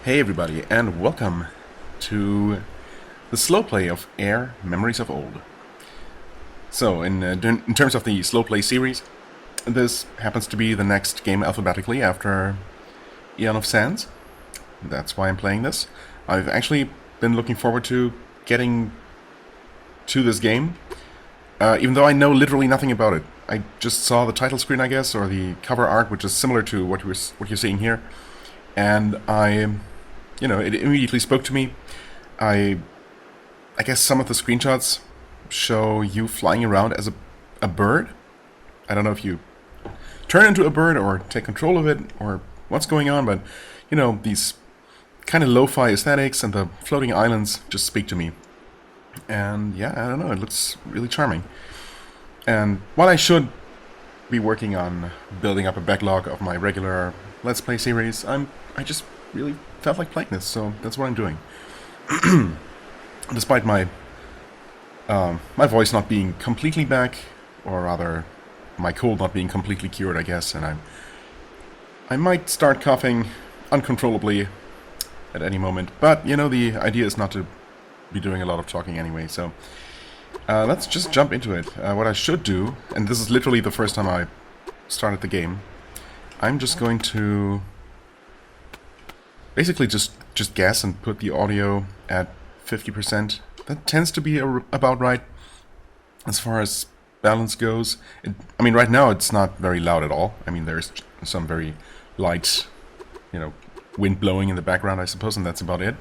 Hey everybody, and welcome to the slow play of AER Memories of Old. So, in terms of the slow play series, this happens to be the next game alphabetically after Aeon of Sands. That's why I'm playing this. I've actually been looking forward to getting to this game, even though I know literally nothing about it. I just saw the title screen, I guess, or the cover art, which is similar to what you're seeing here, and it immediately spoke to me. I guess some of the screenshots show you flying around as a bird. I don't know if you turn into a bird or take control of it or what's going on, but these kind of lo-fi aesthetics and the floating islands just speak to me. And yeah, I don't know, it looks really charming. And while I should be working on building up a backlog of my regular Let's Play series, I just really felt like playing this, so that's what I'm doing. Despite my voice not being completely back, or rather, my cold not being completely cured, I guess, and I might start coughing uncontrollably at any moment. But the idea is not to be doing a lot of talking anyway, so let's just jump into it. What I should do, and this is literally the first time I started the game, I'm just going to basically just guess and put the audio at 50%. That tends to be about right as far as balance goes. Right now it's not very loud at all. There's some very light, wind blowing in the background, I suppose, and that's about it.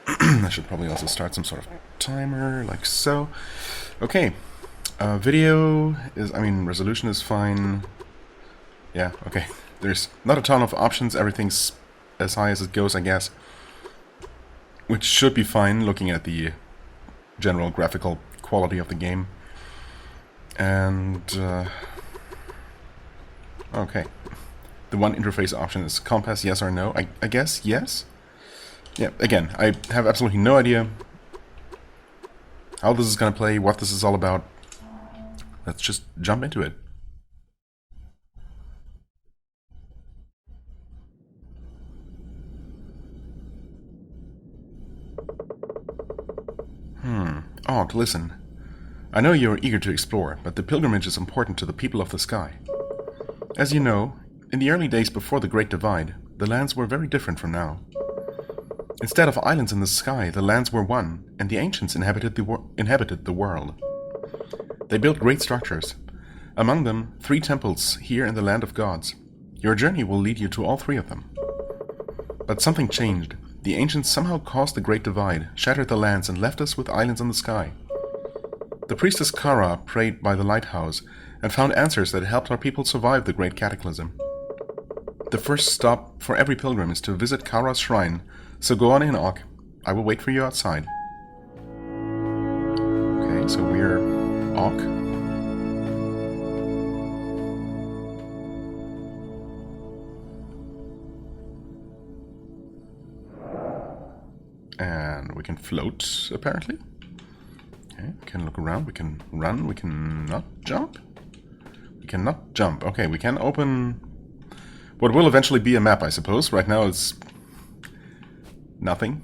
I should probably also start some sort of timer, like so. Okay. Video is, resolution is fine. Yeah, okay. There's not a ton of options. Everything's as high as it goes, I guess. Which should be fine, looking at the general graphical quality of the game. And, okay. The one interface option is compass, yes or no. I guess yes? Yeah, again, I have absolutely no idea how this is going to play, what this is all about. Let's just jump into it. Og, listen. I know you are eager to explore, but the pilgrimage is important to the people of the sky. As you know, in the early days before the Great Divide, the lands were very different from now. Instead of islands in the sky, the lands were one, and the ancients inhabited the world. They built great structures. Among them, 3 temples here in the land of gods. Your journey will lead you to all 3 of them. But something changed. The ancients somehow caused the Great Divide, shattered the lands, and left us with islands in the sky. The priestess Kara prayed by the lighthouse and found answers that helped our people survive the Great Cataclysm. The first stop for every pilgrim is to visit Kara's shrine, so go on in, Og. I will wait for you outside. Okay, so we're Og. And we can float, apparently. Okay, we can look around, we can run, we can not jump. We cannot jump. Okay, we can open what will eventually be a map, I suppose. Right now it's nothing.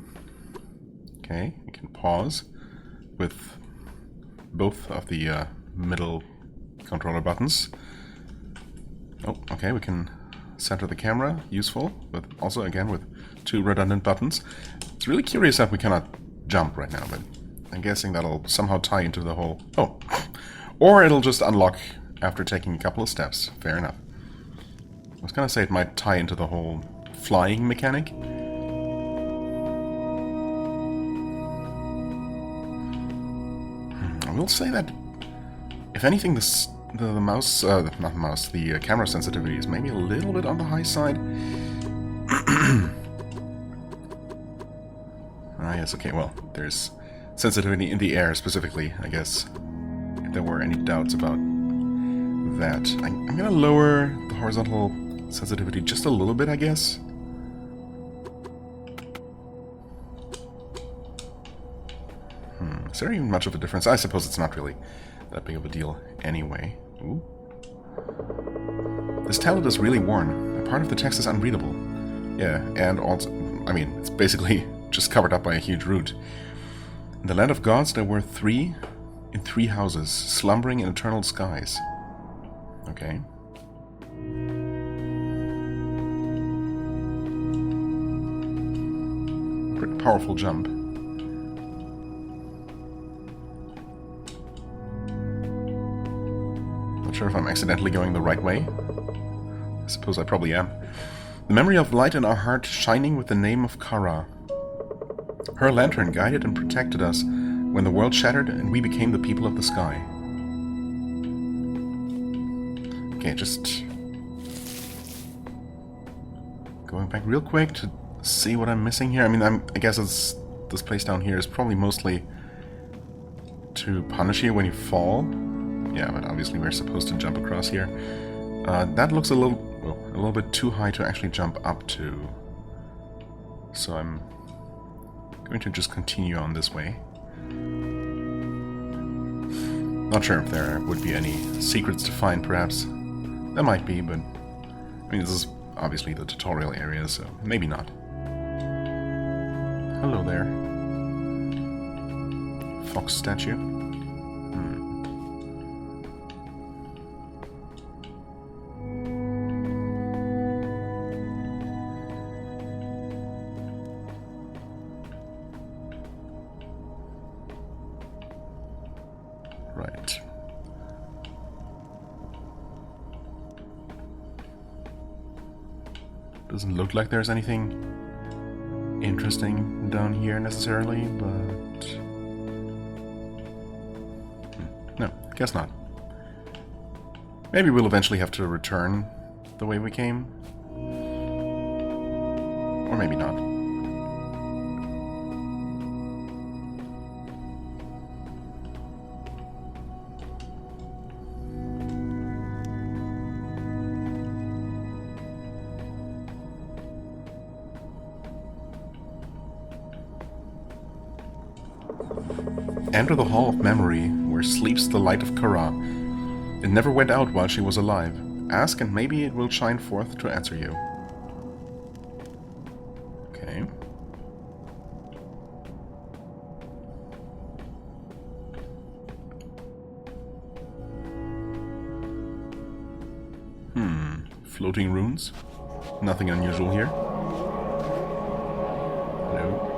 Okay, we can pause with both of the middle controller buttons. Oh, okay, we can center the camera, useful, but also again with 2 redundant buttons. It's really curious that we cannot jump right now, but I'm guessing that'll somehow tie into the whole... Oh! Or it'll just unlock after taking a couple of steps. Fair enough. I was gonna say it might tie into the whole flying mechanic. I will say that, if anything, the mouse... not the mouse, the camera sensitivity is maybe a little bit on the high side. Ah, yes, okay, well, there's sensitivity in the air specifically, I guess, if there were any doubts about that. I'm gonna lower the horizontal sensitivity just a little bit, I guess. Is there even much of a difference? I suppose it's not really that big of a deal anyway. Ooh. This tablet is really worn. A part of the text is unreadable. Yeah, and also I mean, it's basically just covered up by a huge root. In the land of gods there were three in 3 houses, slumbering in eternal skies. Okay. Pretty powerful jump. Not sure if I'm accidentally going the right way. I suppose I probably am. The memory of light in our heart shining with the name of Kara. Her lantern guided and protected us when the world shattered and we became the people of the sky. Okay, just going back real quick to see what I'm missing here. I mean, I guess this place down here is probably mostly to punish you when you fall. Yeah, but obviously we're supposed to jump across here. That looks a little bit too high to actually jump up to. So I'm going to just continue on this way. Not sure if there would be any secrets to find, perhaps. There might be, but I mean, this is obviously the tutorial area, so maybe not. Hello there. Fox statue. Right. Doesn't look like there's anything interesting down here necessarily, but no, guess not. Maybe we'll eventually have to return the way we came, or maybe not. Enter the Hall of Memory, where sleeps the light of Kara. It never went out while she was alive. Ask and maybe it will shine forth to answer you. Okay. Floating runes? Nothing unusual here. Hello.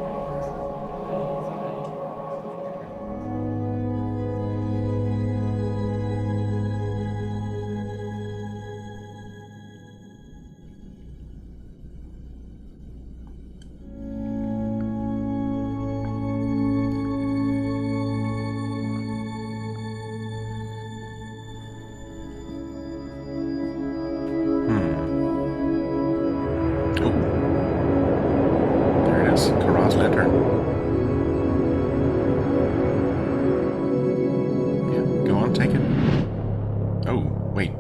Kara's lantern. Yeah, go on, take it. Oh, wait.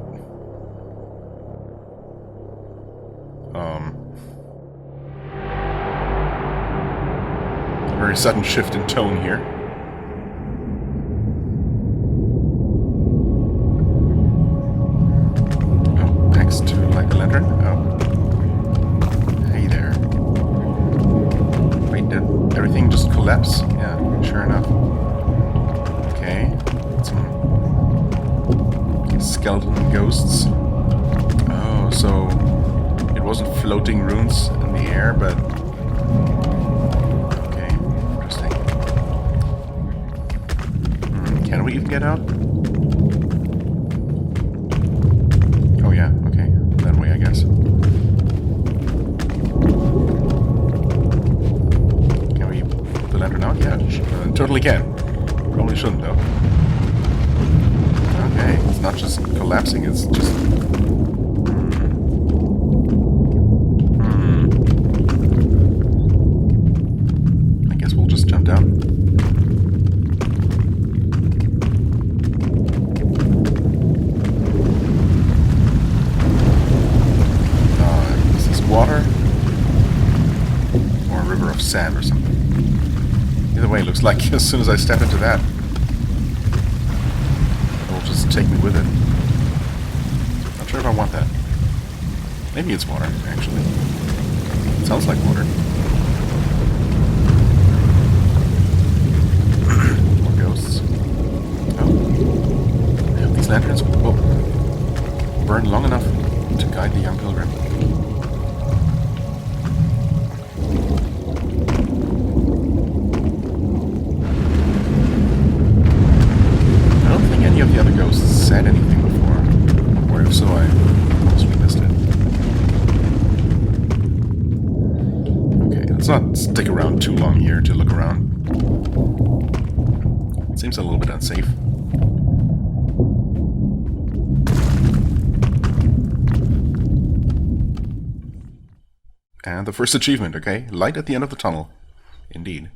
A very sudden shift in tone here. Oh, thanks to light the lantern. Oh. Did everything just collapse? Yeah, sure enough. Okay. Some skeleton ghosts. Oh, so it wasn't floating runes in the air, but... Okay, interesting. Can we even get out? Oh yeah, okay. That way, I guess. Lantern out? Yeah, totally can. Probably shouldn't though. Okay, it's not just collapsing, it's just... I guess we'll just jump down. Is this water? Or a river of sand or something? Either way, it looks like as soon as I step into that, it will just take me with it. Not sure if I want that. Maybe it's water, actually. It sounds like water. these lanterns will burn long enough to guide the young pilgrim. I don't think any of the other ghosts said anything before. Or if so, I mostly missed it. Okay, let's not stick around too long here to look around. It seems a little bit unsafe. And the first achievement, okay? Light at the end of the tunnel. Indeed.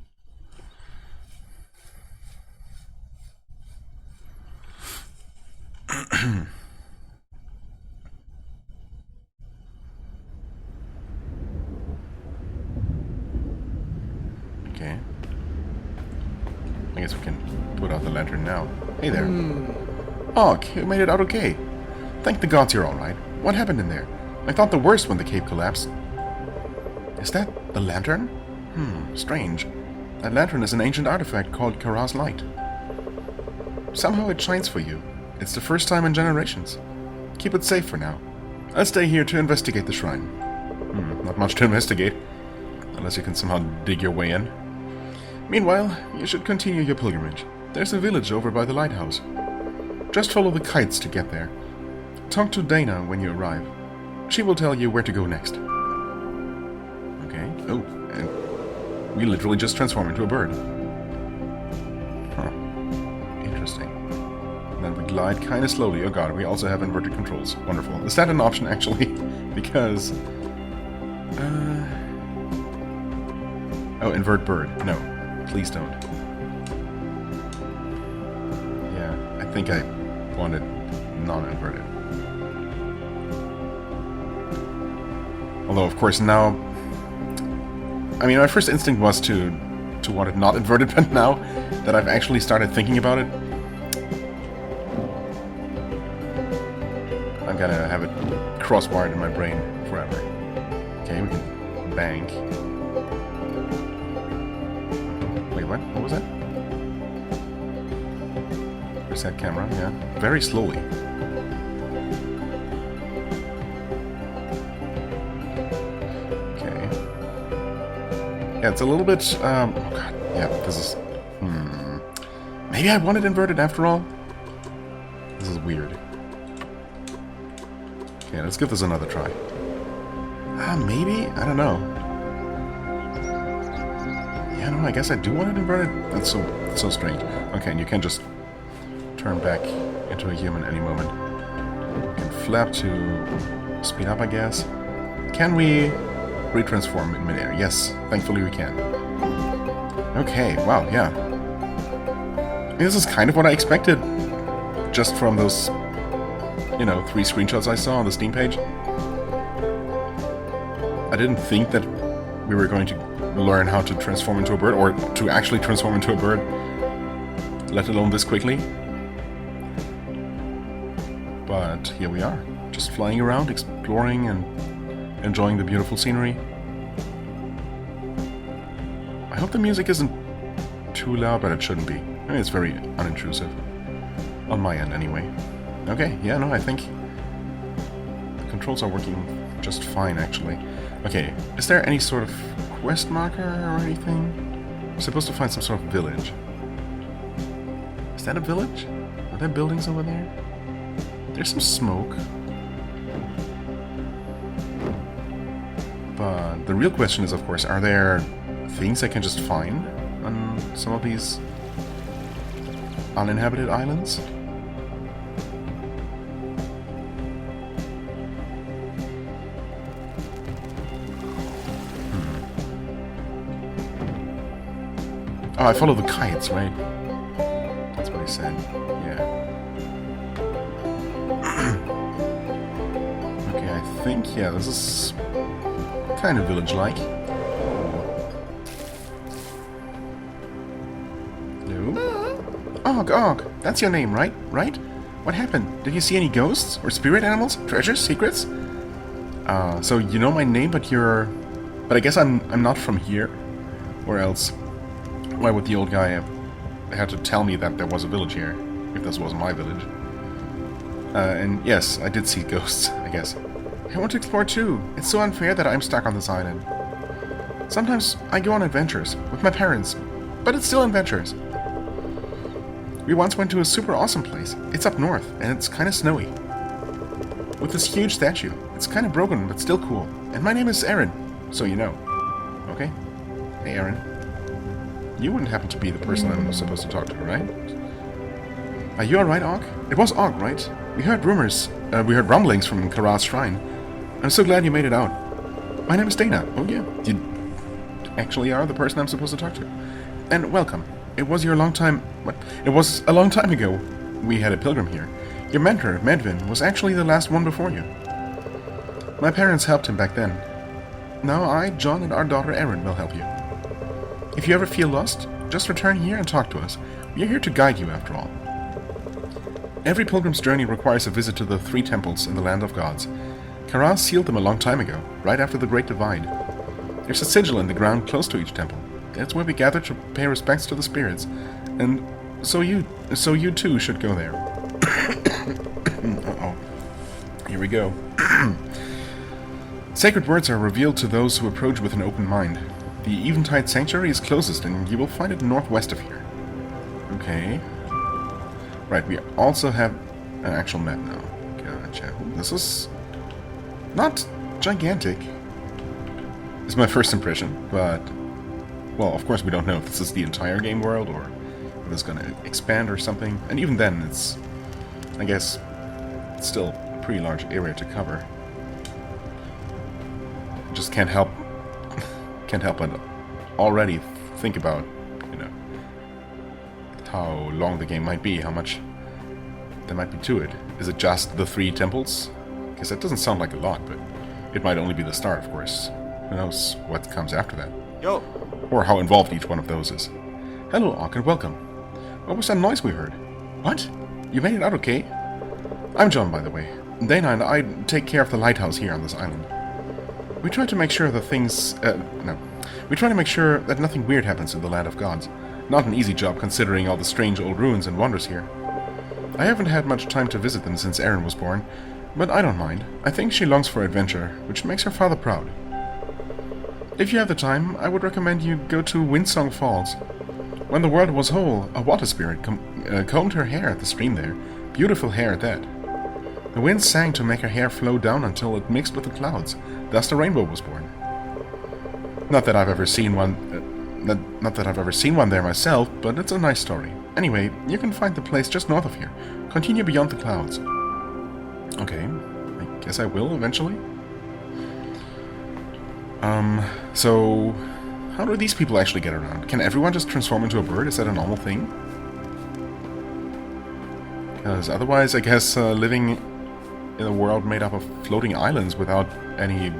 Okay. I guess we can put out the lantern now. Hey there. Oh, you made it out okay. Thank the gods you're alright. What happened in there? I thought the worst when the cave collapsed. Is that the lantern? Strange. That lantern is an ancient artifact called Kara's Light. Somehow it shines for you. It's the first time in generations. Keep it safe for now. I'll stay here to investigate the shrine. Not much to investigate. Unless you can somehow dig your way in. Meanwhile, you should continue your pilgrimage. There's a village over by the lighthouse. Just follow the kites to get there. Talk to Dana when you arrive. She will tell you where to go next. Okay. Oh, and we literally just transform into a bird. Huh. Interesting. And then we glide kind of slowly. Oh god, we also have inverted controls. Wonderful. Is that an option, actually? Because... Oh, invert bird. No. Please don't. Yeah, I think I wanted non-inverted. Although, of course, now... I mean, my first instinct was to want it not inverted, but now that I've actually started thinking about it, I'm gonna have it cross-wired in my brain forever. Okay, we can bank. Wait, what? What was that? Reset camera, yeah. Very slowly. Okay. Yeah, it's a little bit, oh god, yeah, this is, maybe I want it inverted after all? This is weird. Okay, let's give this another try. Maybe? I don't know. Yeah, no, I guess I do want it inverted. That's so strange. Okay, and you can just turn back into a human any moment. You can flap to speed up, I guess. Can we retransform in midair? Yes, thankfully we can. Okay, wow, yeah. This is kind of what I expected, just from those, you know, 3 screenshots I saw on the Steam page. I didn't think that we were going to learn how to transform into a bird, or to actually transform into a bird, let alone this quickly. But here we are, just flying around, exploring and enjoying the beautiful scenery. I hope the music isn't too loud, but it shouldn't be. I mean, it's very unintrusive. On my end, anyway. Okay, yeah, no, I think the controls are working just fine, actually. Okay, is there any sort of quest marker or anything? We're supposed to find some sort of village. Is that a village? Are there buildings over there? There's some smoke. But the real question is, of course, are there things I can just find on some of these uninhabited islands? Oh, I follow the kites, right? That's what he said. Yeah. Okay, I think, yeah, this is kind of village-like. No? Og, that's your name, right? Right? What happened? Did you see any ghosts? Or spirit animals? Treasures? Secrets? So you know my name, but you're... But I guess I'm not from here. Or else... Why would the old guy have had to tell me that there was a village here, if this was my village? And yes, I did see ghosts, I guess. I want to explore too. It's so unfair that I'm stuck on this island. Sometimes I go on adventures with my parents, but it's still adventures. We once went to a super awesome place. It's up north, and it's kind of snowy. With this huge statue. It's kind of broken, but still cool. And my name is Aaron, so you know. Okay? Hey, Aaron. You wouldn't happen to be the person I'm supposed to talk to, right? Are you alright, Og? It was Og, right? We heard rumors. We heard rumblings from Kara's shrine. I'm so glad you made it out. My name is Dana. Oh yeah, you actually are the person I'm supposed to talk to. And welcome. It was a long time ago we had a pilgrim here. Your mentor, Medvin, was actually the last one before you. My parents helped him back then. Now I, John, and our daughter Erin will help you. If you ever feel lost, just return here and talk to us. We are here to guide you, after all. Every pilgrim's journey requires a visit to the 3 temples in the Land of Gods. Kara sealed them a long time ago, right after the Great Divide. There's a sigil in the ground close to each temple. That's where we gather to pay respects to the spirits. And so you too should go there. Uh-oh. Here we go. Sacred words are revealed to those who approach with an open mind. The Eventide Sanctuary is closest, and you will find it northwest of here. Okay. Right, we also have an actual map now. Gotcha. This is not gigantic. This is my first impression, but... well, of course we don't know if this is the entire game world, or if it's gonna expand or something. And even then, it's... I guess... it's still a pretty large area to cover. Just can't help but already think about, you know, how long the game might be, how much there might be to it. Is it just the 3 temples? Because that doesn't sound like a lot, but it might only be the start, of course. Who knows what comes after that? Yo! Or how involved each one of those is. Hello, Ark, and welcome. What was that noise we heard? What? You made it out okay? I'm John, by the way. Dana and I take care of the lighthouse here on this island. We try to make sure that We try to make sure that nothing weird happens in the Land of Gods. Not an easy job considering all the strange old ruins and wonders here. I haven't had much time to visit them since Erin was born, but I don't mind. I think she longs for adventure, which makes her father proud. If you have the time, I would recommend you go to Windsong Falls. When the world was whole, a water spirit combed her hair at the stream there. Beautiful hair at that. The wind sang to make her hair flow down until it mixed with the clouds. Thus the rainbow was born. Not that I've ever seen one there myself, but it's a nice story. Anyway, you can find the place just north of here. Continue beyond the clouds. Okay, I guess I will eventually. So how do these people actually get around? Can everyone just transform into a bird? Is that a normal thing? Because otherwise, I guess living in a world made up of floating islands without any,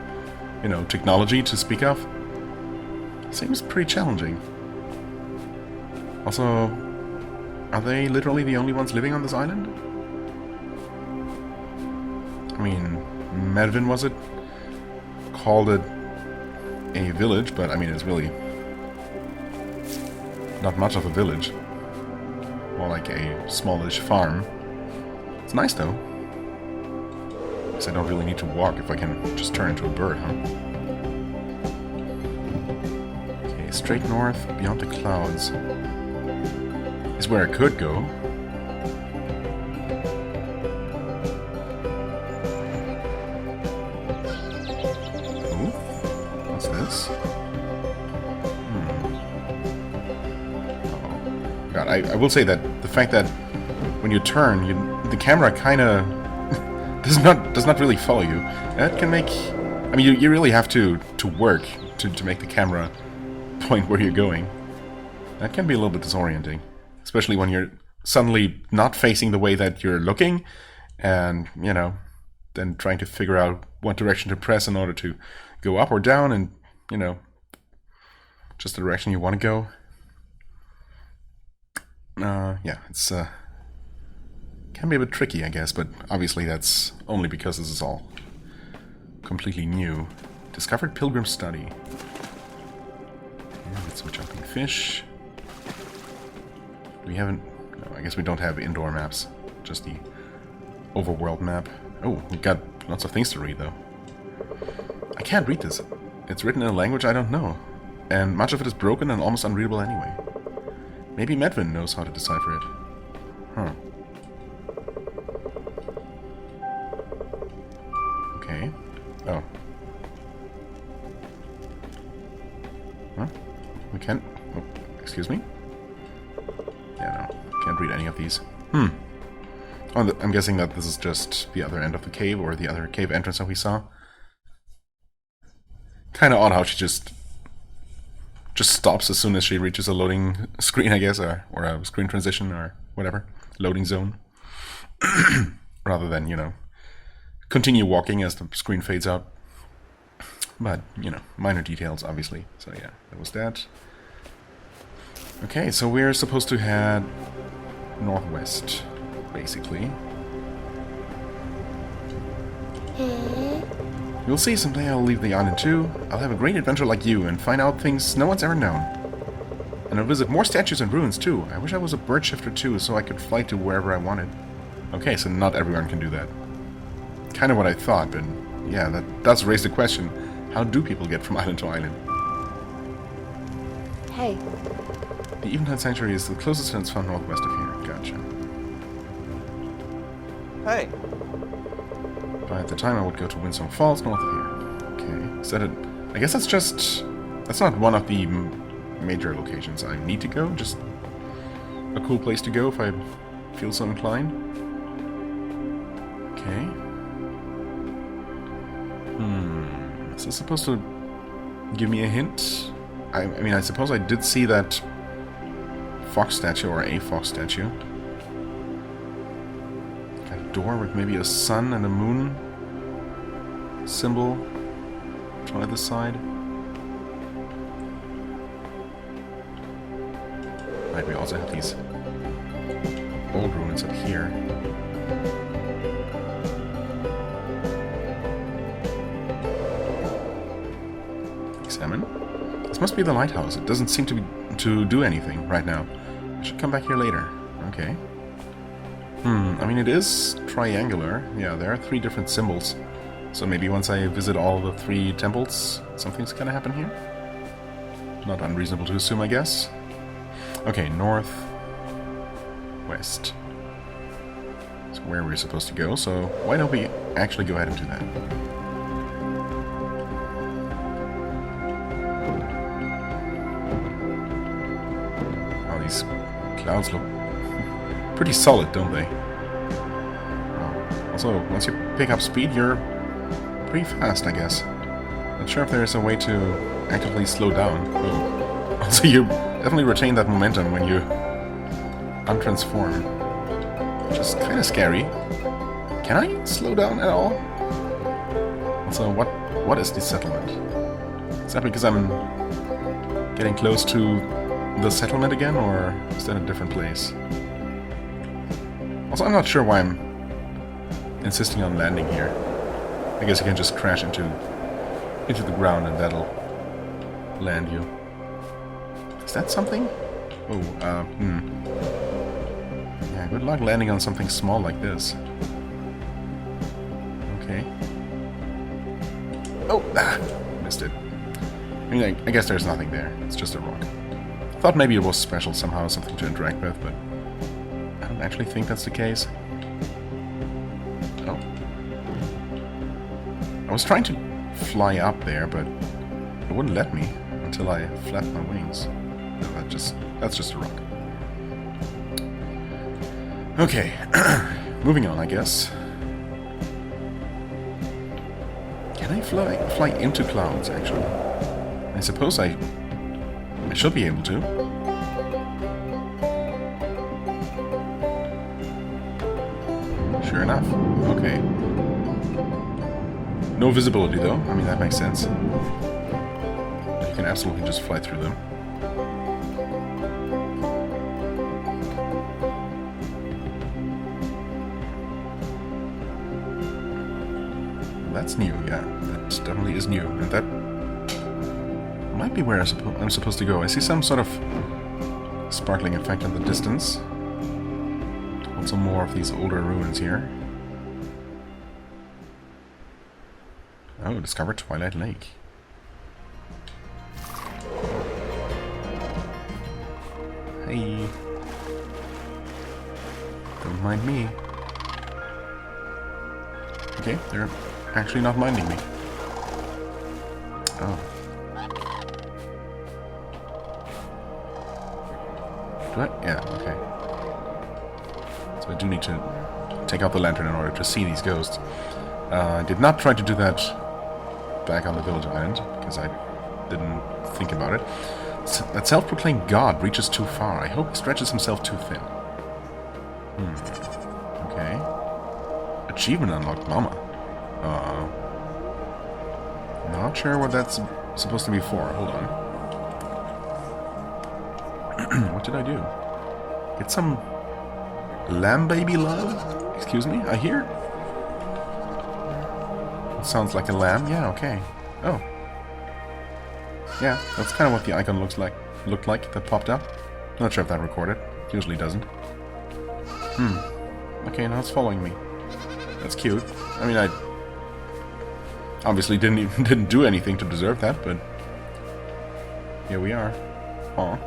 you know, technology to speak of seems pretty challenging. Also, are they literally the only ones living on this island? I mean, Medvin, was it? Called it a village, but I mean, it's really not much of a village. More like a smallish farm. It's nice though. Guess I don't really need to walk if I can just turn into a bird, huh? Okay, straight north, beyond the clouds is where I could go. Ooh, what's this? Oh, God, I will say that the fact that when you turn, the camera kind of does not really follow you. That can make... I mean, you really have to work to make the camera point where you're going. That can be a little bit disorienting. Especially when you're suddenly not facing the way that you're looking, and, you know, then trying to figure out what direction to press in order to go up or down, and, you know, just the direction you want to go. Yeah, it's can be a bit tricky, I guess, but obviously that's only because this is all completely new. Discovered Pilgrim Study. Yeah, that's some jumping fish. We haven't... No, I guess we don't have indoor maps. Just the overworld map. Oh, we've got lots of things to read, though. I can't read this. It's written in a language I don't know. And much of it is broken and almost unreadable anyway. Maybe Medvin knows how to decipher it. Huh. Okay. Oh. Huh? We can't... Oh, excuse me? Yeah, no. Can't read any of these. Oh, I'm guessing that this is just the other end of the cave, or the other cave entrance that we saw. Kinda odd how she just stops as soon as she reaches a loading screen, I guess, or a screen transition, or whatever. Loading zone. Rather than, you know, continue walking as the screen fades out. But, you know, minor details, obviously. So yeah, that was that. Okay, so we're supposed to head northwest, basically. You'll see someday I'll leave the island too. I'll have a great adventure like you and find out things no one's ever known. And I'll visit more statues and ruins too. I wish I was a bird shifter too, so I could fly to wherever I wanted. Okay, so not everyone can do that. Kind of what I thought, but yeah, that does raise the question. How do people get from island to island? Hey. The Eventide Sanctuary is the closest and it's found northwest of here. Gotcha. Hey. By the time I would go to Winsome Falls, north of here. Okay. Is that it? I guess that's just... That's not one of the major locations I need to go. Just a cool place to go if I feel so inclined. Okay. Is this supposed to give me a hint? I mean, I suppose I did see that fox statue, or a fox statue. Got a door with maybe a sun and a moon symbol to either side. Right, we also have these old ruins up here. Examine. This must be the lighthouse. It doesn't seem to do anything right now. I should come back here later. Okay. I mean, it is triangular. Yeah, there are 3 different symbols. So maybe once I visit all the 3 temples, something's gonna happen here? Not unreasonable to assume, I guess. Okay, north, west. That's where we're supposed to go, so why don't we actually go ahead and do that? Oh, these clouds look pretty solid, don't they? Oh. Also, once you pick up speed, you're pretty fast, I guess. Not sure if there's a way to actively slow down. Oh. Also, you definitely retain that momentum when you untransform, which is kind of scary. Can I slow down at all? Also, what is this settlement? Is that because I'm getting close to the settlement again, or is that a different place? Also, I'm not sure why I'm insisting on landing here. I guess you can just crash into the ground and that'll land you. Is that something? Oh, Yeah, good luck landing on something small like this. Okay. Oh! Missed it. I mean, I guess there's nothing there. It's just a rock. Thought maybe it was special somehow, something to interact with, but I don't actually think that's the case. Oh. I was trying to fly up there, but it wouldn't let me until I flapped my wings. No, that's just a rock. Okay, moving on, I guess. Can I fly into clouds, actually? I suppose I should be able to. Sure enough. Okay. No visibility, though. I mean, that makes sense. But you can absolutely just fly through them. That's new, yeah. That definitely is new. And that might be where I'm supposed to go. I see some sort of sparkling effect in the distance. Also more of these older ruins here. Oh, discovered Twilight Lake. Hey. Don't mind me. Okay, they're actually not minding me. Oh. Do I? Yeah, okay. So I do need to take out the lantern in order to see these ghosts. I did not try to do that back on the village island, because I didn't think about it. That self-proclaimed god reaches too far. I hope he stretches himself too thin. Okay. Achievement unlocked, mama. Not sure what that's supposed to be for. Hold on. What did I do? Get some lamb baby love? Excuse me? I hear? It sounds like a lamb. Yeah, okay. Oh. Yeah, that's kind of what the icon looked like that popped up. Not sure if that recorded. It usually doesn't. Okay, now it's following me. That's cute. I mean, I obviously didn't do anything to deserve that, but here we are. Aw.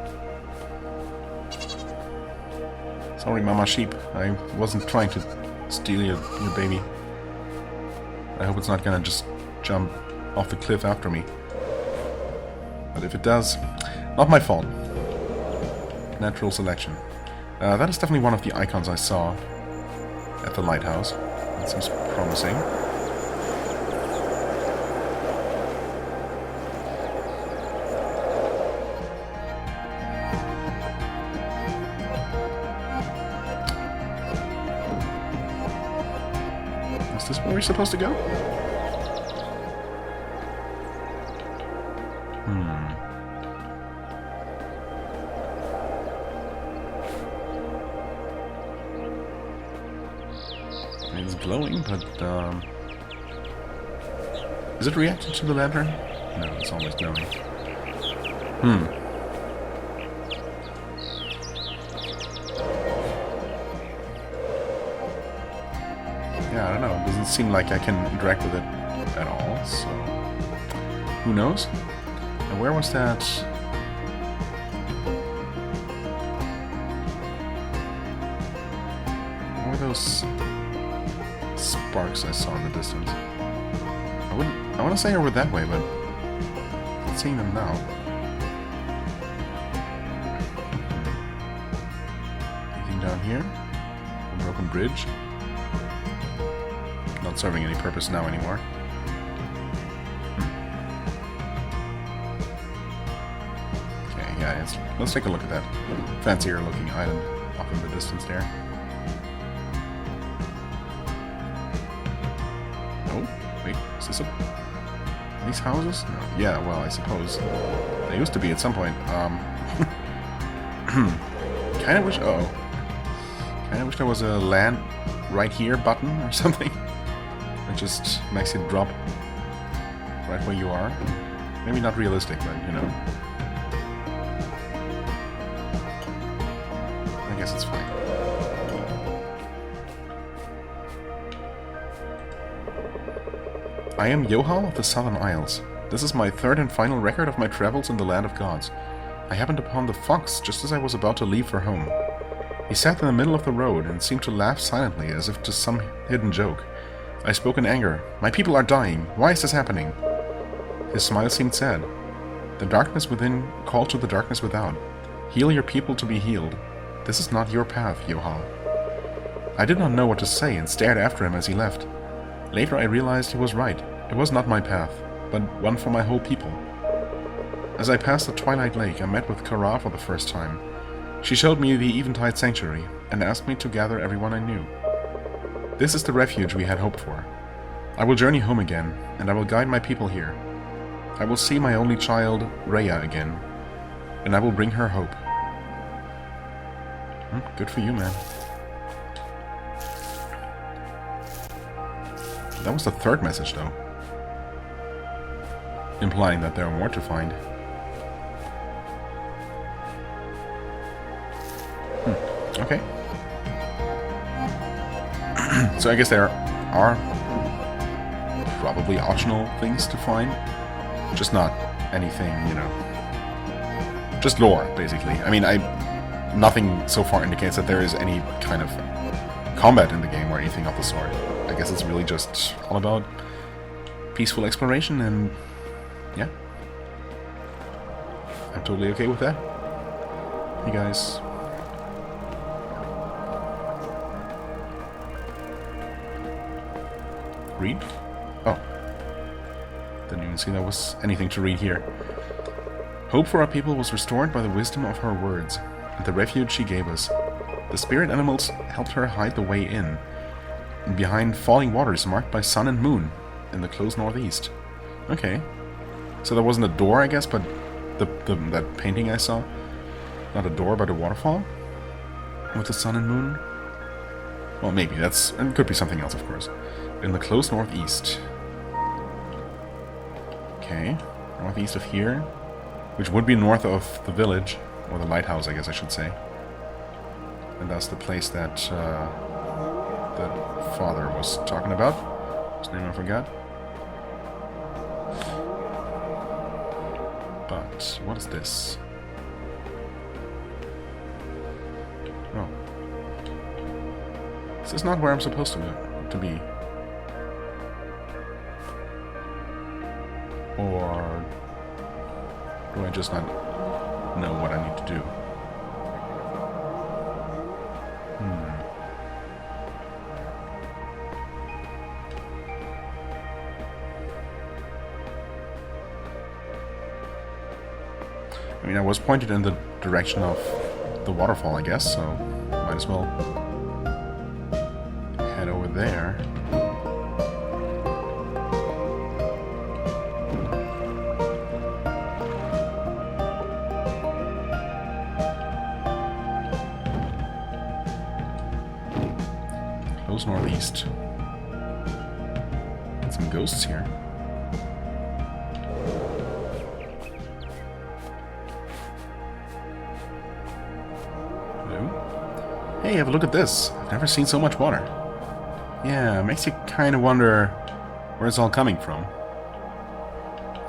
Sorry, Mama Sheep. I wasn't trying to steal your baby. I hope it's not gonna just jump off the cliff after me. But if it does, not my fault. Natural selection. That is definitely one of the icons I saw at the lighthouse. That seems promising. Is this where we're supposed to go? It's glowing, but is it reacting to the lantern? No, it's always glowing. Yeah, I don't know. It doesn't seem like I can interact with it at all, so who knows? And where was that? What were those sparks I saw in the distance? I want to say over that way, but I'm not seeing them now. Anything down here? A broken bridge? Not serving any purpose now anymore. Okay, yeah, let's take a look at that fancier looking island off in the distance there. Oh, wait, is this these houses? No. Yeah, well, I suppose they used to be at some point. Kind of wish. Kind of wish there was a land right here button or something. It just makes it drop right where you are. Maybe not realistic, but you know. I guess it's fine. I am Yohal of the Southern Isles. This is my third and final record of my travels in the Land of Gods. I happened upon the fox just as I was about to leave for home. He sat in the middle of the road and seemed to laugh silently as if to some hidden joke. I spoke in anger. My people are dying. Why is this happening? His smile seemed sad. The darkness within called to the darkness without. Heal your people to be healed. This is not your path, Yohal. I did not know what to say and stared after him as he left. Later I realized he was right. It was not my path, but one for my whole people. As I passed the Twilight Lake, I met with Kara for the first time. She showed me the Eventide Sanctuary and asked me to gather everyone I knew. This is the refuge we had hoped for. I will journey home again, and I will guide my people here. I will see my only child, Rhea, again, and I will bring her hope. Good for you, man. That was the third message, though. Implying that there are more to find. Okay. So I guess there are probably optional things to find. Just not anything, you know. Just lore, basically. I mean, nothing so far indicates that there is any kind of combat in the game or anything of the sort. I guess it's really just all about peaceful exploration, and yeah. I'm totally okay with that. Hey guys. Read? Oh. Didn't even see there was anything to read here. Hope for our people was restored by the wisdom of her words, and the refuge she gave us. The spirit animals helped her hide the way in, and behind falling waters marked by sun and moon, in the close northeast. Okay. So there wasn't a door, I guess, but that painting I saw. Not a door, but a waterfall? With the sun and moon? Well, maybe. It could be something else, of course. In the close northeast. Okay. Northeast of here. Which would be north of the village. Or the lighthouse, I guess I should say. And that's the place that the father was talking about. His name I forgot. But what is this? Oh. This is not where I'm supposed to be. Or do I just not know what I need to do? I mean, I was pointed in the direction of the waterfall, I guess, so might as well head over there. Close northeast. Got some ghosts here. Hey, have a look at this. I've never seen so much water. Yeah, makes you kind of wonder where it's all coming from.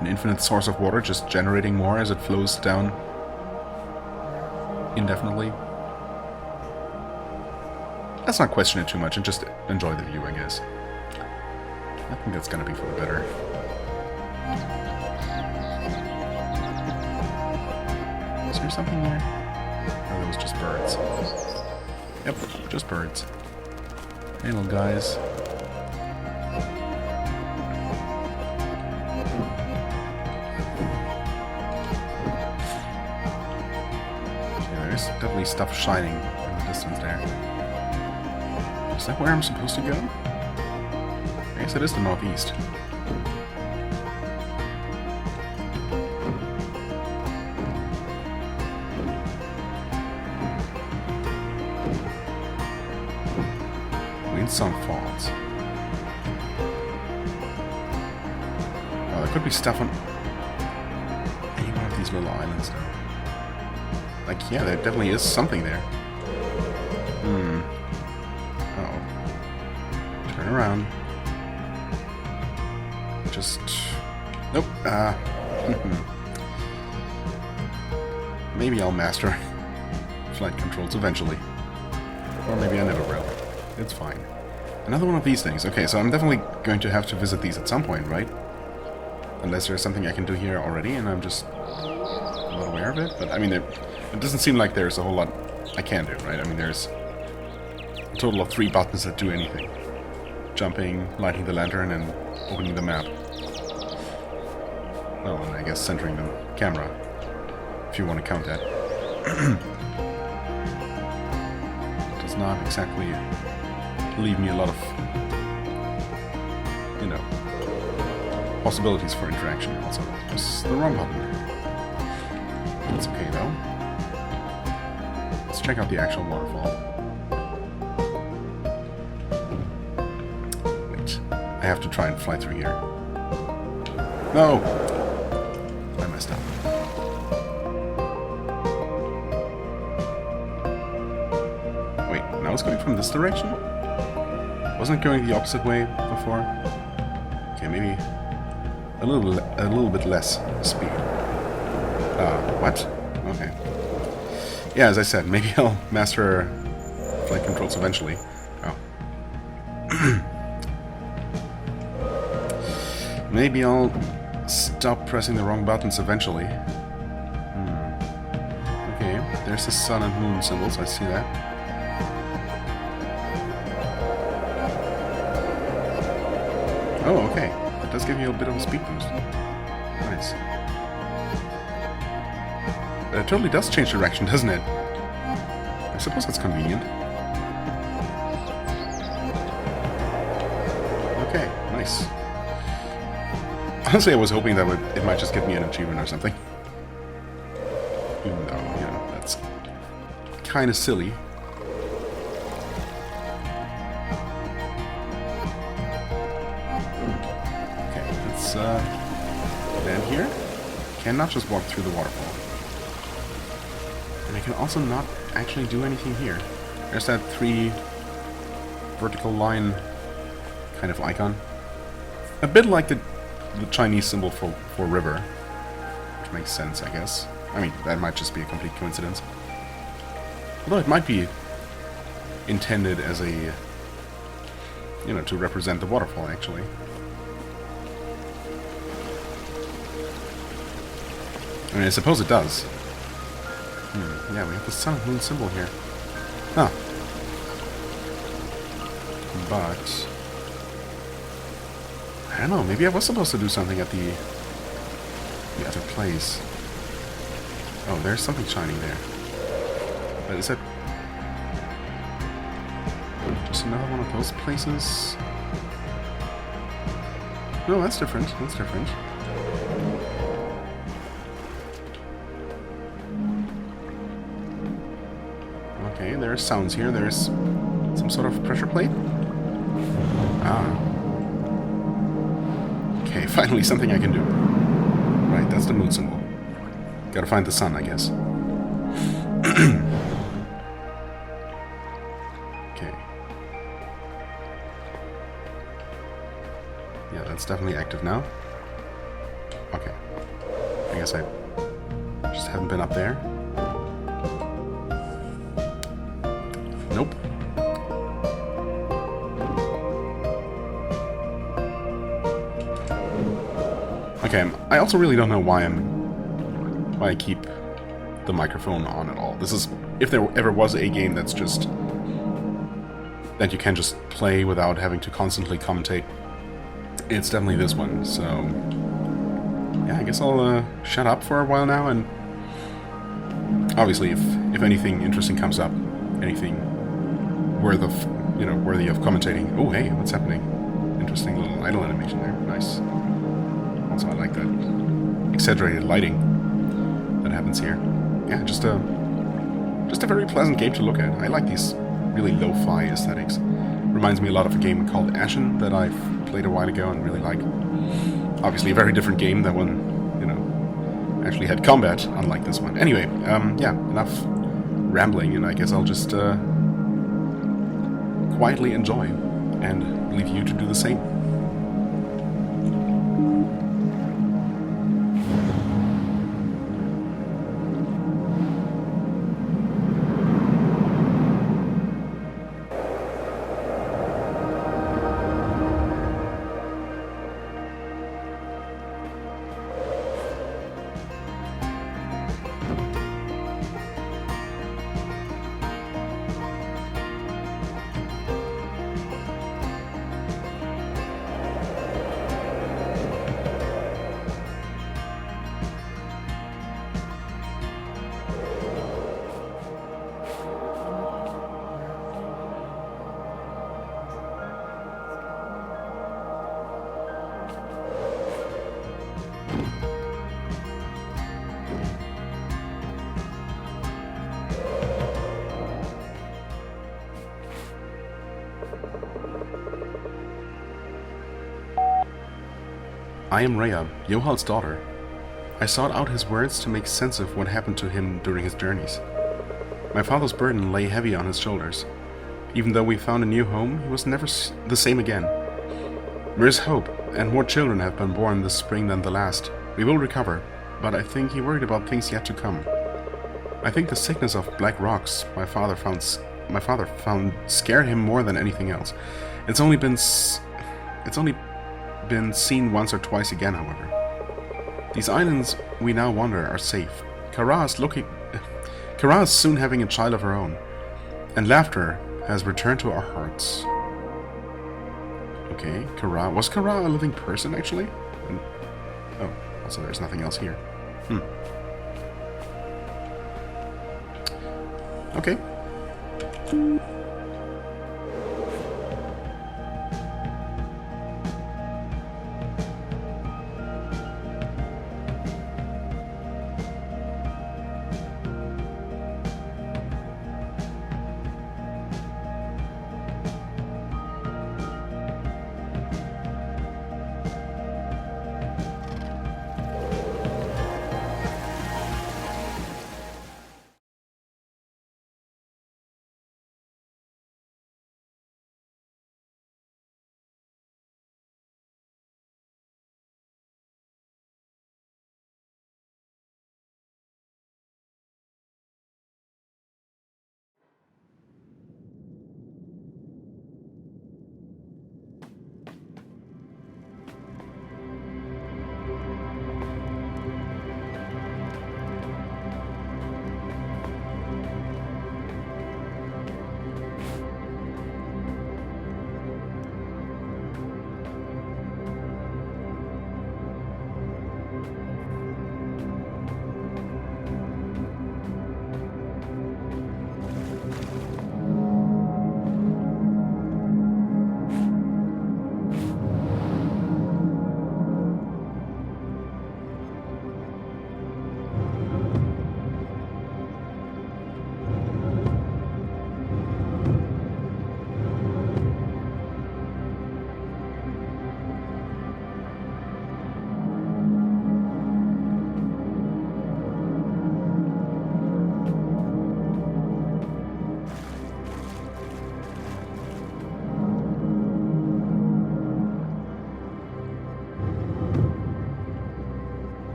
An infinite source of water just generating more as it flows down indefinitely. Let's not question it too much and just enjoy the view, I guess. I think that's gonna be for the better. Is there something there? Or those just birds? Yep, just birds. Hey, little guys. Yeah, there's definitely stuff shining in the distance there. Is that where I'm supposed to go? I guess it is the northeast. Some falls. Oh, there could be stuff on any one of these little islands though. Like, yeah, there definitely is something there. Uh-oh. Turn around. Just... Nope. Maybe I'll master flight controls eventually. Or maybe I never will. It's fine. Another one of these things. Okay, so I'm definitely going to have to visit these at some point, right? Unless there's something I can do here already and I'm just not aware of it. But, I mean, it doesn't seem like there's a whole lot I can do, right? I mean, there's a total of 3 buttons that do anything. Jumping, lighting the lantern, and opening the map. Well, and I guess centering the camera, if you want to count that. Does not exactly leave me a lot of, you know, possibilities for interaction. Also, it's the wrong button. That's okay though. Let's check out the actual waterfall. Wait, I have to try and fly through here. No! I messed up. Wait, now it's going from this direction? Wasn't it going the opposite way before? Okay, Okay, maybe a little bit less speed. What? Okay. Yeah, as I said, maybe I'll master flight controls eventually. Oh. Maybe I'll stop pressing the wrong buttons eventually. Okay, there's the sun and moon symbols, I see that. Oh, okay. That does give you a bit of a speed boost. Nice. But it totally does change direction, doesn't it? I suppose that's convenient. Okay, nice. Honestly, I was hoping that it might just give me an achievement or something. Even though, you know, that's kind of silly. Okay, let's land here. Cannot just walk through the waterfall. And I can also not actually do anything here. There's that 3 vertical line kind of icon. A bit like the Chinese symbol for river. Which makes sense, I guess. I mean, that might just be a complete coincidence. Although it might be intended as a, you know, to represent the waterfall, actually. I mean, I suppose it does. Yeah, we have the sun and moon symbol here. Huh. But I don't know, maybe I was supposed to do something at the other place. Oh, there's something shining there. But is that just another one of those places? No, that's different. That's different. Okay, there's sounds here. There's some sort of pressure plate. Ah. Okay, finally something I can do. Right, that's the moon symbol. Gotta find the sun, I guess. Okay. Yeah, that's definitely active now. Okay. I guess I just haven't been up there. Nope. Okay, I also really don't know why I keep the microphone on at all. This is, if there ever was a game that's just that you can just play without having to constantly commentate, it's definitely this one. So yeah, I guess I'll shut up for a while now, and obviously if anything interesting comes up, anything worthy of commentating. Oh hey, what's happening? Interesting little idle animation there. Nice. Also, I like that exaggerated lighting that happens here. Yeah, just a very pleasant game to look at. I like these really lo-fi aesthetics. Reminds me a lot of a game called Ashen that I've played a while ago and really like. Obviously, a very different game. That one, you know, actually had combat, unlike this one. Anyway, yeah, enough rambling, and I guess I'll just quietly enjoy and leave you to do the same. I am Rhea, Yohal's daughter. I sought out his words to make sense of what happened to him during his journeys. My father's burden lay heavy on his shoulders. Even though we found a new home, he was never the same again. There is hope, and more children have been born this spring than the last. We will recover, but I think he worried about things yet to come. I think the sickness of black rocks my father found scared him more than anything else. It's only been seen once or twice again, however. These islands we now wander are safe. Kara is soon having a child of her own, and laughter has returned to our hearts. Okay, Kara. Was Kara a living person, actually? Oh, also there's nothing else here. Okay.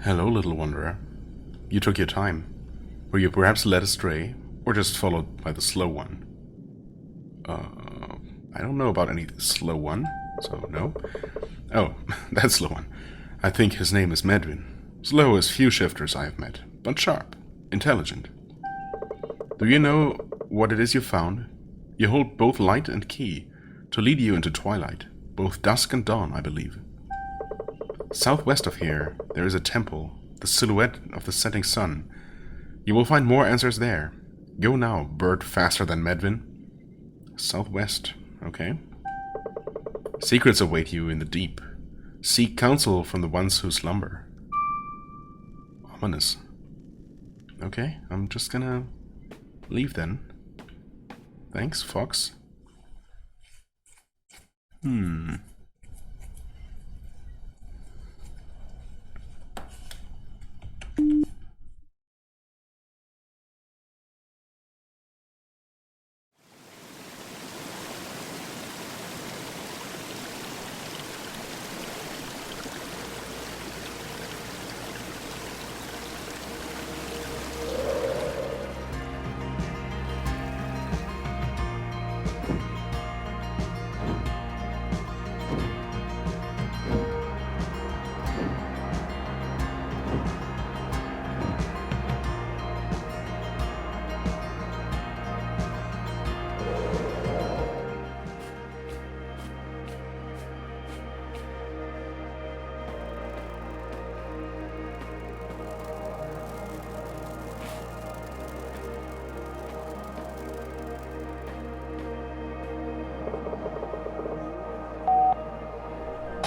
Hello, little wanderer. You took your time. Were you perhaps led astray, or just followed by the slow one? I don't know about any slow one, so no. Oh, that slow one. I think his name is Medvin. Slow as few shifters I have met, but sharp, intelligent. Do you know what it is you found? You hold both light and key to lead you into twilight, both dusk and dawn, I believe. Southwest of here, there is a temple, the silhouette of the setting sun. You will find more answers there. Go now, bird faster than Medvin. Southwest, okay. Secrets await you in the deep. Seek counsel from the ones who slumber. Ominous. Okay, I'm just gonna leave then. Thanks, Fox.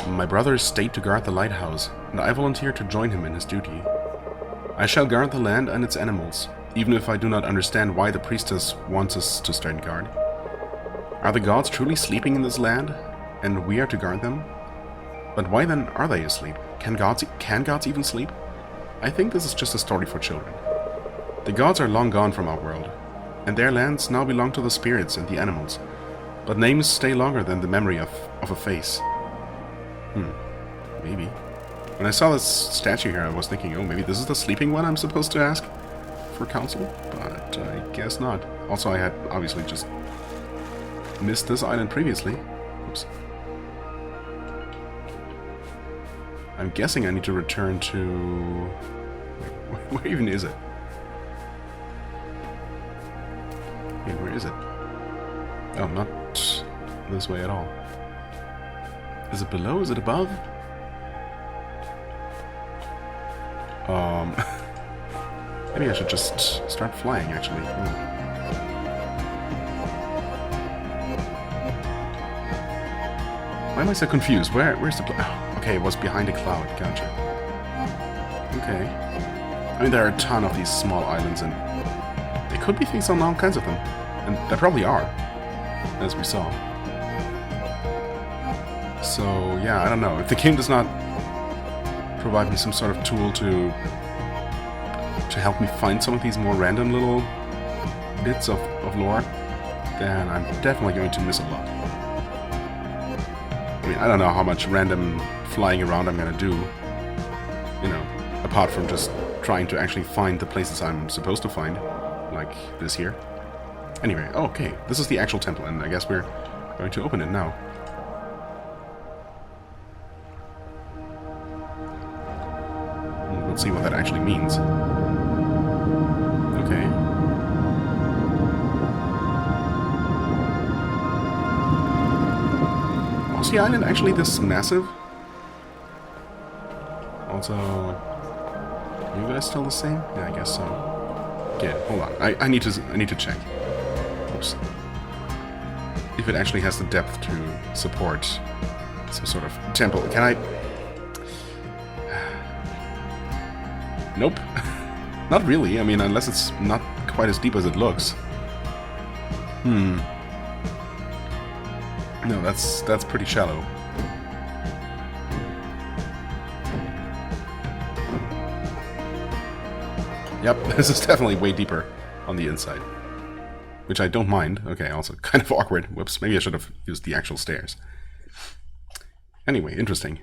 My brother stayed to guard the lighthouse, and I volunteered to join him in his duty. I shall guard the land and its animals, even if I do not understand why the priestess wants us to stand guard. Are the gods truly sleeping in this land, and we are to guard them? But why then are they asleep? Can gods even sleep? I think this is just a story for children. The gods are long gone from our world, and their lands now belong to the spirits and the animals, but names stay longer than the memory of a face. Maybe. When I saw this statue here, I was thinking, oh, maybe this is the sleeping one I'm supposed to ask for counsel? But I guess not. Also, I had obviously just missed this island previously. Oops. I'm guessing I need to return to... Wait, where even is it? Wait, where is it? Oh, not this way at all. Is it below? Is it above? Maybe I should just start flying, actually. Why am I so confused? Where's the... Oh, okay, it was behind a cloud. Gotcha. Okay. I mean, there are a ton of these small islands, and there could be things on all kinds of them. And there probably are, as we saw. So, yeah, I don't know. If the game does not provide me some sort of tool to help me find some of these more random little bits of lore, then I'm definitely going to miss a lot. I mean, I don't know how much random flying around I'm gonna do, you know, apart from just trying to actually find the places I'm supposed to find, like this here. Anyway, oh, okay, this is the actual temple, and I guess we're going to open it now. Let's see what that actually means. Okay. Was the island actually this massive? Also, are you guys still the same? Yeah, I guess so. Okay, hold on. I need to check. Oops. If it actually has the depth to support some sort of temple. Can I? Nope. Not really. I mean, unless it's not quite as deep as it looks. No, that's pretty shallow. Yep, this is definitely way deeper on the inside. Which I don't mind. Okay, also kind of awkward. Whoops, maybe I should have used the actual stairs. Anyway, interesting.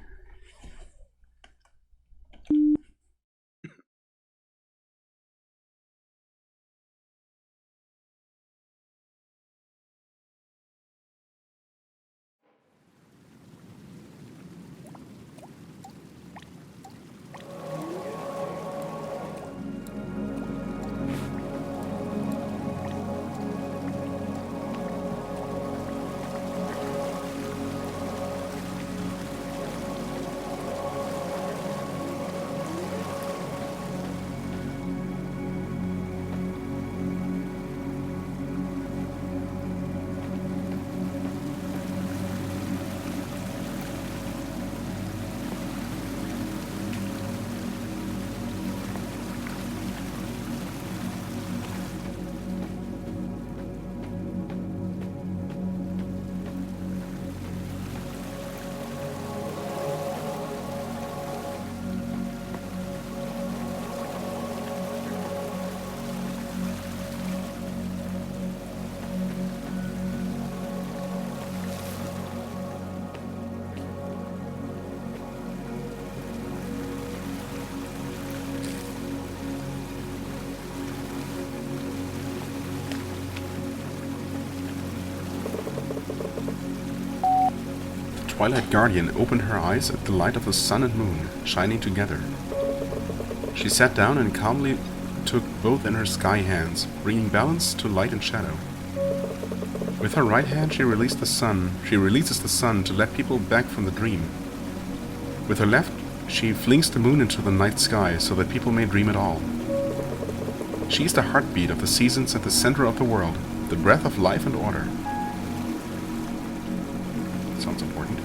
Twilight Guardian opened her eyes at the light of the sun and moon shining together. She sat down and calmly took both in her sky hands, bringing balance to light and shadow. With her right hand she releases the sun to let people back from the dream. With her left, she flings the moon into the night sky so that people may dream at all. She is the heartbeat of the seasons at the center of the world, the breath of life and order. Sounds important.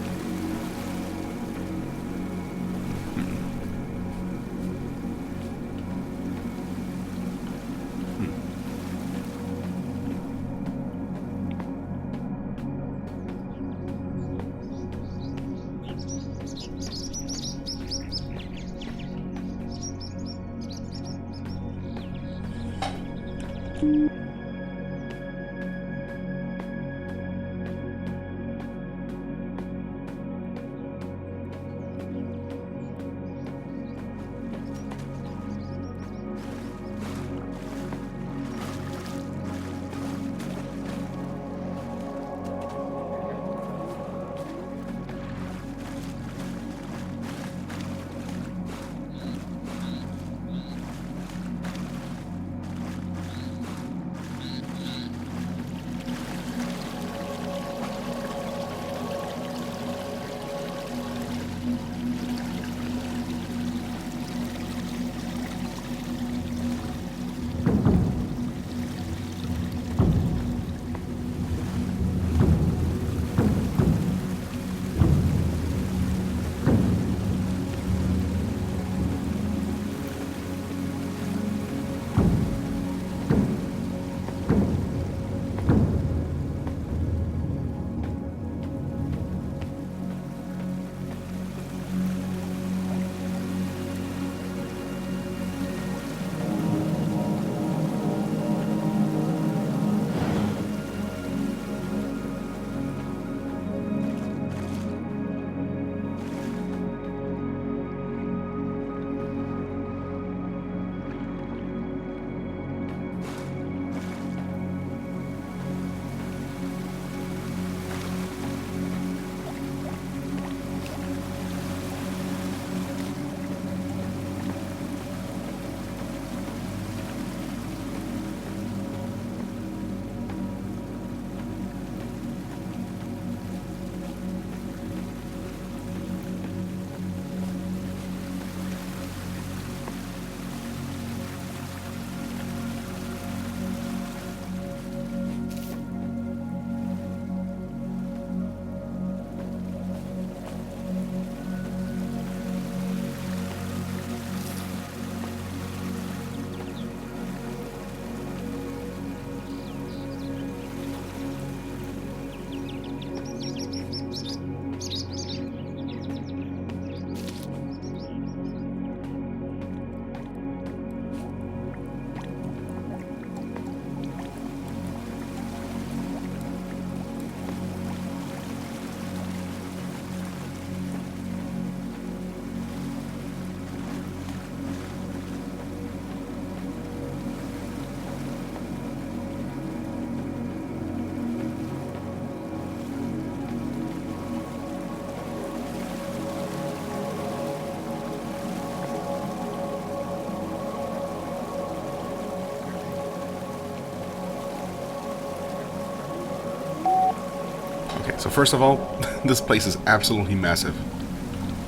So first of all, this place is absolutely massive.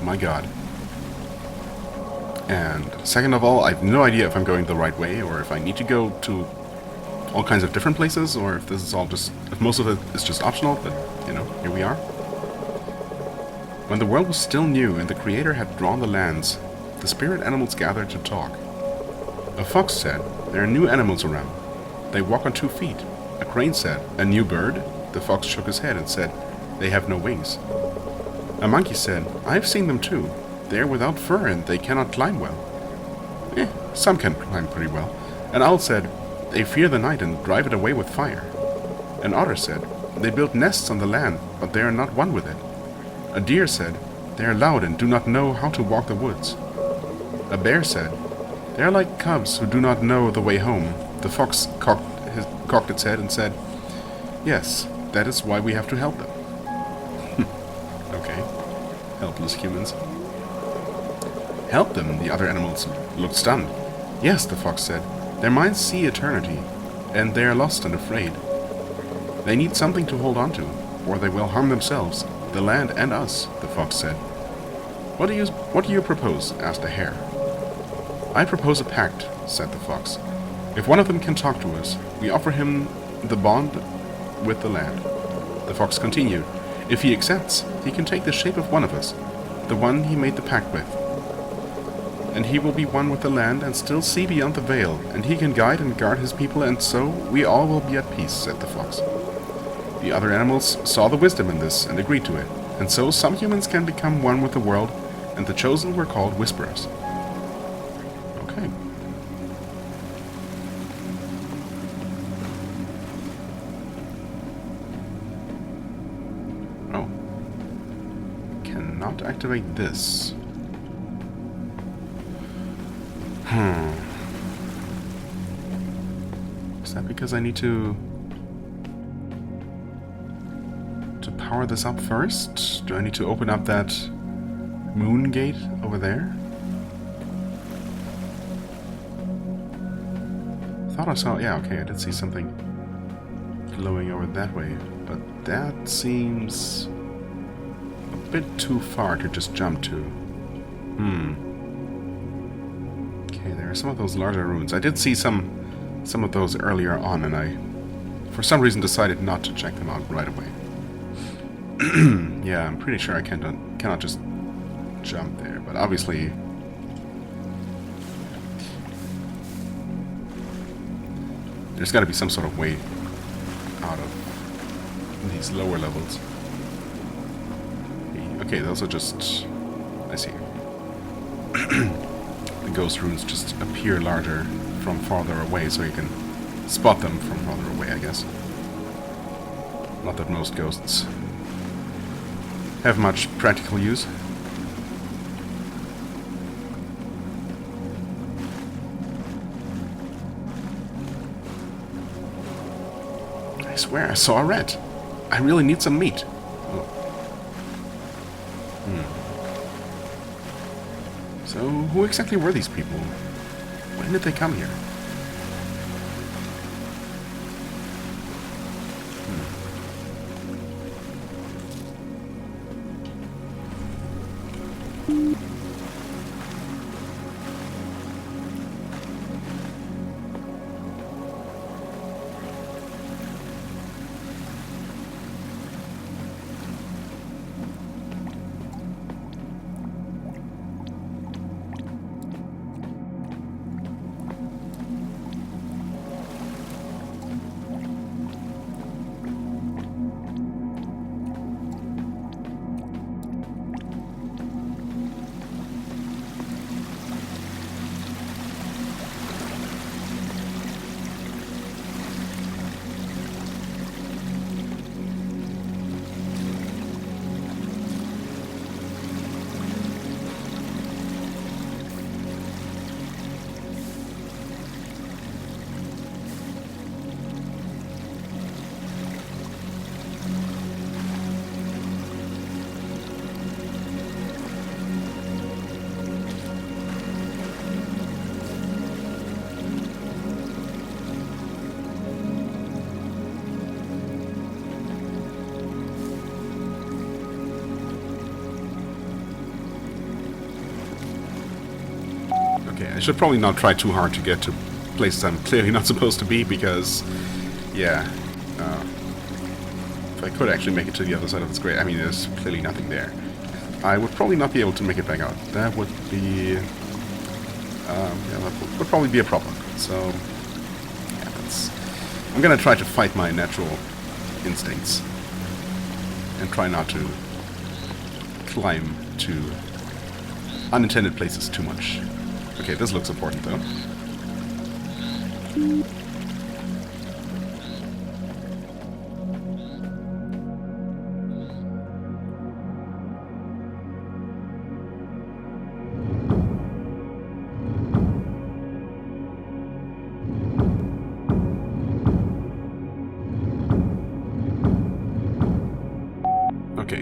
My god. And second of all, I have no idea if I'm going the right way, or if I need to go to all kinds of different places, or if this is all just... if most of it is just optional, but, you know, here we are. When the world was still new and the Creator had drawn the lands, the spirit animals gathered to talk. A fox said, "There are new animals around. They walk on 2 feet." A crane said, "A new bird?" The fox shook his head and said, "They have no wings." A monkey said, "I've seen them too. They are without fur and they cannot climb well." Some can climb pretty well. An owl said, "They fear the night and drive it away with fire." An otter said, "They build nests on the land, but they are not one with it." A deer said, "They are loud and do not know how to walk the woods." A bear said, "They are like cubs who do not know the way home." The fox cocked its head and said, "Yes, that is why we have to help them." Okay. Helpless humans. Help them, the other animals looked stunned. Yes, the fox said. Their minds see eternity, and they are lost and afraid. They need something to hold on to, or they will harm themselves, the land and us, the fox said. What do you propose? Asked the hare. I propose a pact, said the fox. If one of them can talk to us, we offer him the bond with the land. The fox continued. If he accepts, he can take the shape of one of us, the one he made the pact with. And he will be one with the land and still see beyond the veil, and he can guide and guard his people, and so we all will be at peace, said the fox. The other animals saw the wisdom in this and agreed to it, and so some humans can become one with the world, and the chosen were called whisperers. Okay. Oh. Cannot activate this. Is that because I need to power this up first? Do I need to open up that moon gate over there? Thought I saw... yeah, okay, I did see something glowing over that way, but that seems a bit too far to just jump to. Okay, there are some of those larger ruins. I did see some of those earlier on, and I, for some reason, decided not to check them out right away. Yeah, I'm pretty sure I cannot just jump there, but obviously... there's got to be some sort of way out of these lower levels. Okay, those are just... I see. The ghost runes just appear larger from farther away, so you can spot them from farther away, I guess. Not that most ghosts have much practical use. I swear I saw a rat. I really need some meat. Oh. So, who exactly were these people? When did they come here? I should probably not try too hard to get to places I'm clearly not supposed to be, because, yeah, if I could actually make it to the other side of this grate, I mean, there's clearly nothing there. I would probably not be able to make it back out. That would be, yeah, that would probably be a problem. So, yeah, I'm gonna try to fight my natural instincts and try not to climb to unintended places too much. Okay, this looks important, though.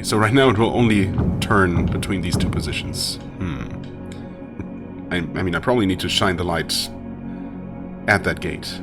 So right now it will only turn between these two positions. I mean, I probably need to shine the light at that gate.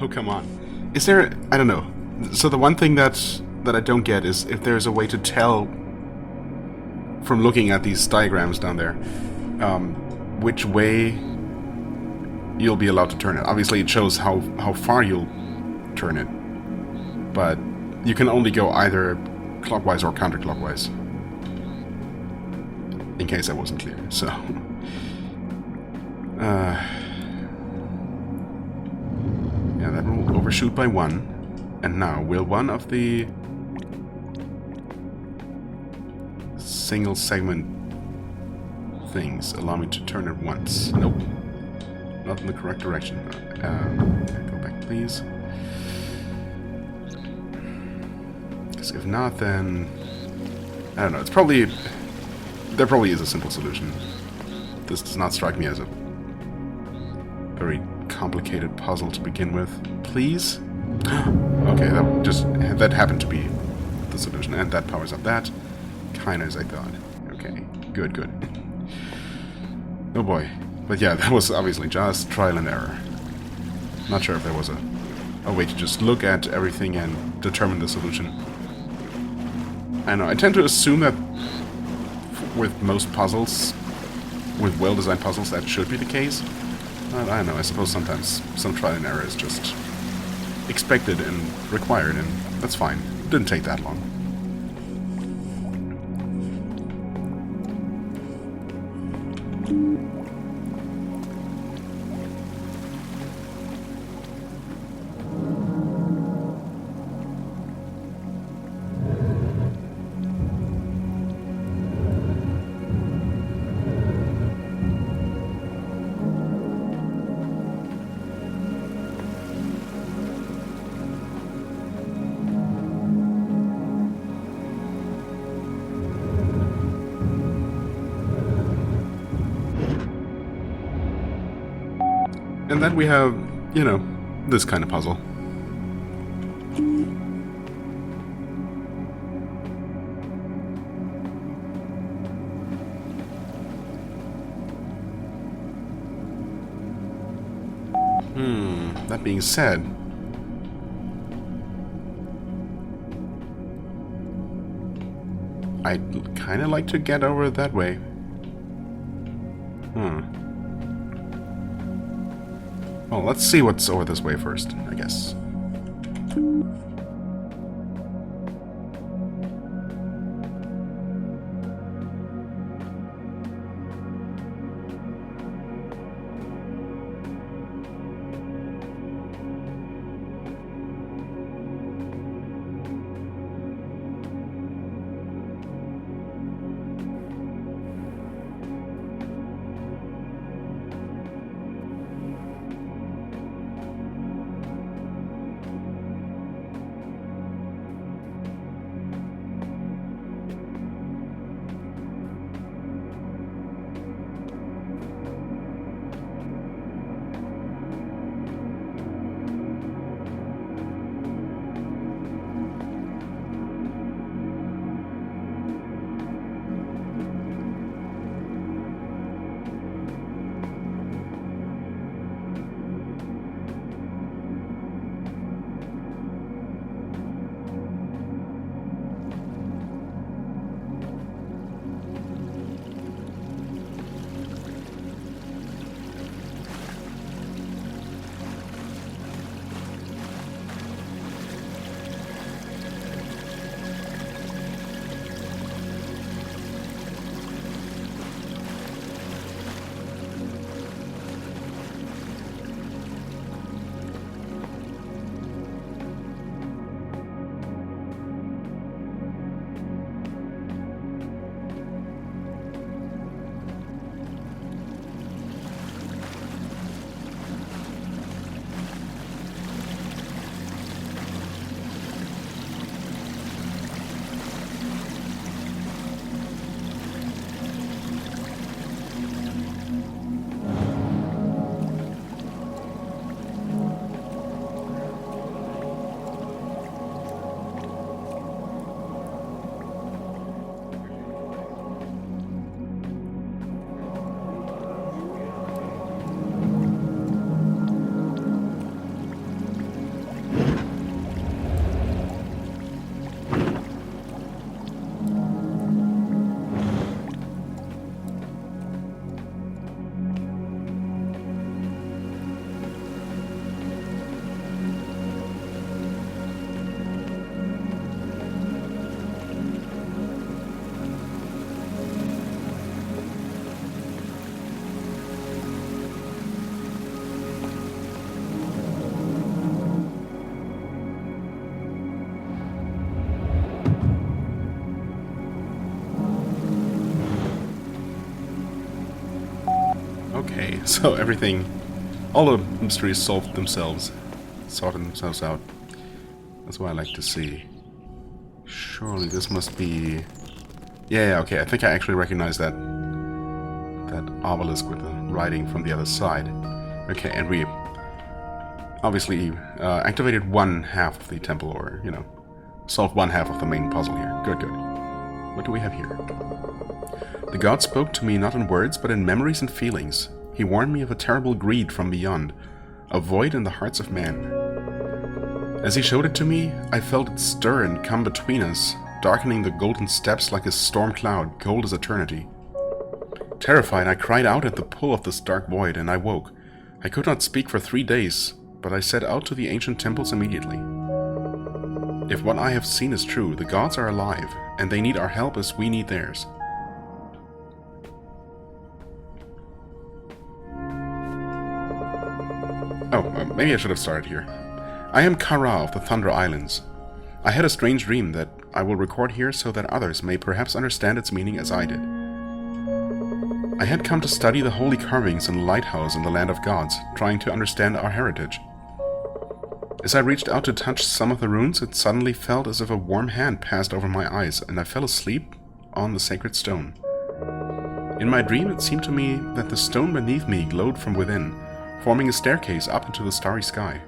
Oh, come on. Is there... I don't know. So the one thing that I don't get is if there's a way to tell from looking at these diagrams down there which way you'll be allowed to turn it. Obviously it shows how far you'll turn it, but you can only go either clockwise or counterclockwise. In case that wasn't clear, so... yeah, that will overshoot by 1. And now, will one of the single segment things allow me to turn it once? Nope. Not in the correct direction. Go back, please. Because if not, then... I don't know, it's probably... There probably is a simple solution. This does not strike me as a very complicated puzzle to begin with. Please? Okay, that happened to be the solution, and that powers up that. Kinda as I thought. Okay, good. Oh boy. But yeah, that was obviously just trial and error. Not sure if there was a way to just look at everything and determine the solution. I know, I tend to assume that with most puzzles, with well-designed puzzles, that should be the case. I don't know, I suppose sometimes some trial and error is just expected and required, and that's fine. It didn't take that long. And then we have, you know, this kind of puzzle. That being said, I'd kind of like to get over that way. Well, let's see what's over this way first, I guess. Okay, so everything, all the mysteries sorted themselves out. That's what I like to see. Surely this must be... Yeah, okay, I think I actually recognize that obelisk with the writing from the other side. Okay, and we obviously activated one half of the temple, or, you know, solved one half of the main puzzle here. Good, good. What do we have here? The god spoke to me not in words, but in memories and feelings. He warned me of a terrible greed from beyond, a void in the hearts of man. As he showed it to me, I felt it stir and come between us, darkening the golden steps like a storm cloud, cold as eternity. Terrified, I cried out at the pull of this dark void, and I woke. I could not speak for 3 days, but I set out to the ancient temples immediately. If what I have seen is true, the gods are alive, and they need our help as we need theirs. Maybe I should have started here. I am Kara of the Thunder Islands. I had a strange dream that I will record here so that others may perhaps understand its meaning as I did. I had come to study the holy carvings in the lighthouse in the land of gods, trying to understand our heritage. As I reached out to touch some of the runes, it suddenly felt as if a warm hand passed over my eyes, and I fell asleep on the sacred stone. In my dream, it seemed to me that the stone beneath me glowed from within, forming a staircase up into the starry sky.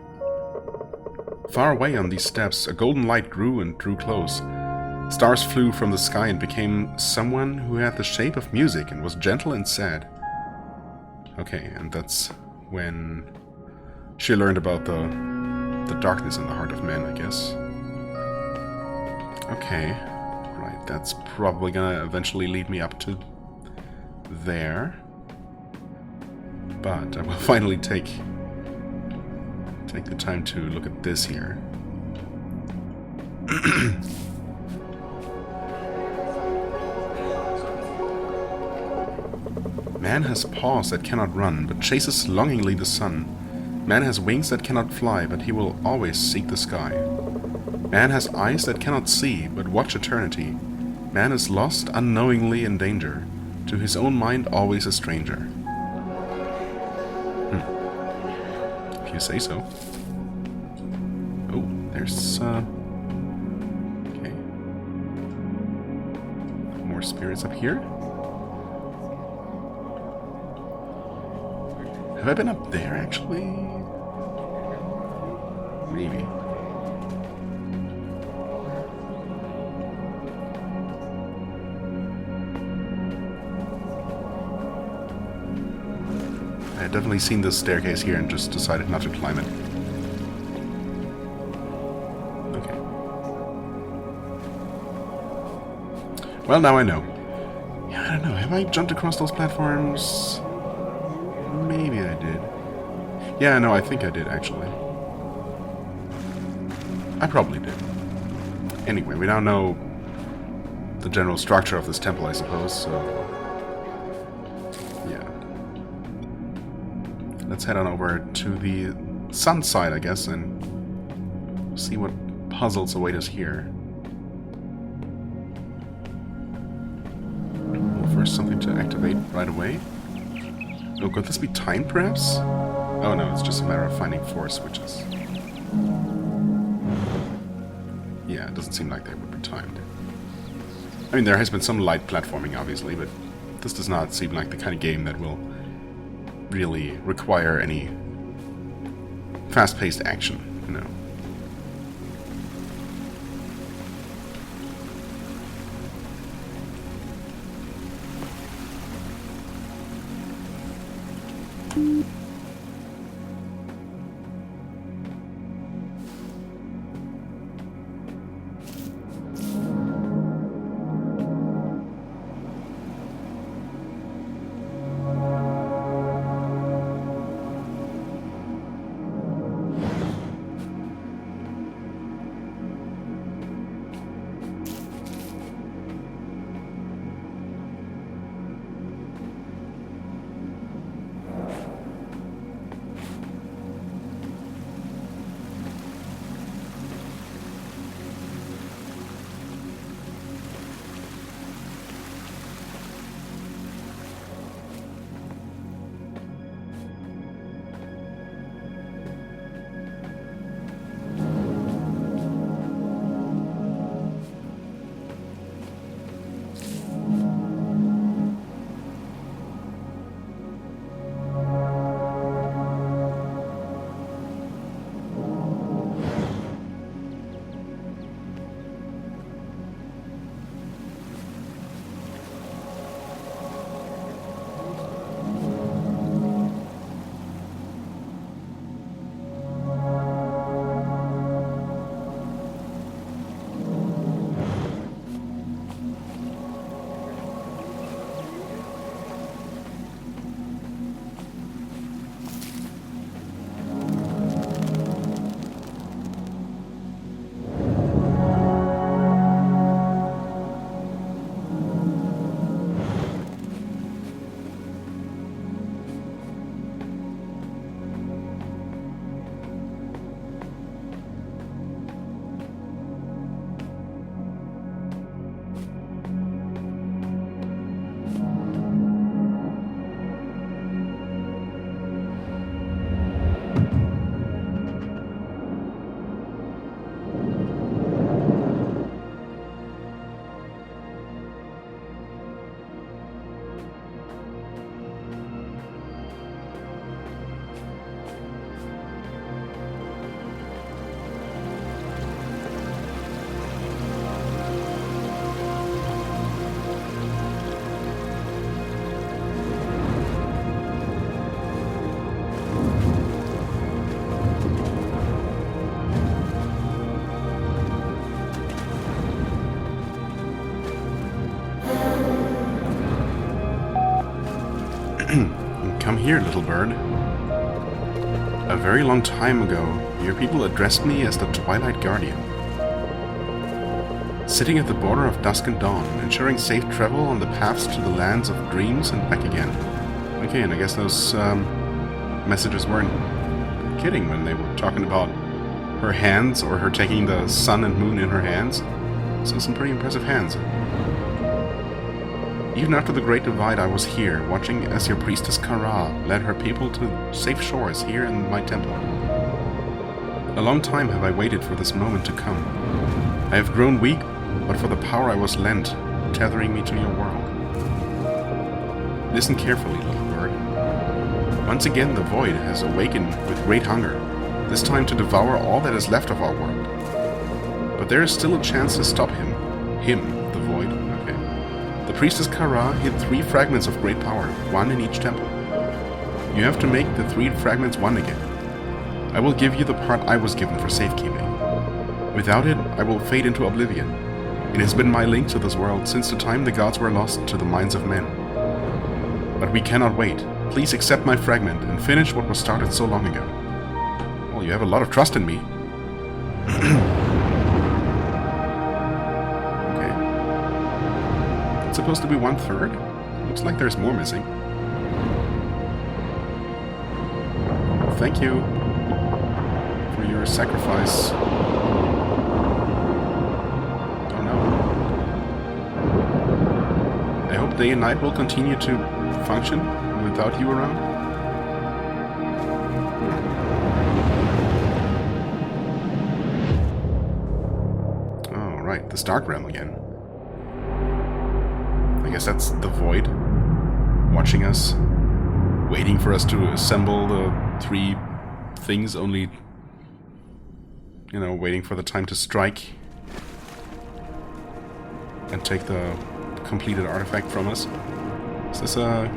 Far away on these steps, a golden light grew and drew close. Stars flew from the sky and became someone who had the shape of music and was gentle and sad. Okay, and that's when she learned about the darkness in the heart of man, I guess. Okay, right, that's probably gonna eventually lead me up to there. But I will finally take the time to look at this here. Man has paws that cannot run, but chases longingly the sun. Man has wings that cannot fly, but he will always seek the sky. Man has eyes that cannot see, but watch eternity. Man is lost unknowingly in danger, to his own mind always a stranger. If you say so. Oh, there's okay. More spirits up here. Have I been up there actually? Maybe. I had definitely seen this staircase here and just decided not to climb it. Okay. Well, now I know. Yeah, I don't know. Have I jumped across those platforms? Maybe I did. Yeah, no, I think I did, actually. I probably did. Anyway, we now know the general structure of this temple, I suppose, so... yeah. Let's head on over to the sun side, I guess, and see what puzzles await us here. Well, first, something to activate right away. Oh, could this be timed, perhaps? Oh no, it's just a matter of finding 4 switches. Yeah, it doesn't seem like they would be timed. I mean, there has been some light platforming, obviously, but this does not seem like the kind of game that will really require any fast-paced action, you know. here, little bird. A very long time ago, your people addressed me as the Twilight Guardian. Sitting at the border of dusk and dawn, ensuring safe travel on the paths to the lands of dreams and back again. Okay, and I guess those messages weren't kidding when they were talking about her hands, or her taking the sun and moon in her hands. So some pretty impressive hands. Even after the Great Divide, I was here, watching as your priestess Kara led her people to safe shores here in my temple. A long time have I waited for this moment to come. I have grown weak, but for the power I was lent, tethering me to your world. Listen carefully, little bird. Once again the void has awakened with great hunger, this time to devour all that is left of our world. But there is still a chance to stop him. Him, the void. Okay. The priestess Kara hid 3 fragments of great power, 1 in each temple. You have to make the 3 fragments one again. I will give you the part I was given for safekeeping. Without it, I will fade into oblivion. It has been my link to this world since the time the gods were lost to the minds of men. But we cannot wait. Please accept my fragment and finish what was started so long ago. Well, you have a lot of trust in me. Okay. It's supposed to be 1/3. Looks like there's more missing. Thank you for your sacrifice. Oh no. I hope day and night will continue to function without you around. Oh, right, the Stark Realm again. I guess that's the Void watching us, waiting for us to assemble the 3 things, only, you know, waiting for the time to strike and take the completed artifact from us. Is this a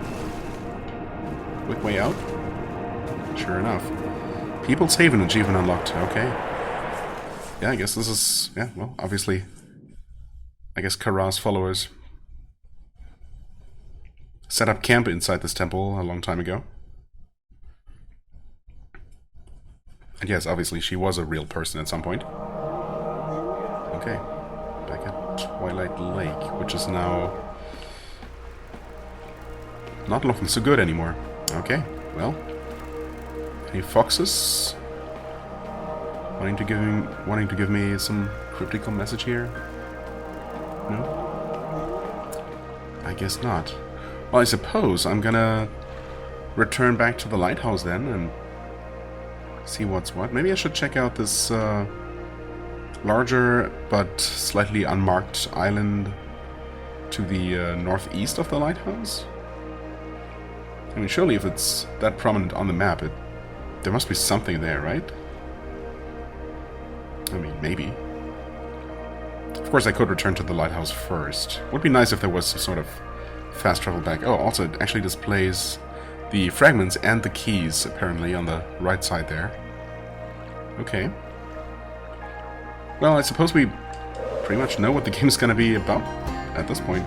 quick way out? Sure enough. People's Haven achievement unlocked. Okay. Yeah, I guess this is... Yeah, well, obviously... I guess Kara's followers set up camp inside this temple a long time ago. And yes, obviously she was a real person at some point. Okay. Back at Twilight Lake, which is now... not looking so good anymore. Okay, well. Any foxes? Wanting to give me some cryptical message here? No? I guess not. Well, I suppose I'm gonna return back to the lighthouse then and see what's what. Maybe I should check out this larger but slightly unmarked island to the northeast of the lighthouse. I mean, surely if it's that prominent on the map, there must be something there, right? I mean, maybe. Of course, I could return to the lighthouse first. Would be nice if there was some sort of fast travel back. Oh, also, it actually displays the fragments and the keys, apparently, on the right side there. Okay. Well, I suppose we pretty much know what the game's gonna be about at this point.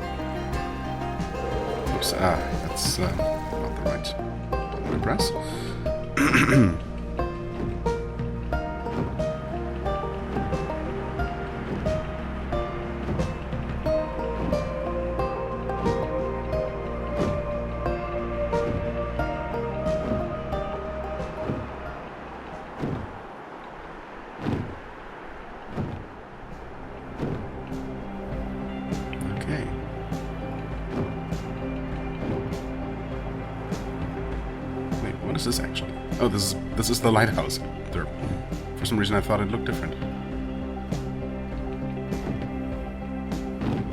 Oops, that's not the right button to press. What is this actually? Oh, this is the lighthouse. For some reason I thought it looked different.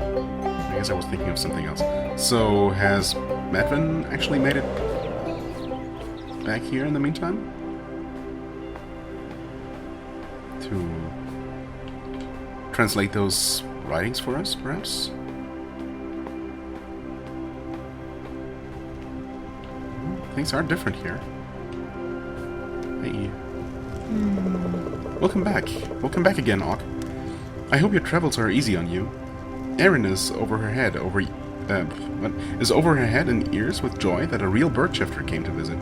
I guess I was thinking of something else. So, has Medvin actually made it back here in the meantime? To translate those writings for us, perhaps? Things are different here. Hey. Welcome back. Welcome back again, Auk. I hope your travels are easy on you. Erin is over her head what, is over her head and ears with joy that a real bird shifter came to visit.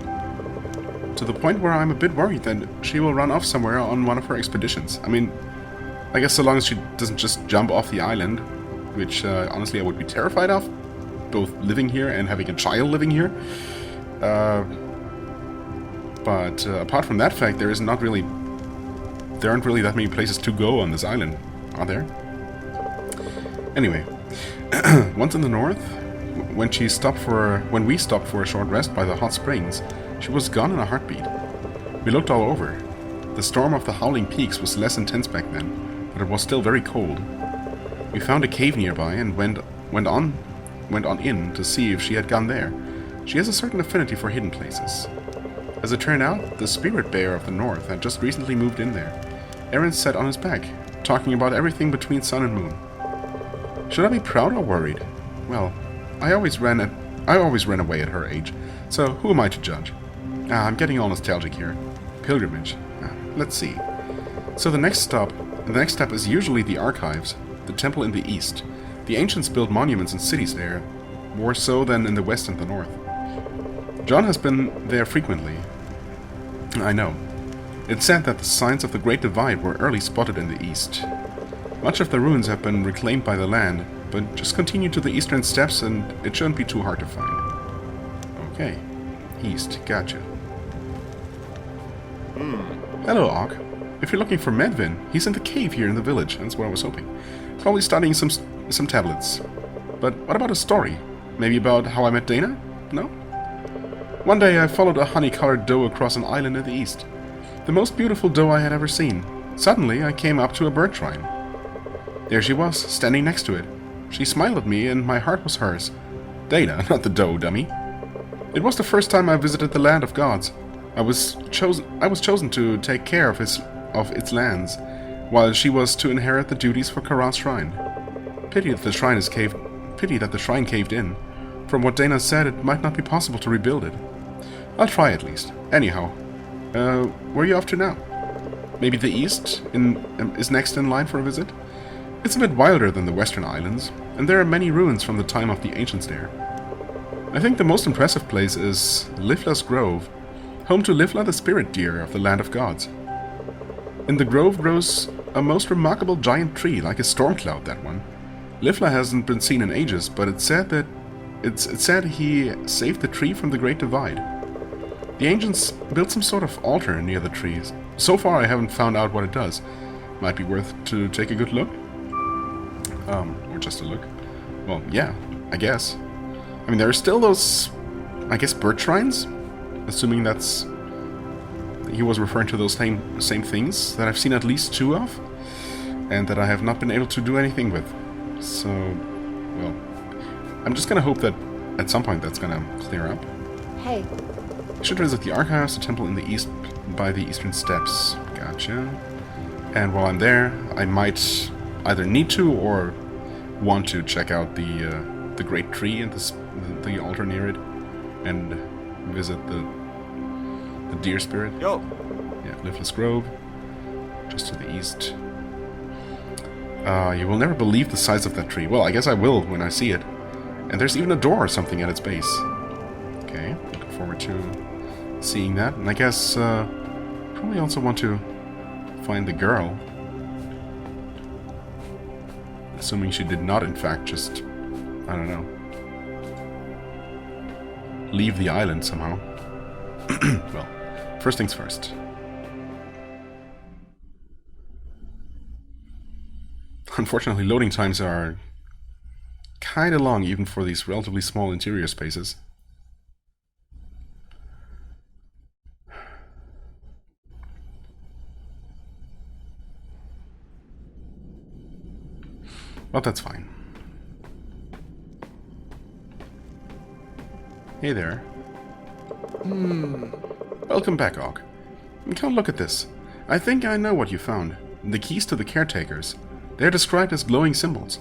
To the point where I'm a bit worried that she will run off somewhere on one of her expeditions. I mean, I guess so long as she doesn't just jump off the island, which honestly I would be terrified of, both living here and having a child living here. But apart from that fact, there aren't really that many places to go on this island, are there? Anyway, once in the north, when we stopped for a short rest by the hot springs, she was gone in a heartbeat. We looked all over. The storm of the howling peaks was less intense back then, but it was still very cold. We found a cave nearby and went on in to see if she had gone there. She has a certain affinity for hidden places. As it turned out, the spirit bear of the north had just recently moved in there. Aaron sat on his back, talking about everything between sun and moon. Should I be proud or worried? Well, I always ran away at her age, so who am I to judge? I'm getting all nostalgic here. Pilgrimage. Let's see. So the next step is usually the archives, the temple in the east. The ancients built monuments and cities there, more so than in the west and the north. John has been there frequently. I know. It's said that the signs of the Great Divide were early spotted in the east. Much of the ruins have been reclaimed by the land, but just continue to the eastern steps and it shouldn't be too hard to find. Okay. East. Gotcha. Hello, Og. If you're looking for Medvin, he's in the cave here in the village. That's what I was hoping. Probably studying some tablets. But what about a story? Maybe about how I met Dana? No? One day I followed a honey-colored doe across an island in the east. The most beautiful doe I had ever seen. Suddenly I came up to a bird shrine. There she was, standing next to it. She smiled at me and my heart was hers. Dana, not the doe, dummy. It was the first time I visited the land of gods. I was chosen to take care of its lands, while she was to inherit the duties for Karan's shrine. Pity that the shrine caved in. From what Dana said, it might not be possible to rebuild it. I'll try at least. Anyhow, where are you off to now? Maybe the east is next in line for a visit? It's a bit wilder than the western islands, and there are many ruins from the time of the ancients there. I think the most impressive place is Lifla's Grove, home to Lifla the spirit deer of the land of gods. In the grove grows a most remarkable giant tree, like a storm cloud, that one. Lifla hasn't been seen in ages, but it's said he saved the tree from the Great Divide. The ancients built some sort of altar near the trees. So far I haven't found out what it does. Might be worth to take a good look. Or just a look. Well, yeah, I guess. I mean, there are still those, I guess, bird shrines? Assuming that's... he was referring to those same things that I've seen at least 2 of, and that I have not been able to do anything with. So, well, I'm just gonna hope that at some point that's gonna clear up. Hey. I should visit the archives, the temple in the east by the eastern steps. Gotcha. And while I'm there, I might either need to or want to check out the great tree and the altar near it, and visit the deer spirit. Yo. Yeah, Lifla's Grove, just to the east. You will never believe the size of that tree. Well, I guess I will when I see it. And there's even a door or something at its base. Okay, looking forward to seeing that. And I guess probably also want to find the girl. Assuming she did not, in fact, just, I don't know, leave the island somehow. Well, first things first. Unfortunately, loading times are kinda long even for these relatively small interior spaces. But that's fine. Hey there. Welcome back, Og. Come look at this. I think I know what you found. The keys to the caretakers. They're described as glowing symbols.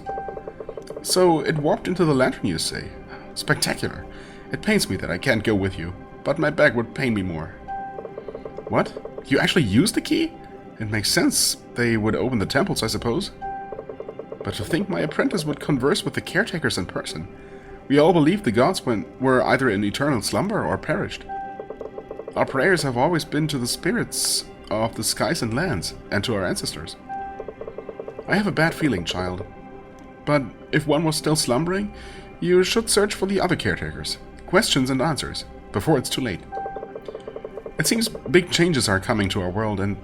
So it warped into the lantern, you say? Spectacular. It pains me that I can't go with you, but my bag would pain me more. What? You actually used the key? It makes sense. They would open the temples, I suppose. But to think my apprentice would converse with the caretakers in person. We all believed the gods were either in eternal slumber or perished. Our prayers have always been to the spirits of the skies and lands, and to our ancestors. I have a bad feeling, child. But if one was still slumbering, you should search for the other caretakers. Questions and answers, before it's too late. It seems big changes are coming to our world, and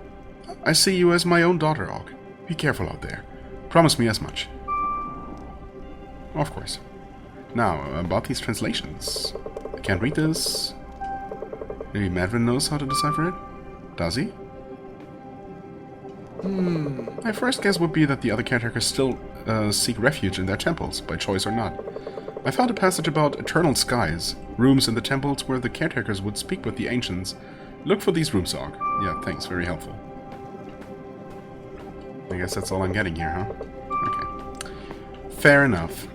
I see you as my own daughter, Og. Be careful out there. Promise me as much. Of course. Now, about these translations. I can't read this. Maybe Madvin knows how to decipher it? Does he? My first guess would be that the other caretakers still seek refuge in their temples, by choice or not. I found a passage about eternal skies, rooms in the temples where the caretakers would speak with the ancients. Look for these rooms, Og. Yeah, thanks, very helpful. I guess that's all I'm getting here, huh? Okay. Fair enough.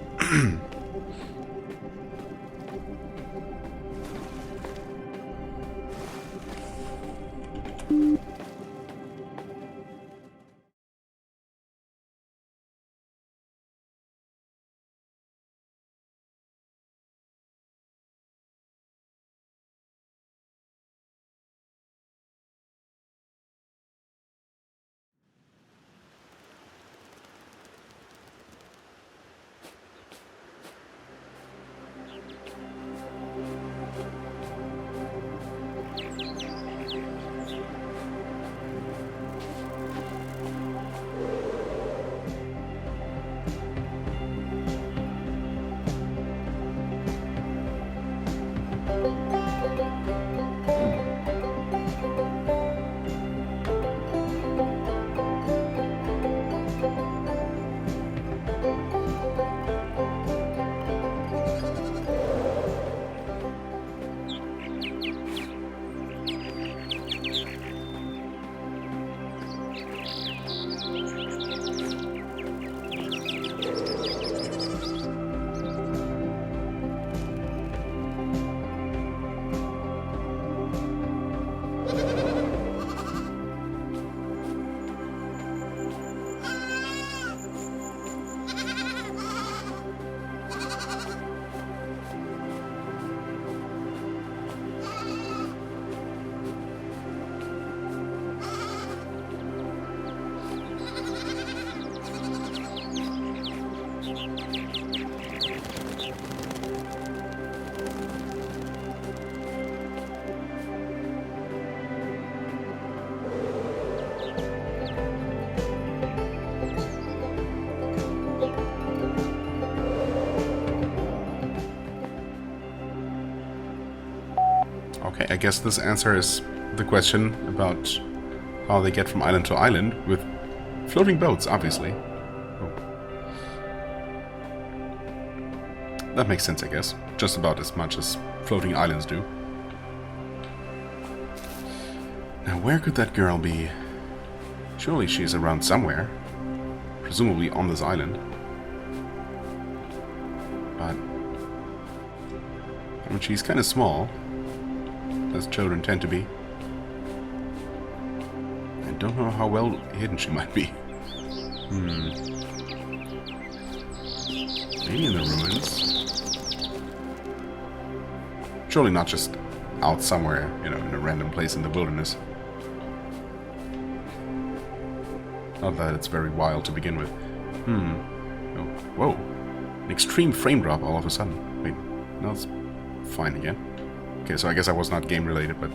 Okay, I guess this answers the question about how they get from island to island with floating boats, obviously. Oh. That makes sense, I guess. Just about as much as floating islands do. Now, where could that girl be? Surely she's around somewhere. Presumably on this island. But I mean, she's kind of small, as children tend to be. I don't know how well hidden she might be. Maybe in the ruins. Surely not just out somewhere, you know, in a random place in the wilderness. Not that it's very wild to begin with. Oh, whoa. An extreme frame drop all of a sudden. Wait, no, it's fine again. Okay, so I guess I was not game related, but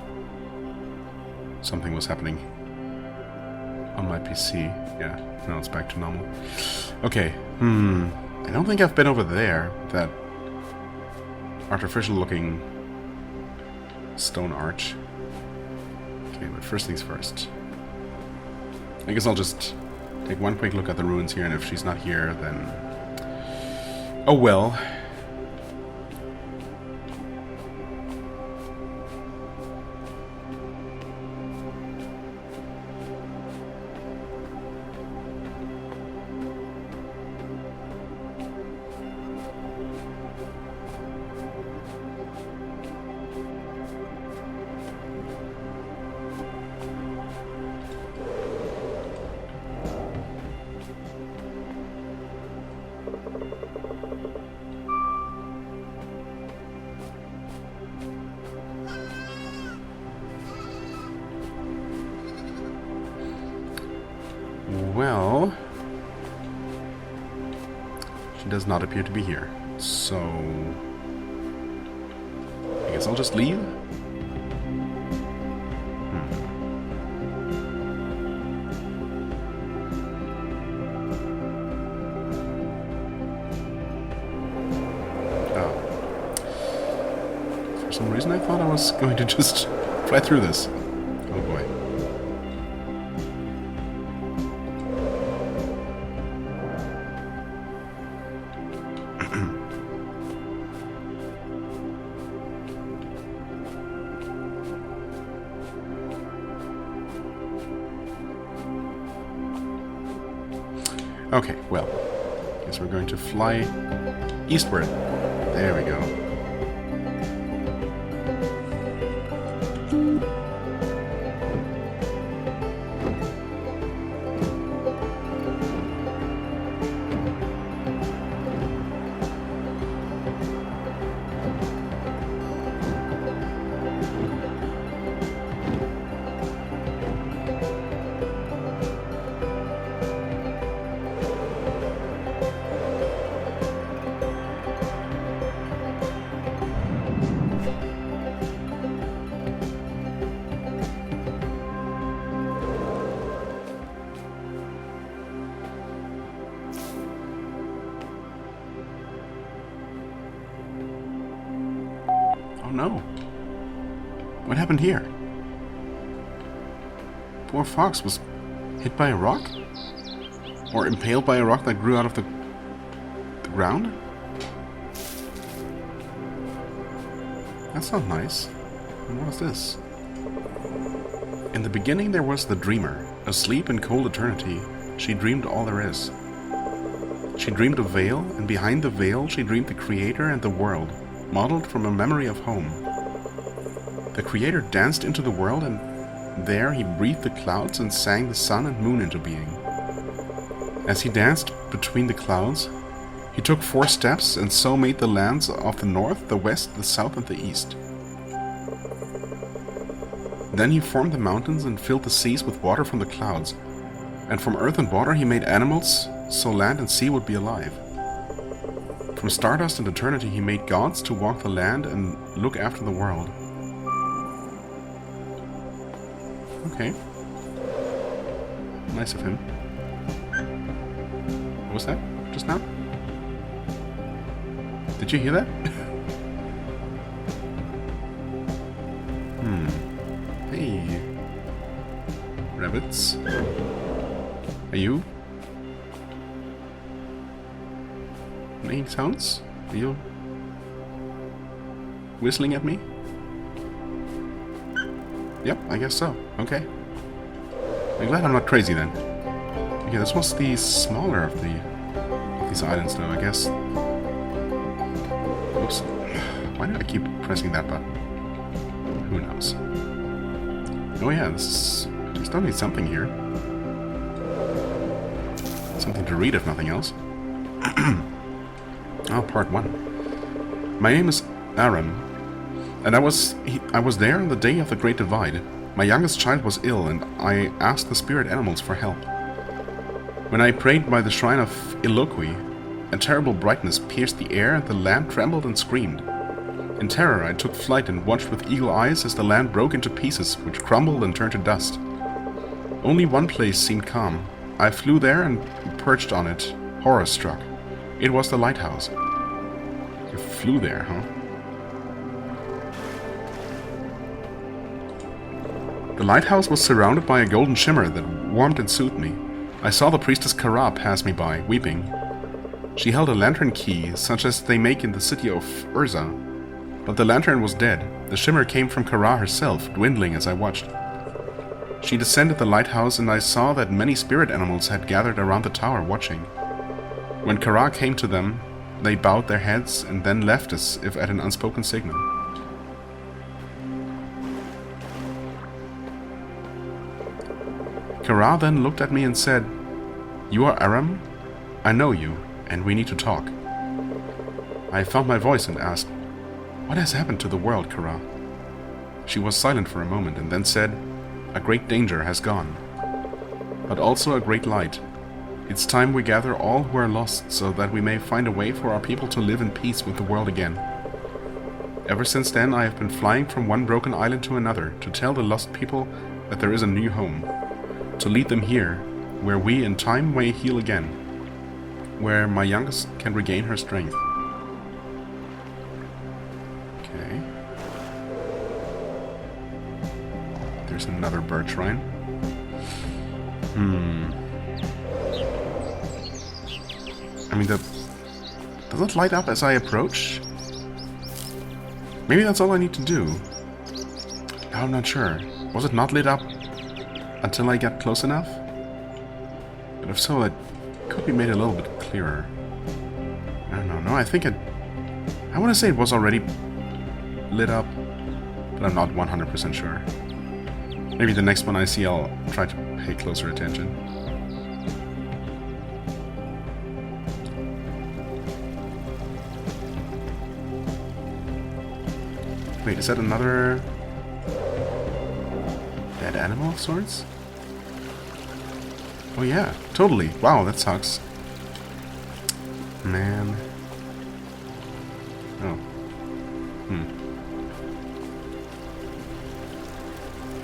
something was happening on my PC. Yeah, now it's back to normal. Okay, I don't think I've been over there. That artificial looking stone arch. Okay, but first things first. I guess I'll just take one quick look at the ruins here, and if she's not here, then... oh well. Well, she does not appear to be here. So, I guess I'll just leave. For some reason I thought I was going to just fly through this. Oh boy. Okay, well, guess we're going to fly eastward. There we go. No. What happened here? Poor Fox was hit by a rock? Or impaled by a rock that grew out of the ground? That's not nice. And what is this? In the beginning there was the dreamer. Asleep in cold eternity, she dreamed all there is. She dreamed a veil, and behind the veil she dreamed the creator and the world, modeled from a memory of home. The creator danced into the world, and there he breathed the clouds and sang the sun and moon into being. As he danced between the clouds, he took 4 steps and so made the lands of the north, the west, the south, and the east. Then he formed the mountains and filled the seas with water from the clouds, and from earth and water he made animals, so land and sea would be alive. From stardust and eternity he made gods to walk the land and look after the world. Okay. Nice of him. What was that just now? Did you hear that? Hey. Rabbits. Are you making sounds? Are you whistling at me? Yep, I guess so. Okay. I'm glad I'm not crazy then. Okay, this was the smaller of these islands though, I guess. Oops. Why do I keep pressing that button? Who knows? Oh yeah, there's definitely something here. Something to read if nothing else. Oh, part 1. My name is Aram, and I was there on the day of the Great Divide. My youngest child was ill, and I asked the spirit animals for help. When I prayed by the shrine of Iloqui, a terrible brightness pierced the air, and the land trembled and screamed. In terror, I took flight and watched with eagle eyes as the land broke into pieces, which crumbled and turned to dust. Only one place seemed calm. I flew there and perched on it, horror-struck. It was the lighthouse. You flew there, huh? The lighthouse was surrounded by a golden shimmer that warmed and soothed me. I saw the priestess Kara pass me by, weeping. She held a lantern key, such as they make in the city of Urza. But the lantern was dead. The shimmer came from Kara herself, dwindling as I watched. She descended the lighthouse, and I saw that many spirit animals had gathered around the tower, watching. When Kara came to them, they bowed their heads and then left as if at an unspoken signal. Kara then looked at me and said, "You are Aram? I know you, and we need to talk." I found my voice and asked, "What has happened to the world, Kara?" She was silent for a moment and then said, "A great danger has gone, but also a great light. It's time we gather all who are lost, so that we may find a way for our people to live in peace with the world again. Ever since then, I have been flying from one broken island to another, to tell the lost people that there is a new home. To lead them here, where we in time may heal again. Where my youngest can regain her strength. Okay. There's another bird shrine. I mean, does it light up as I approach? Maybe that's all I need to do. I'm not sure. Was it not lit up until I got close enough? But if so, it could be made a little bit clearer. I don't know. No, I think I want to say it was already lit up, but I'm not 100% sure. Maybe the next one I see, I'll try to pay closer attention. Wait, is that another dead animal of sorts? Oh yeah, totally. Wow, that sucks. Man. Oh.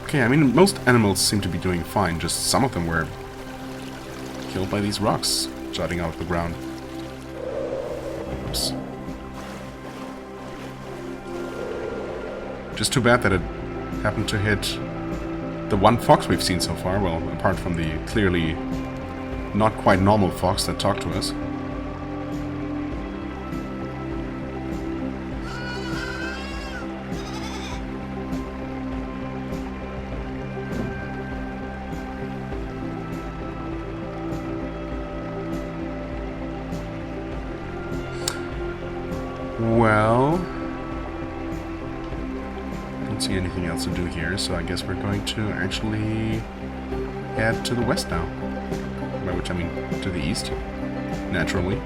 Okay, I mean, most animals seem to be doing fine, just some of them were killed by these rocks jutting out of the ground. Oops. Just too bad that it happened to hit the one fox we've seen so far, well, apart from the clearly not quite normal fox that talked to us. Well, see anything else to do here, so I guess we're going to actually head to the west now. By which I mean to the east, naturally.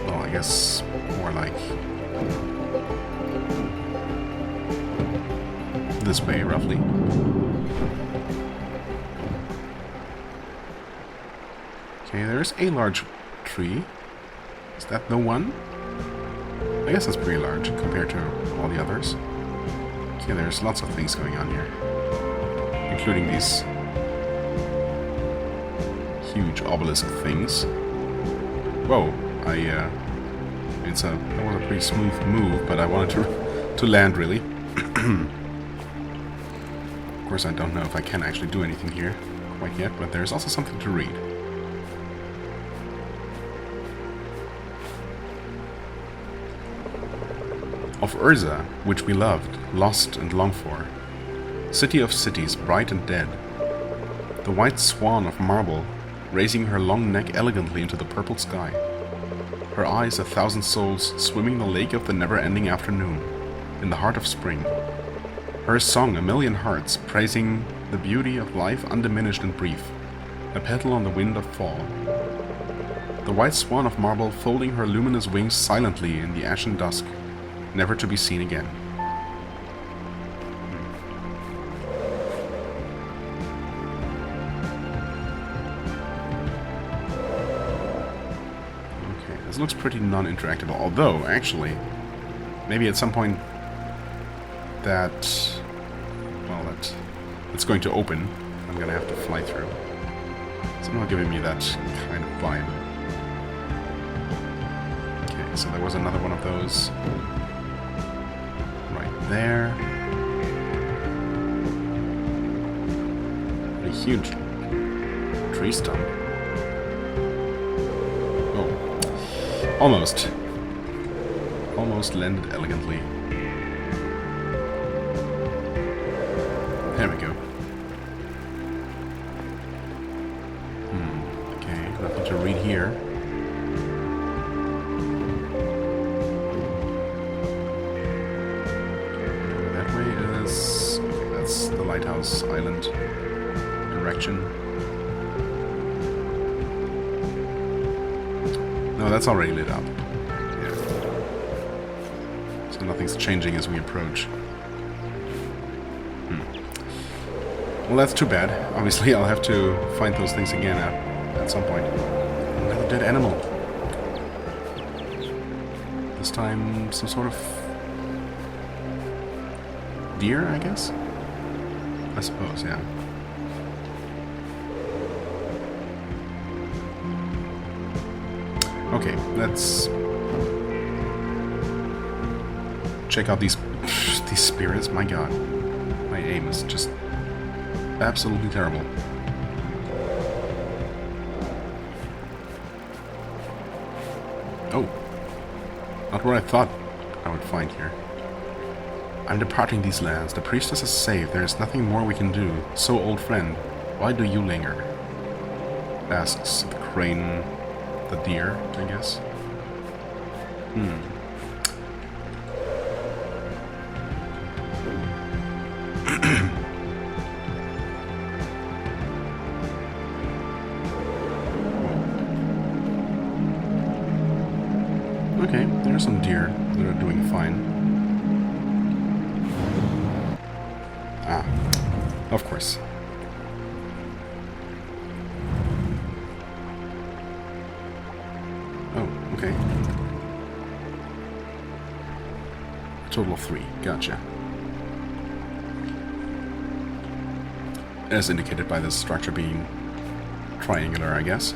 Well, I guess more like this way, roughly. Okay, there's a large tree. Is that the one? I guess that's pretty large compared to all the others. Okay, there's lots of things going on here. Including these huge obelisk things. Whoa, that was a pretty smooth move, but I wanted to land really. Of course I don't know if I can actually do anything here quite yet, but there's also something to read. Of Urza, which we loved, lost and longed for. City of cities, bright and dead. The white swan of marble, raising her long neck elegantly into the purple sky. Her eyes 1,000 souls, swimming the lake of the never-ending afternoon, in the heart of spring. Her song 1,000,000 hearts, praising the beauty of life undiminished and brief, a petal on the wind of fall. The white swan of marble folding her luminous wings silently in the ashen dusk, never to be seen again. Okay, this looks pretty non-interactive, although, actually, maybe at some point that, well, it's going to open. I'm gonna have to fly through. It's not giving me that kind of vibe. Okay, so there was another one of those. There. A huge tree stump. Oh. Almost. Almost landed elegantly. There we go. Okay, nothing to read here. Lighthouse Island direction. No, that's already lit up. Yeah. So nothing's changing as we approach. Well, that's too bad. Obviously, I'll have to find those things again at some point. Another dead animal. This time, some sort of deer, I guess? I suppose, yeah. Okay, let's check out these spirits. My god. My aim is just absolutely terrible. Oh. Not what I thought I would find here. I'm departing these lands. The priestess is safe. There is nothing more we can do. So, old friend, why do you linger? Asks the crane, the deer, I guess. Okay, there are some deer that are doing fine. Ah, of course. Oh, okay. A total of 3. Gotcha. As indicated by this structure being triangular, I guess.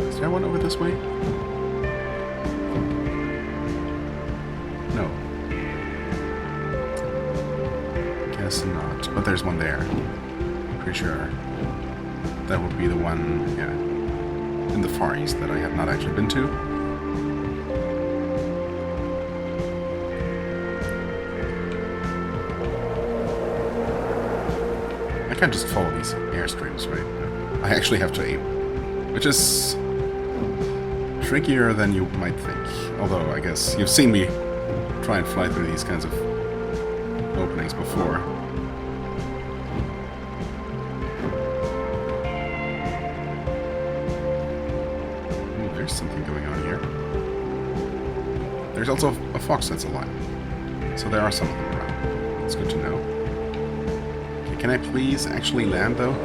Is there one over this way? No. Guess not. But there's one there. Pretty sure that would be the one, yeah, in the Far East that I have not actually been to. I can't just follow these airstreams, right? I actually have to aim, which is trickier than you might think. Although, I guess you've seen me try and fly through these kinds of openings before. Ooh, there's something going on here. There's also a fox that's alive. So there are some of them around. It's good to know. Okay, can I please actually land, though?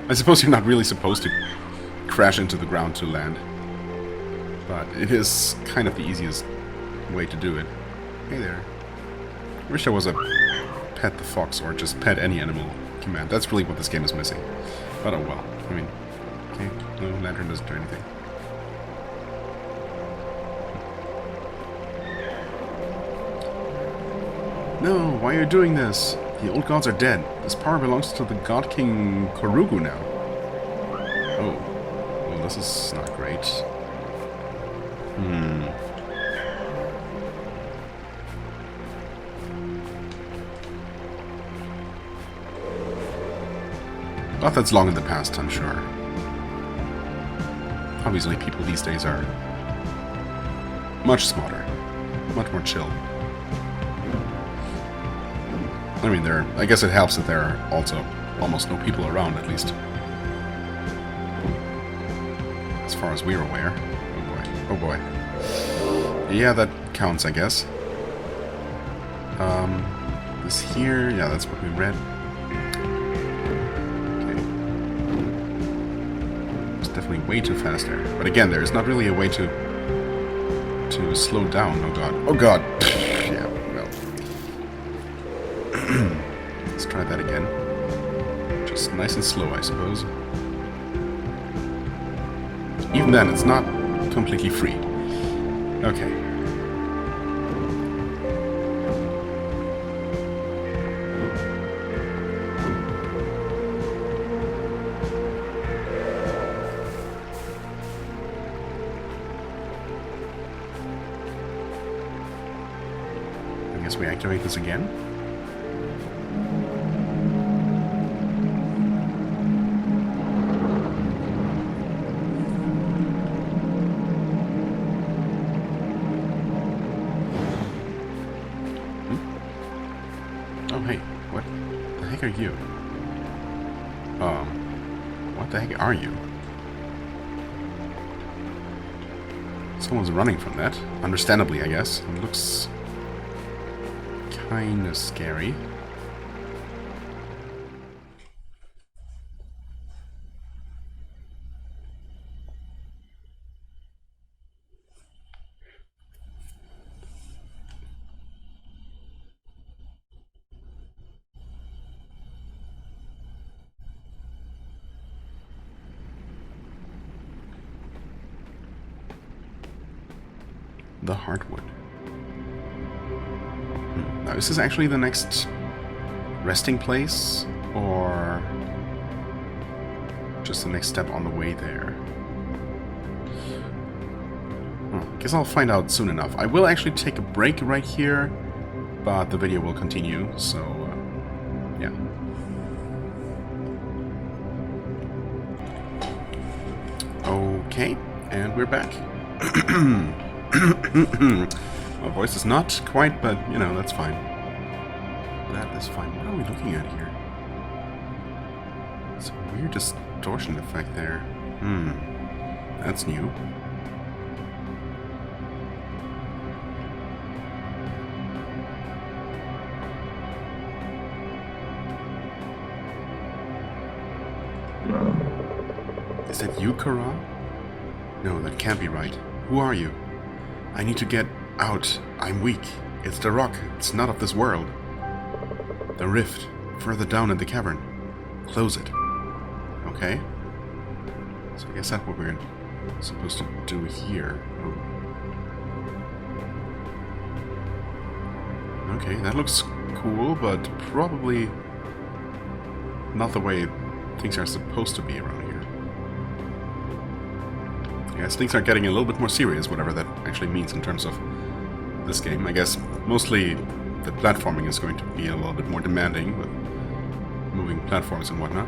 I suppose you're not really supposed to crash into the ground to land. But it is kind of the easiest way to do it. Hey there. I wish there was a pet the fox or just pet any animal command. That's really what this game is missing. But oh well. I mean, okay, no, lantern doesn't do anything. No, why are you doing this? The old gods are dead. This power belongs to the god king Korugu now. Oh. Well, this is not great. But that's long in the past, I'm sure. Obviously, people these days are much smarter, much more chill. I mean, I guess it helps that there are also almost no people around, at least. As far as we're aware. Oh boy. Yeah, that counts, I guess. This here, yeah, that's what we read. Okay. It's definitely way too fast there. But again, there's not really a way to slow down. Oh god. Oh god! Yeah, well. Let's try that again. Just nice and slow, I suppose. Even then, it's not completely free. Okay. I guess we activate this again. Are you? What the heck are you? Someone's running from that. Understandably, I guess. It looks kind of scary. the hardwood. Now, is this actually the next resting place, or just the next step on the way there? Well, I guess I'll find out soon enough. I will actually take a break right here, but the video will continue, so yeah. Okay, and we're back. My voice is not quite, but you know, that's fine. That is fine. What are we looking at here? It's a weird distortion effect there. That's new. Is that you, Kara? No, that can't be right. Who are you? I need to get out. I'm weak. It's the rock. It's not of this world. The rift, further down in the cavern. Close it. Okay. So I guess that's what we're supposed to do here. Oh. Okay, that looks cool, but probably not the way things are supposed to be around here. I guess things are getting a little bit more serious, whatever that actually means in terms of this game. I guess mostly the platforming is going to be a little bit more demanding with moving platforms and whatnot.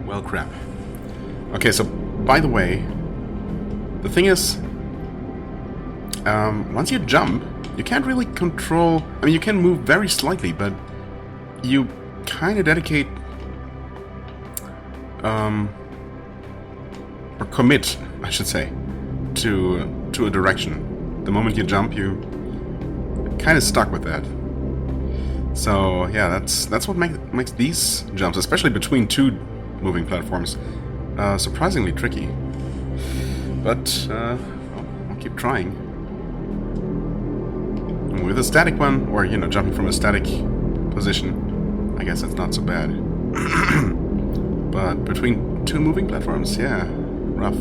Well, crap. Okay, so, by the way, the thing is, once you jump, you can't really control... I mean, you can move very slightly, but you kind of dedicate... or commit, I should say, to a direction. The moment you jump, you kind of stuck with that. So, yeah, that's what makes these jumps, especially between two moving platforms, surprisingly tricky. But I'll keep trying. And with a static one, or you know, jumping from a static position, I guess that's not so bad. But between two moving platforms, yeah, rough.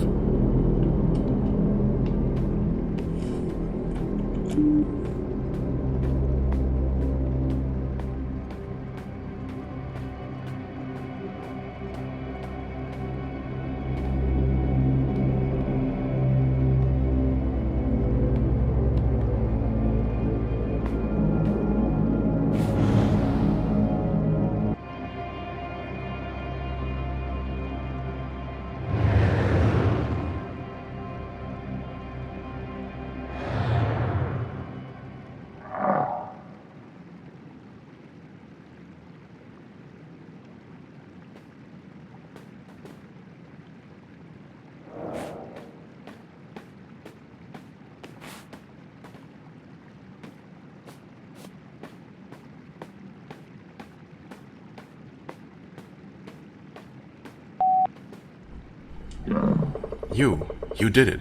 You did it.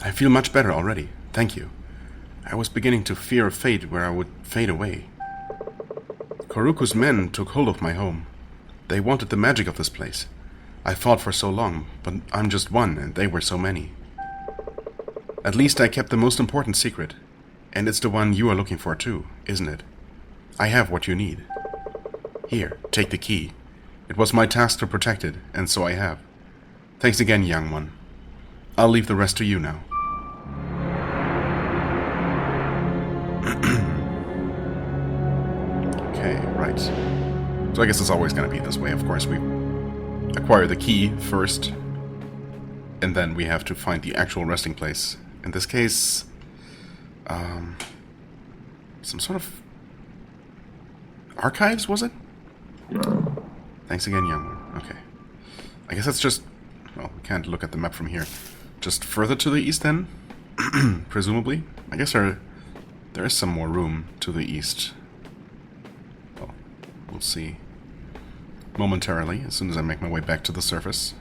I feel much better already. Thank you. I was beginning to fear a fate where I would fade away. Koruku's men took hold of my home. They wanted the magic of this place. I fought for so long, but I'm just one, and they were so many. At least I kept the most important secret, and it's the one you are looking for too, isn't it? I have what you need. Here, take the key. It was my task to protect it, and so I have. Thanks again, young one. I'll leave the rest to you now. Okay, right. So I guess it's always going to be this way. Of course, we acquire the key first, and then we have to find the actual resting place. In this case, some sort of archives, was it? Thanks again, young one. Okay. I guess that's just... Well, we can't look at the map from here. Just further to the east, then? Presumably. I guess there is some more room to the east. Well, we'll see momentarily, as soon as I make my way back to the surface.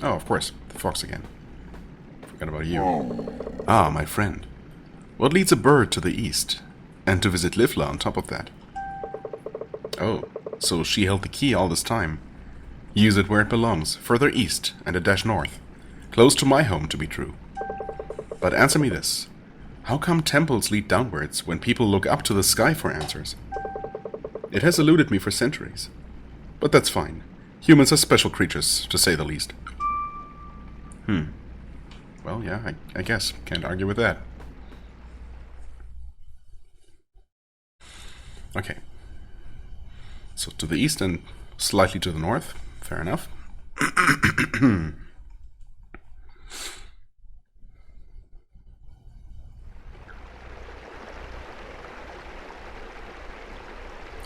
Oh, of course. The fox again. Forgot about you. Ah, my friend. What leads a bird to the east? And to visit Livla on top of that. Oh, so she held the key all this time. Use it where it belongs, further east and a dash north. Close to my home, to be true. But answer me this. How come temples lead downwards when people look up to the sky for answers? It has eluded me for centuries. But that's fine. Humans are special creatures, to say the least. Well, yeah, I guess. Can't argue with that. Okay. So to the east and slightly to the north. Fair enough.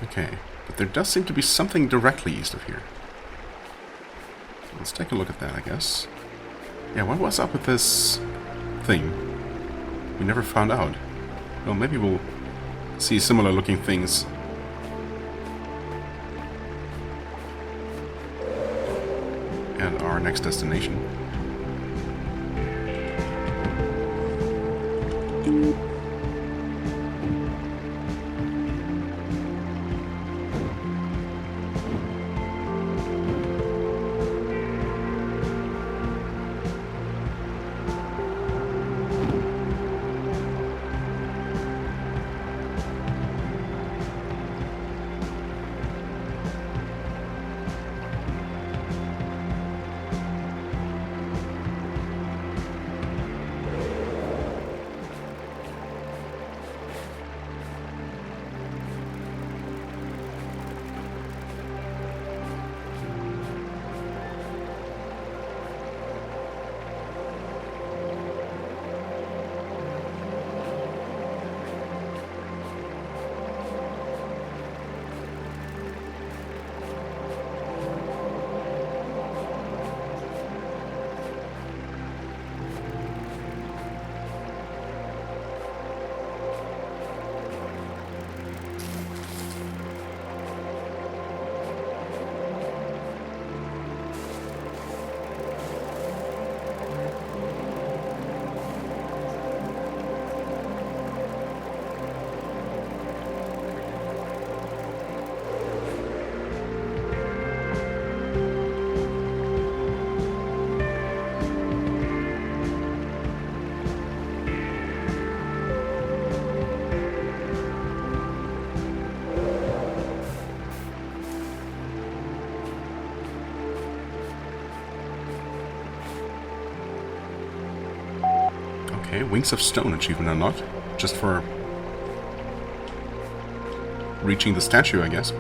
Okay, but there does seem to be something directly east of here. Let's take a look at that, I guess. Yeah, what was up with this thing? We never found out. Well, maybe we'll see similar looking things at our next destination. Okay, Wings of Stone achievement unlocked. Just for reaching the statue, I guess.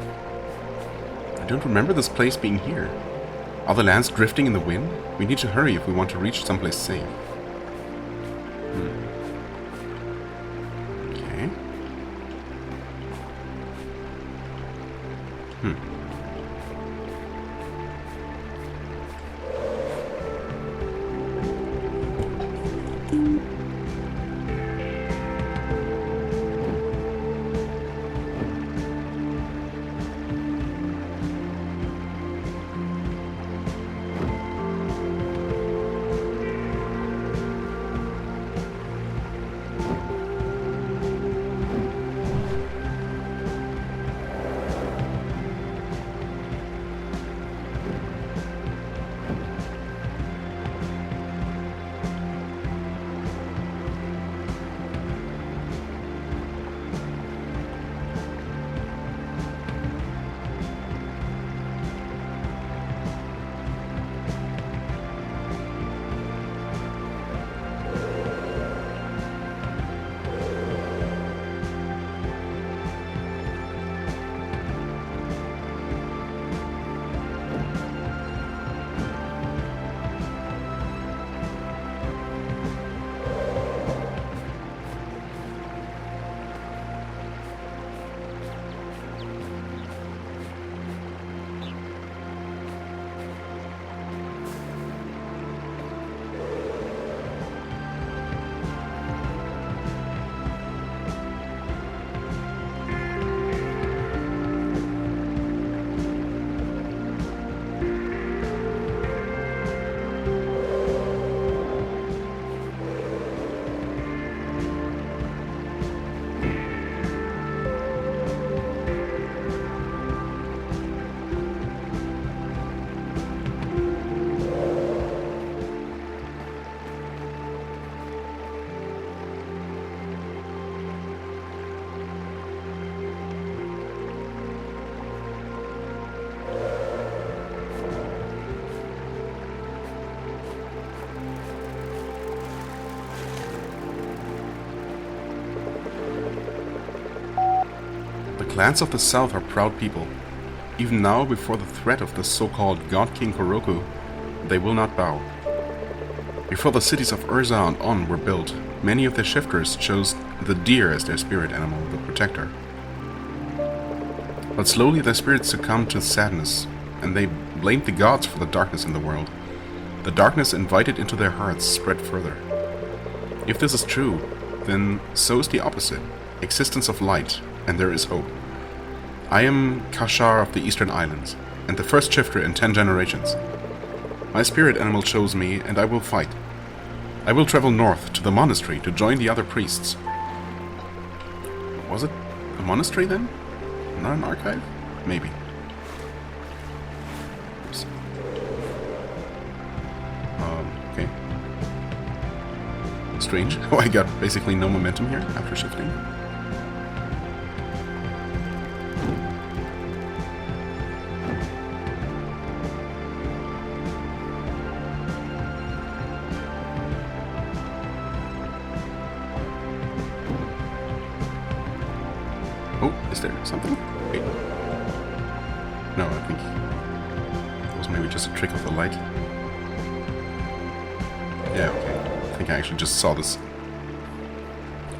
I don't remember this place being here. Are the lands drifting in the wind? We need to hurry if we want to reach someplace safe. Okay. lands of the south are proud people. Even now, before the threat of the so-called God King Koroku, they will not bow. Before the cities of Urza and On were built, many of the shifters chose the deer as their spirit animal, the protector. But slowly their spirits succumbed to sadness, and they blamed the gods for the darkness in the world. The darkness invited into their hearts spread further. If this is true, then so is the opposite, existence of light, and there is hope. I am Kashar of the Eastern Islands, and the first shifter in 10 generations. My spirit animal chose me, and I will fight. I will travel north to the monastery to join the other priests. Was it a monastery then? Not an archive? Maybe. Oops. Okay. Strange. Oh, I got basically no momentum here after shifting. Oh, is there something? Wait. No, I think it was maybe just a trick of the light. Yeah, okay. I think I actually just saw this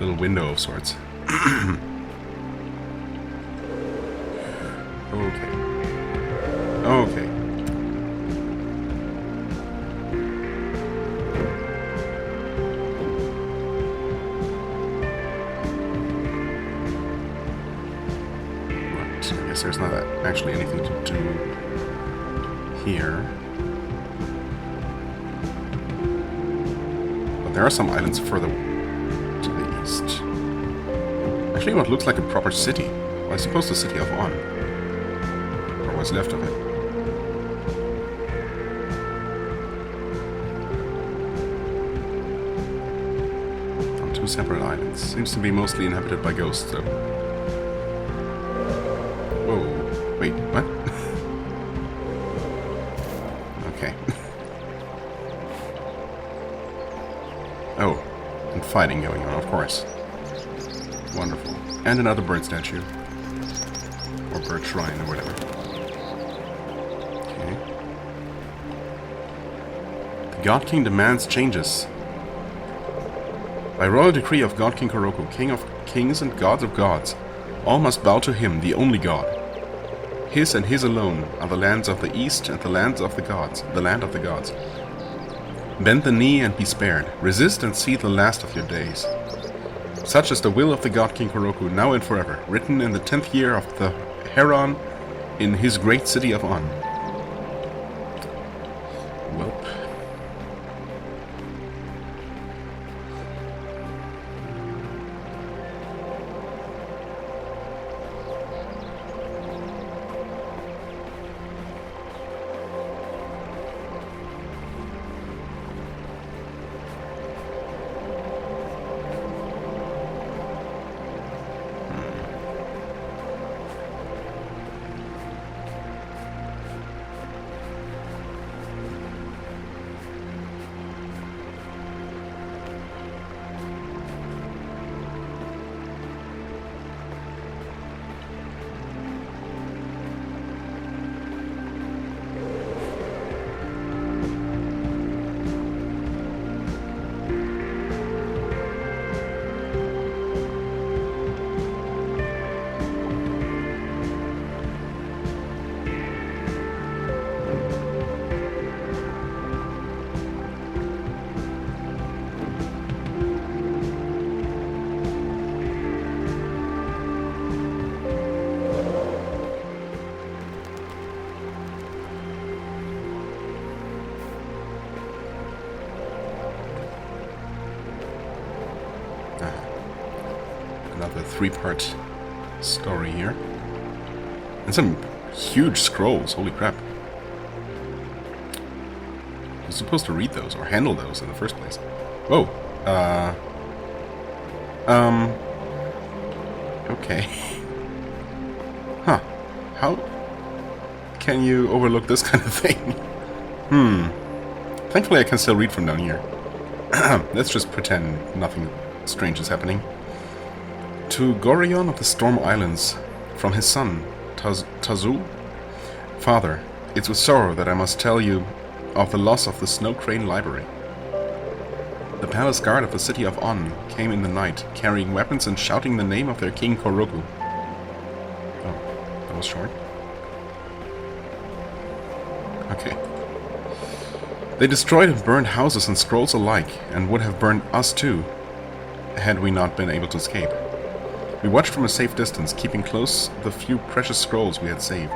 little window of sorts. Okay. Okay. I guess there's not actually anything to do here. But there are some islands further to the east. Actually, what looks like a proper city. Well, I suppose the city of On. Or what's left of it. On 2 separate islands. Seems to be mostly inhabited by ghosts, though. Whoa. Wait, what? Okay. Oh, and fighting going on, of course. Wonderful. And another bird statue. Or bird shrine, or whatever. Okay. The God King demands changes. By royal decree of God King Koroku, King of Kings and Gods of Gods, all must bow to him, the only God. His and his alone are the lands of the east and the lands of the gods, the land of the gods. Bend the knee and be spared. Resist and see the last of your days. Such is the will of the God King Koroku, now and forever, written in the 10th year of the Heron in his great city of On. Welp. Another 3-part story here. And some huge scrolls, holy crap. You're supposed to read those, or handle those in the first place. Whoa. Okay. Huh. How can you overlook this kind of thing? Thankfully I can still read from down here. Let's just pretend nothing strange is happening. To Gorion of the Storm Islands, from his son, Tazul. Father, it's with sorrow that I must tell you of the loss of the Snow Crane Library. The palace guard of the city of On came in the night, carrying weapons and shouting the name of their king Koroku. Oh, that was short. Okay. They destroyed and burned houses and scrolls alike, and would have burned us too, had we not been able to escape. We watched from a safe distance, keeping close the few precious scrolls we had saved.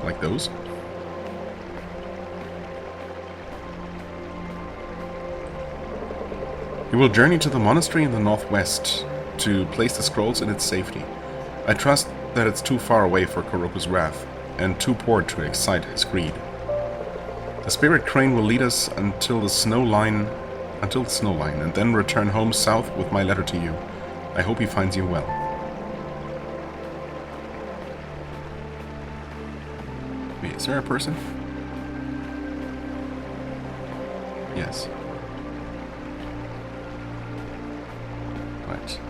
Like those? We will journey to the monastery in the northwest to place the scrolls in its safety. I trust that it's too far away for Koroku's wrath, and too poor to excite his greed. The spirit crane will lead us until the snow line, and then return home south with my letter to you. I hope he finds you well. Wait, is there a person? Yes. Right.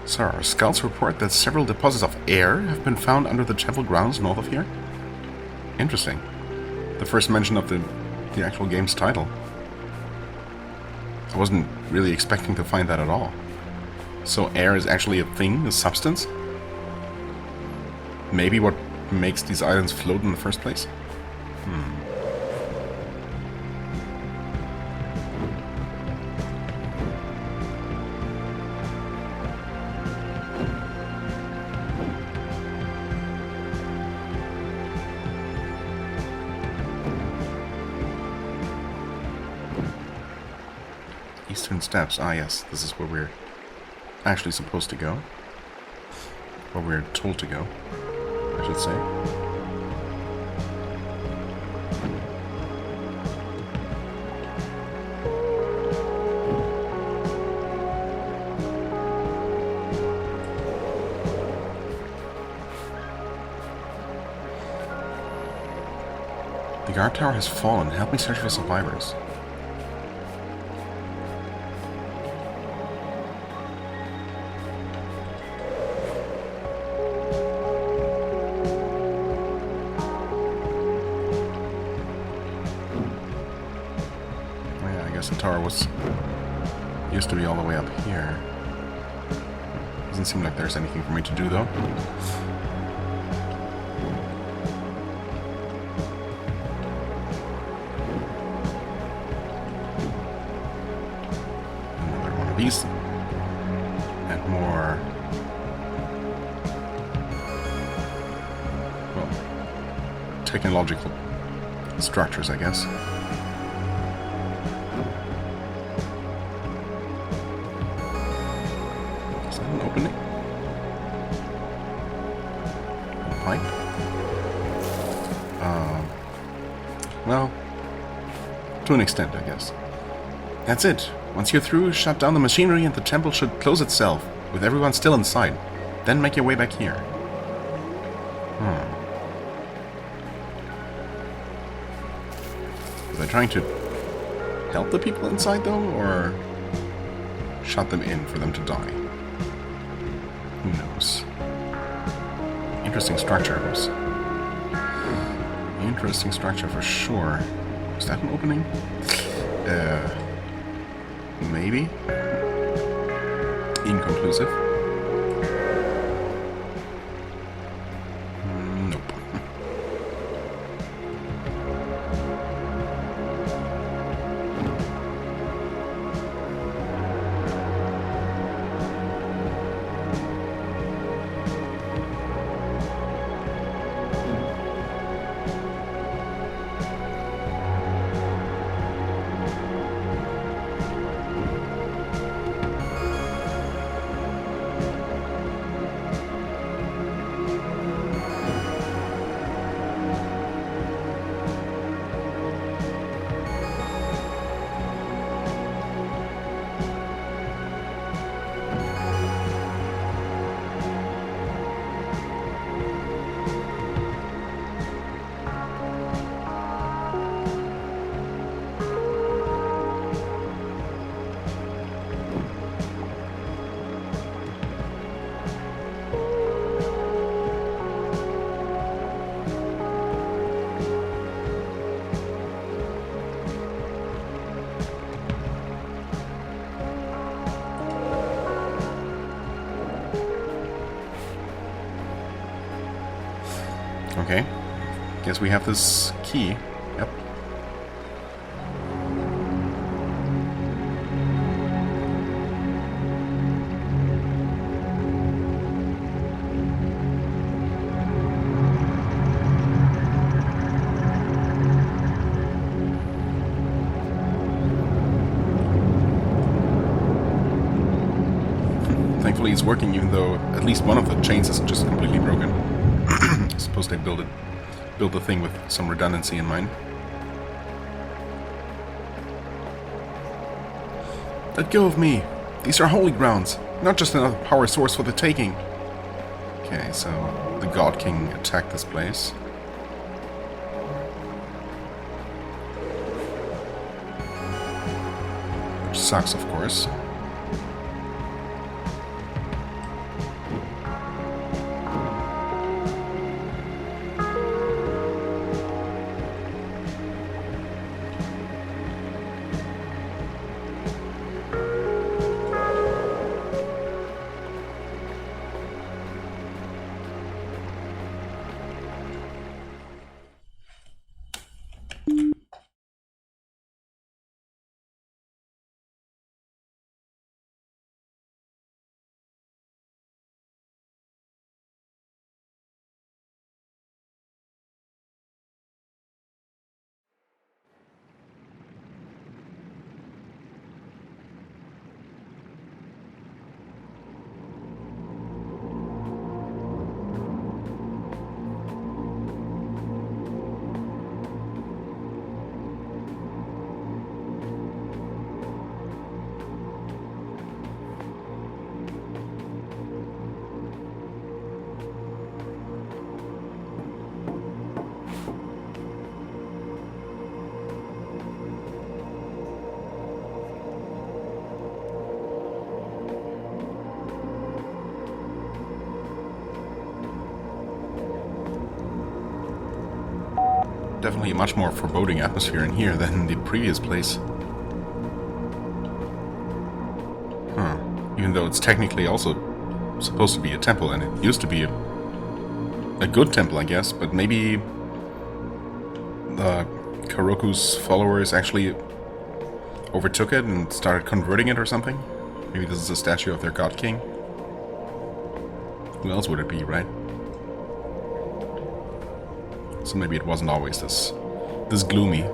Sir, scouts report that several deposits of air have been found under the temple grounds north of here. Interesting. The first mention of the actual game's title. I wasn't really expecting to find that at all. So air is actually a thing, a substance? Maybe what makes these islands float in the first place? Eastern Steps. Ah, yes. This is where we're actually supposed to go. Where we're told to go, I should say. The guard tower has fallen. Help me search for survivors. The tower used to be all the way up here. Doesn't seem like there's anything for me to do, though. Another one of these. And more... well, technological structures, I guess. Opening. Pipe. Well, to an extent, I guess. That's it. Once you're through, shut down the machinery and the temple should close itself, with everyone still inside. Then make your way back here. Are they trying to help the people inside, though, or shut them in for them to die? Who knows? Interesting structure, this. Interesting structure for sure. Is that an opening? Maybe. Inconclusive. Nope. Okay. Guess we have this key. Yep. Thankfully it's working, even though at least one of the chains is just completely broken. I suppose they built the thing with some redundancy in mind. Let go of me! These are holy grounds, not just another power source for the taking. Okay, so the God King attacked this place. Which sucks, of course. Definitely a much more foreboding atmosphere in here than in the previous place. Huh. Even though it's technically also supposed to be a temple, and it used to be a good temple, I guess, but maybe the Karoku's followers actually overtook it and started converting it or something? Maybe this is a statue of their God King? Who else would it be, right? So maybe it wasn't always this gloomy.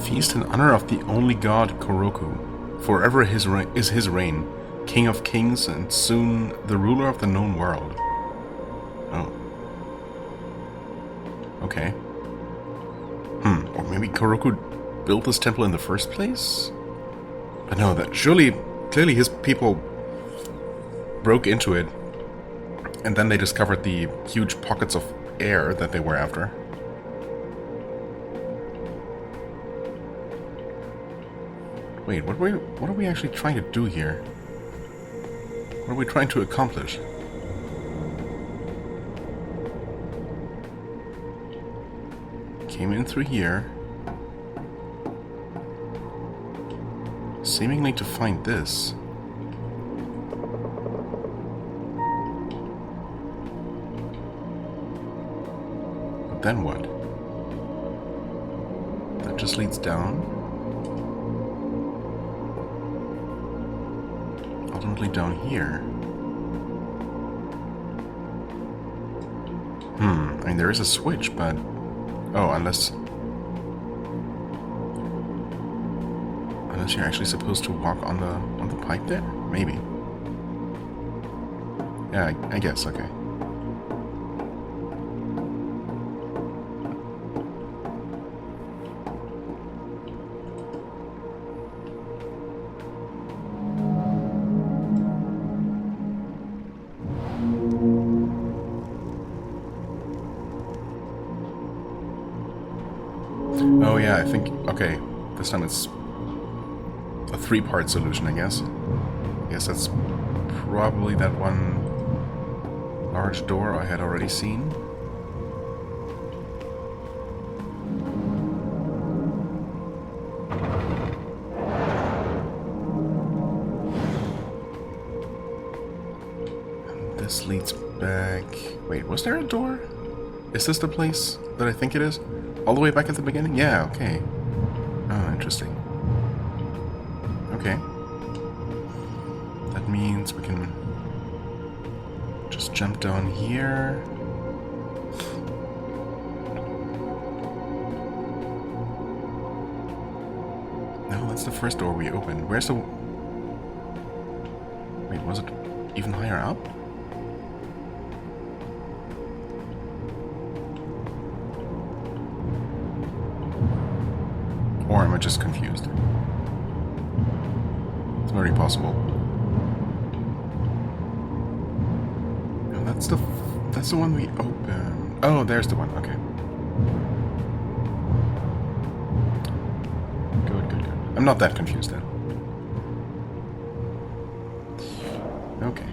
Feast in honor of the only god Koroku. Forever is his reign, king of kings and soon the ruler of the known world. Oh. Okay. Or maybe Koroku built this temple in the first place? But no, that clearly his people broke into it, and then they discovered the huge pockets of air that they were after. Wait, what are we actually trying to do here? What are we trying to accomplish? Came in through here, seemingly to find this. But then what? That just leads down. Ultimately down here. I mean, there is a switch, but... Oh, unless you're actually supposed to walk on the pipe there? Maybe. Yeah, I guess, okay. Oh yeah, I think, okay, this time it's a 3-part solution, I guess. I guess that's probably that one large door I had already seen. And this leads back... Wait, was there a door? Is this the place that I think it is? All the way back at the beginning? Yeah, okay. Oh, interesting. Okay. That means we can just jump down here. No, that's the first door we opened. Where's the... Wait, was it even higher up? Or am I just confused? It's very possible. No, that's the one we opened. Oh, there's the one. Okay. Good. I'm not that confused then. Okay.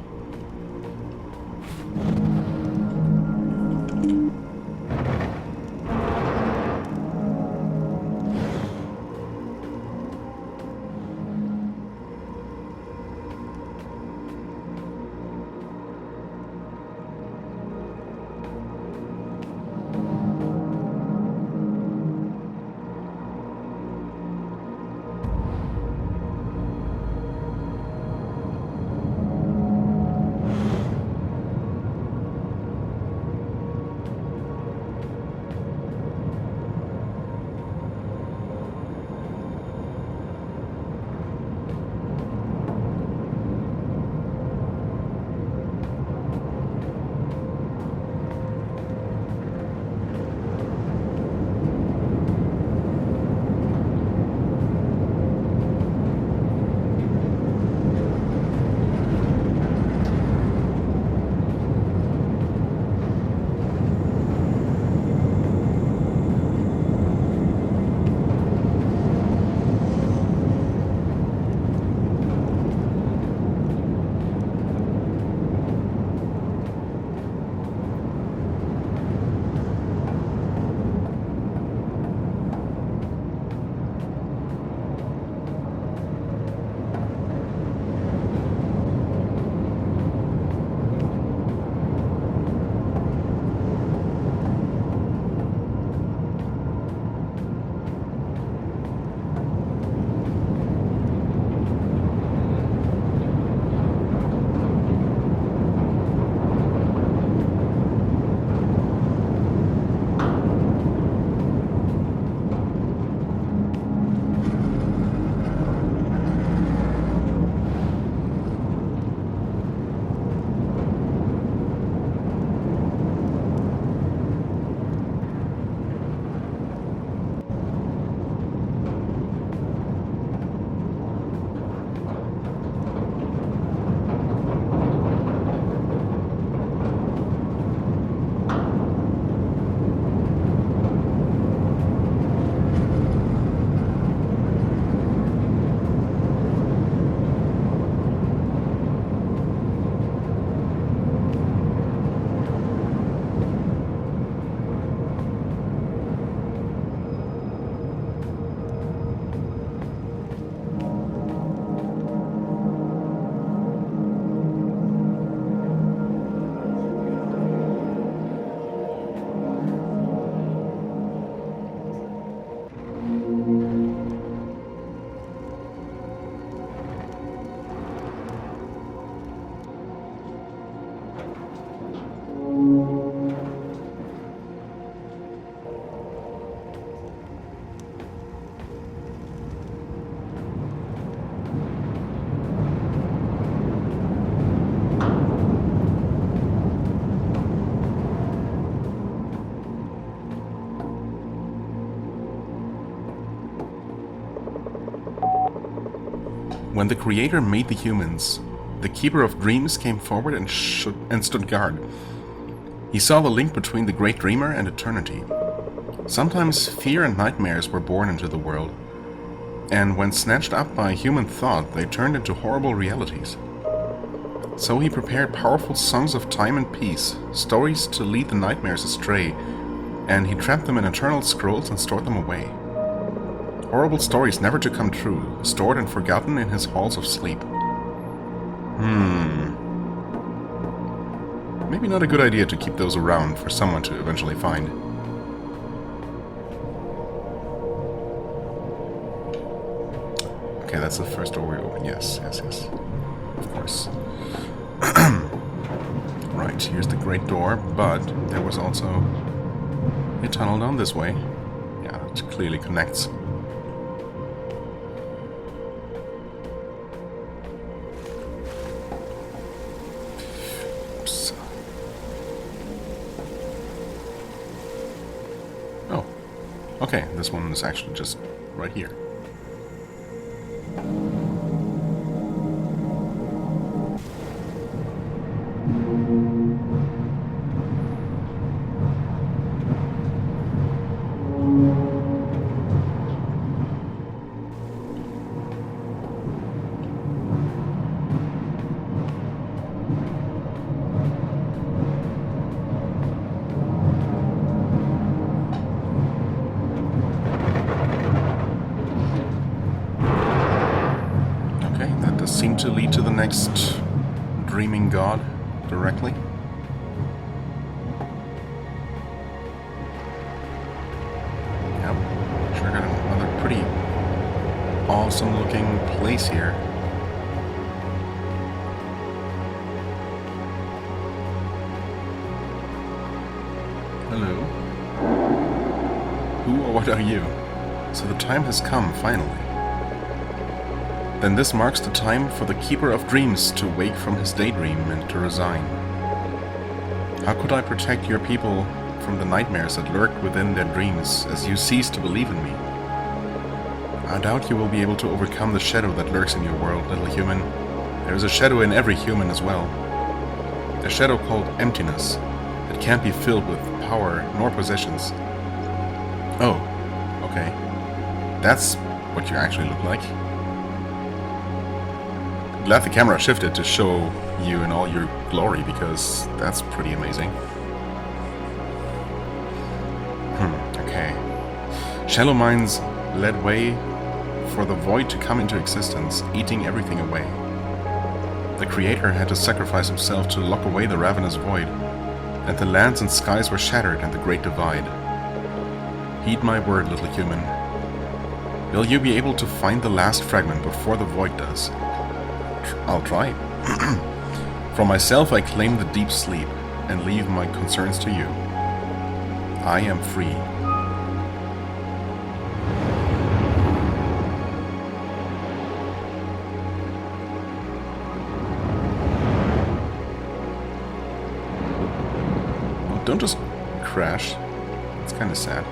When the Creator made the humans, the Keeper of Dreams came forward and stood guard. He saw the link between the Great Dreamer and eternity. Sometimes fear and nightmares were born into the world, and when snatched up by human thought, they turned into horrible realities. So he prepared powerful songs of time and peace, stories to lead the nightmares astray, and he trapped them in eternal scrolls and stored them away. Horrible stories never to come true, stored and forgotten in his halls of sleep. Maybe not a good idea to keep those around for someone to eventually find. Okay, that's the first door we open. Yes. Of course. Right, here's the great door, but there was also a tunnel down this way. Yeah, it clearly connects. Oops. Oh, okay, this one is actually just right here. Seem to lead to the next dreaming god directly. Yep, sure got another pretty awesome looking place here. Hello. Who or what are you? So the time has come, finally. Then this marks the time for the Keeper of Dreams to wake from his daydream and to resign. How could I protect your people from the nightmares that lurk within their dreams as you cease to believe in me? I doubt you will be able to overcome the shadow that lurks in your world, little human. There is a shadow in every human as well. A shadow called emptiness that can't be filled with power nor possessions. Oh, okay. That's what you actually look like. Glad the camera shifted to show you in all your glory, because that's pretty amazing. Okay. Shallow minds led way for the void to come into existence, eating everything away. The Creator had to sacrifice himself to lock away the ravenous void, and the lands and skies were shattered in the great divide. Heed my word, little human. Will you be able to find the last fragment before the void does? I'll try. For myself, I claim the deep sleep and leave my concerns to you. I am free. Well, don't just crash. It's kind of sad.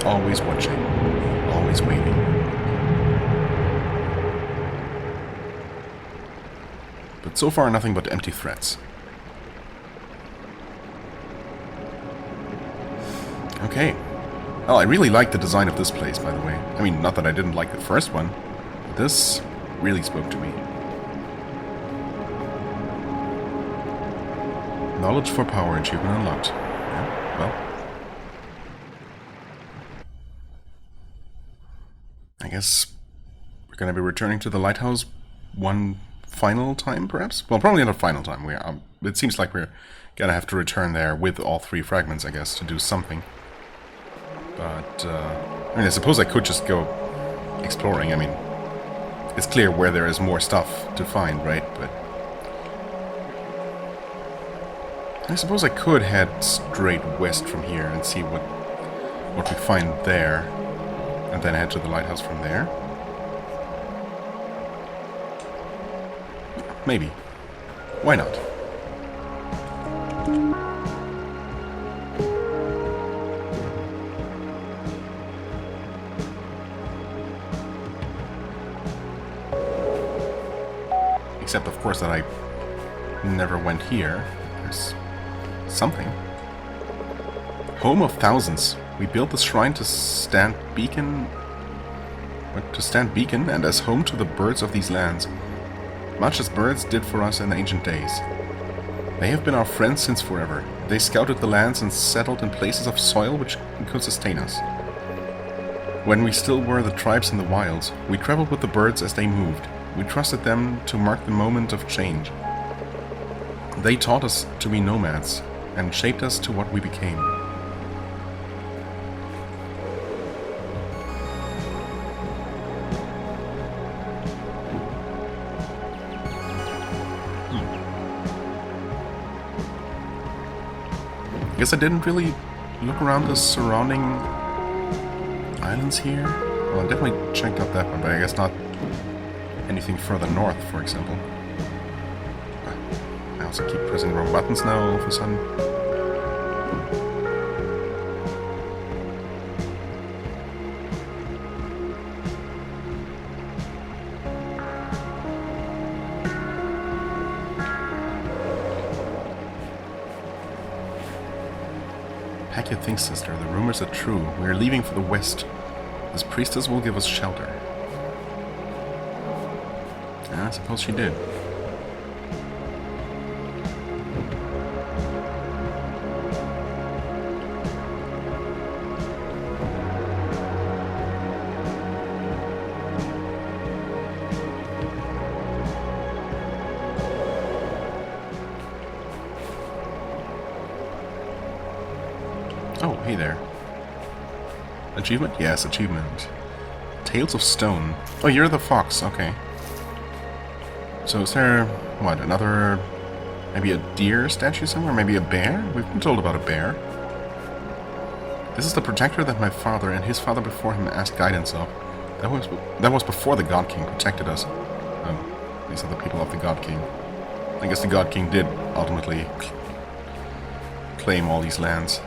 Always watching, always waiting. But so far, nothing but empty threats. Okay. Well, I really like the design of this place, by the way. I mean, not that I didn't like the first one, but this really spoke to me. Knowledge for power achievement unlocked. Yeah, well. I guess we're going to be returning to the lighthouse one final time, perhaps? Well, probably not a final time. It seems like we're going to have to return there with all three fragments, I guess, to do something. But, I mean, I suppose I could just go exploring. I mean, it's clear where there is more stuff to find, right? But I suppose I could head straight west from here and see what we find there. And then head to the lighthouse from there. maybe. Why not? Except, of course, that I never went here. There's something. Home of thousands. We built this shrine to stand beacon and as home to the birds of these lands, much as birds did for us in ancient days. They have been our friends since forever. They scouted the lands and settled in places of soil which could sustain us. When we still were the tribes in the wilds, we traveled with the birds as they moved. We trusted them to mark the moment of change. They taught us to be nomads and shaped us to what we became. I guess I didn't really look around the surrounding islands here. Well, I definitely checked out that one, but I guess not anything further north, for example. I also keep pressing the wrong buttons now all of a sudden. Pack your things, sister. The rumors are true. We are leaving for the west. This priestess will give us shelter. I suppose she did. Oh, hey there. Achievement? Yes, achievement. Tales of Stone. Oh, you're the fox. Okay. So is there, what, another, maybe a deer statue somewhere? Maybe a bear? We've been told about a bear. This is the protector that my father and his father before him asked guidance of. That was before the God King protected us. Oh, these are the people of the God King. I guess the God King did ultimately claim all these lands.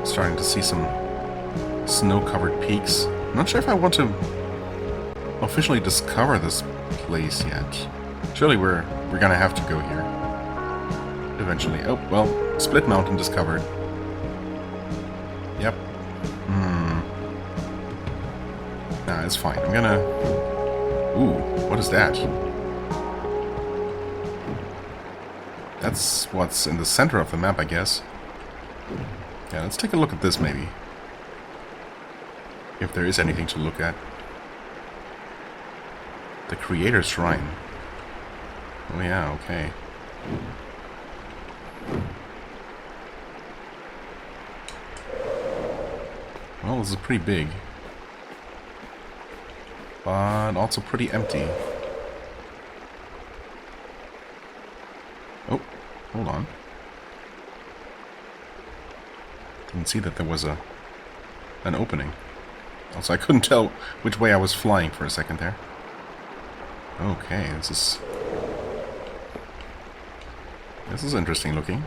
Starting to see some snow-covered peaks. I'm not sure if I want to officially discover this place yet. Surely we're gonna have to go here eventually. Oh well, Split Mountain discovered. Yep. Nah, it's fine. I'm gonna. Ooh, what is that? That's what's in the center of the map, I guess. Yeah, let's take a look at this, maybe. If there is anything to look at. The Creator's Shrine. Oh yeah, okay. Well, this is pretty big. But also pretty empty. Oh, hold on. Didn't see that there was an opening. Also, I couldn't tell which way I was flying for a second there. Okay, this is interesting looking.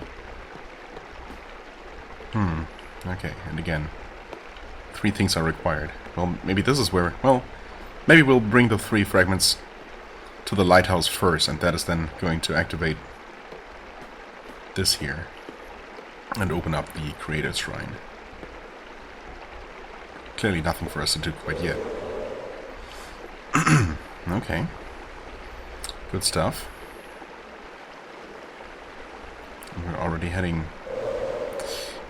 Okay, and again, 3 things are required. Well, maybe this is where... Well, maybe we'll bring the 3 fragments to the lighthouse first, and that is then going to activate this here. And open up the Creator's Shrine. Clearly nothing for us to do quite yet. Okay. Good stuff. We're already heading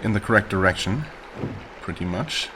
in the correct direction, pretty much.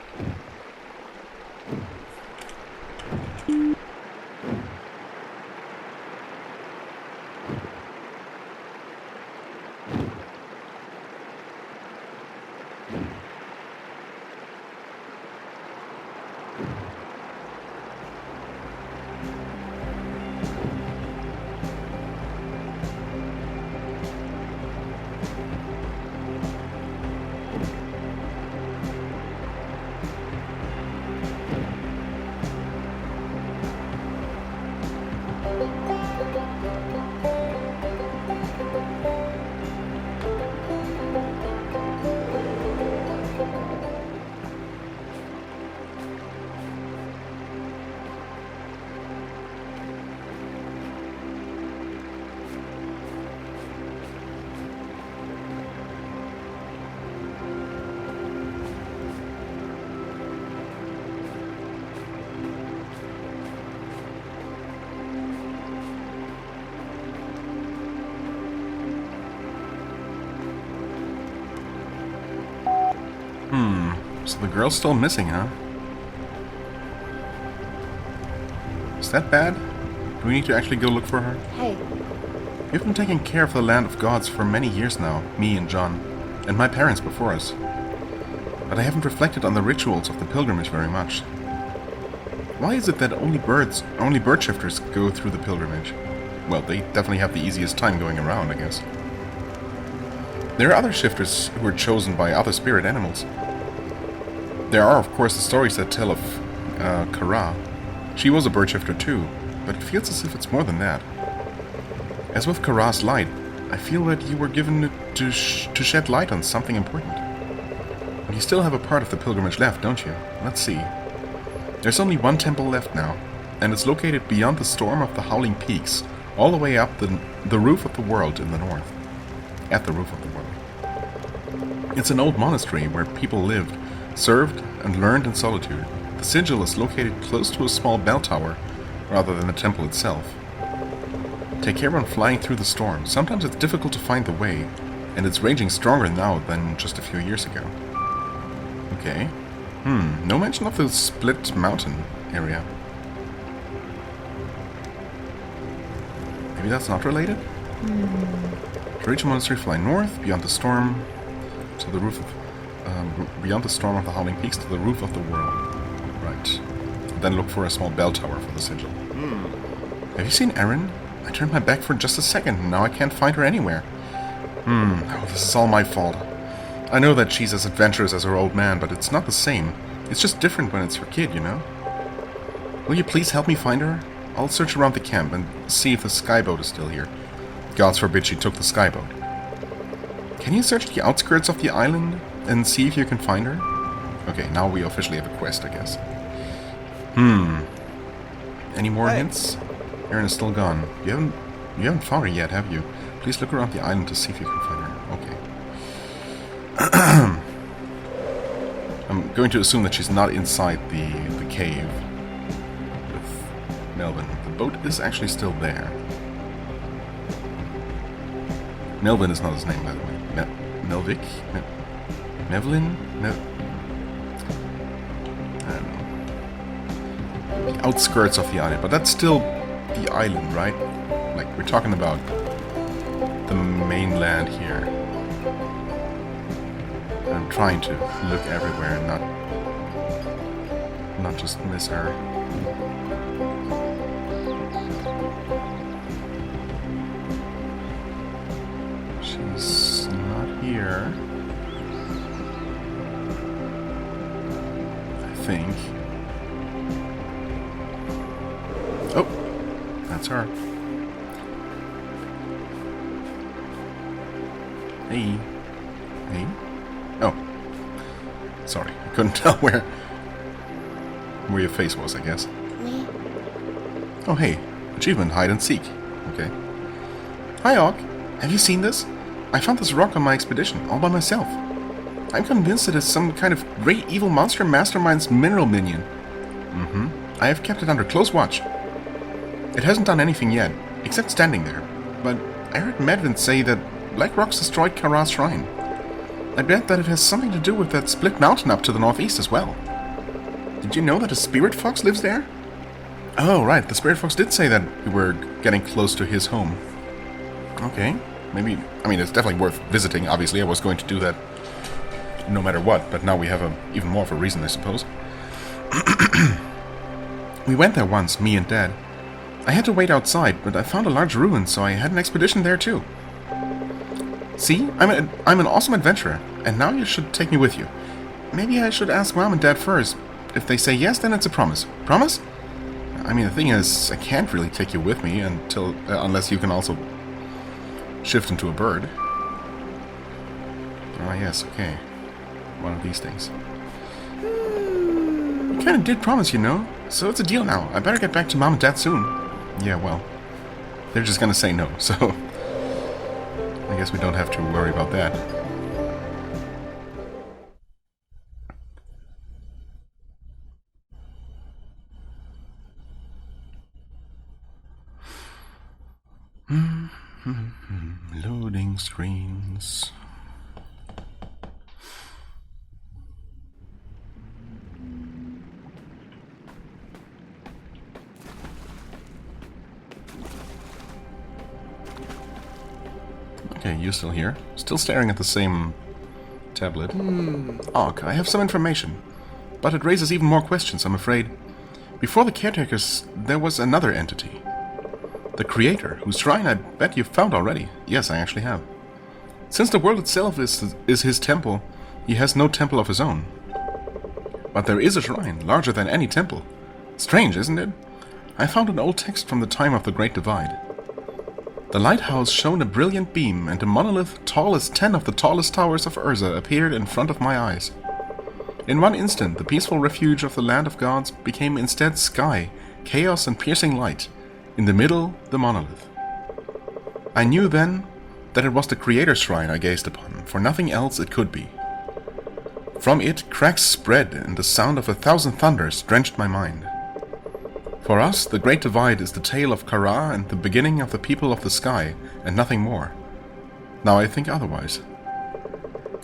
So the girl's still missing, huh? Is that bad? Do we need to actually go look for her? Hey, We've been taking care of the land of gods for many years now, me and John, and my parents before us. But I haven't reflected on the rituals of the pilgrimage very much. Why is it that only bird shifters go through the pilgrimage? Well, they definitely have the easiest time going around, I guess. There are other shifters who were chosen by other spirit animals. There are, of course, the stories that tell of Kara. She was a bird shifter too, but it feels as if it's more than that. As with Kara's light, I feel that you were given it to shed light on something important. But you still have a part of the pilgrimage left, don't you? Let's see. There's only one temple left now, and it's located beyond the storm of the Howling Peaks, all the way up the roof of the world in the north. At the roof of the world. It's an old monastery where people lived, served, and learned in solitude. The sigil is located close to a small bell tower, rather than the temple itself. Take care when flying through the storm. Sometimes it's difficult to find the way, and it's raging stronger now than just a few years ago. Okay. No mention of the Split Mountain area. Maybe that's not related? To reach a monastery, fly north, beyond the storm, to the roof of... beyond the storm of the Howling Peaks to the roof of the world. Right. Then look for a small bell tower for the sigil. Have you seen Erin? I turned my back for just a second, and now I can't find her anywhere. Oh, this is all my fault. I know that she's as adventurous as her old man, but it's not the same. It's just different when it's your kid, you know? Will you please help me find her? I'll search around the camp and see if the skyboat is still here. Gods forbid she took the skyboat. Can you search the outskirts of the island and see if you can find her? Okay, now we officially have a quest, I guess. Any more hints? Erin is still gone. You haven't found her yet, have you? Please look around the island to see if you can find her. Okay. I'm going to assume that she's not inside the cave with Melvin. The boat is actually still there. Melvin is not his name, by the way. Melvik? Mevlin? I don't know. The outskirts of the island, but that's still the island, right? Like, we're talking about the mainland here. And I'm trying to look everywhere and not just miss her. She's not here. I think. Oh, that's her. Hey. Hey. Oh. Sorry, I couldn't tell where your face was, I guess. me? Oh, hey. Achievement, hide and seek. Okay. Hi, Og. Have you seen this? I found this rock on my expedition, all by myself. I'm convinced it is some kind of great evil monster mastermind's mineral minion. I have kept it under close watch. It hasn't done anything yet, except standing there. But I heard Medvin say that Black Rocks destroyed Kara's shrine. I bet that it has something to do with that split mountain up to the northeast as well. Did you know that a spirit fox lives there? Oh, right, the spirit fox did say that we were getting close to his home. Okay, maybe... I mean, it's definitely worth visiting, obviously. I was going to do that no matter what, but now we have even more of a reason, I suppose. We went there once, me and Dad. I had to wait outside, but I found a large ruin, so I had an expedition there too. See? I'm an awesome adventurer, and now you should take me with you. Maybe I should ask Mom and Dad first. If they say yes, then it's a promise. Promise? I mean, the thing is, I can't really take you with me until unless you can also shift into a bird. Ah, yes, okay. One of these things. You kind of did promise, you know. So it's a deal now. I better get back to Mom and Dad soon. Yeah, well, they're just gonna say no, so I guess we don't have to worry about that. Loading screens. Okay, you still here? Still staring at the same tablet. Og, I have some information. But it raises even more questions, I'm afraid. Before the caretakers, there was another entity. The Creator, whose shrine I bet you've found already. Yes, I actually have. Since the world itself is his temple, he has no temple of his own. But there is a shrine, larger than any temple. Strange, isn't it? I found an old text from the time of the Great Divide. The lighthouse shone a brilliant beam, and a monolith tall as 10 of the tallest towers of Urza appeared in front of my eyes. In one instant, the peaceful refuge of the land of gods became instead sky, chaos and piercing light. In the middle, the monolith. I knew then that it was the Creator's shrine I gazed upon, for nothing else it could be. From it, cracks spread, and the sound of 1,000 thunders drenched my mind. For us, the Great Divide is the tale of Kara and the beginning of the people of the sky, and nothing more. Now I think otherwise.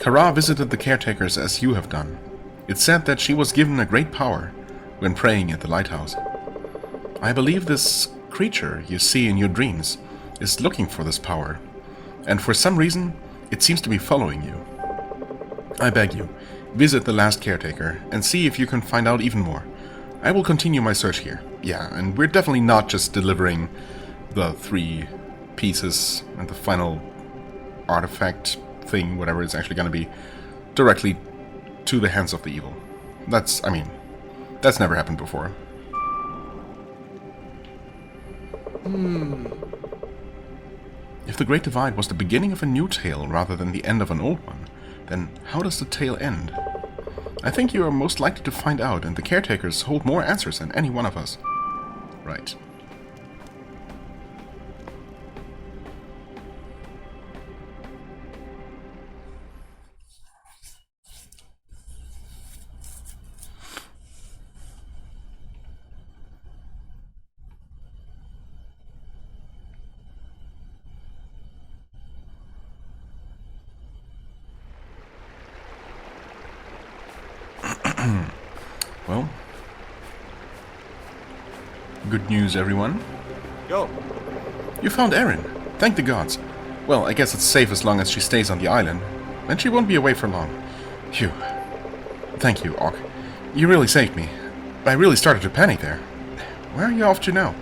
Kara visited the caretakers as you have done. It said that she was given a great power when praying at the lighthouse. I believe this creature you see in your dreams is looking for this power, and for some reason it seems to be following you. I beg you, visit the last caretaker and see if you can find out even more. I will continue my search here. Yeah, and we're definitely not just delivering the 3 pieces and the final artifact thing, whatever it's actually going to be, directly to the hands of the evil. That's never happened before. If the Great Divide was the beginning of a new tale rather than the end of an old one, then how does the tale end? I think you are most likely to find out, and the caretakers hold more answers than any one of us. Right. Well, good news, everyone. Yo. You found Erin. Thank the gods. Well, I guess it's safe as long as she stays on the island. And she won't be away for long. Phew. Thank you, Og. You really saved me. I really started to panic there. Where are you off to now?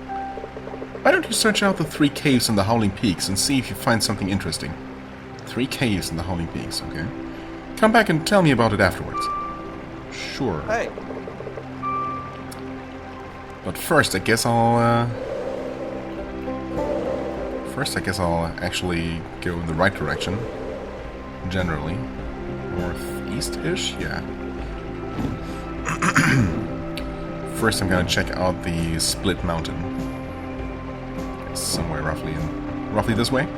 Why don't you search out the 3 caves in the Howling Peaks and see if you find something interesting? 3 caves in the Howling Peaks, okay? Come back and tell me about it afterwards. Sure. Hey. But first, I guess I'll actually go in the right direction. Generally. Northeast-ish? Yeah. First, I'm gonna check out the Split Mountain. It's somewhere roughly this way.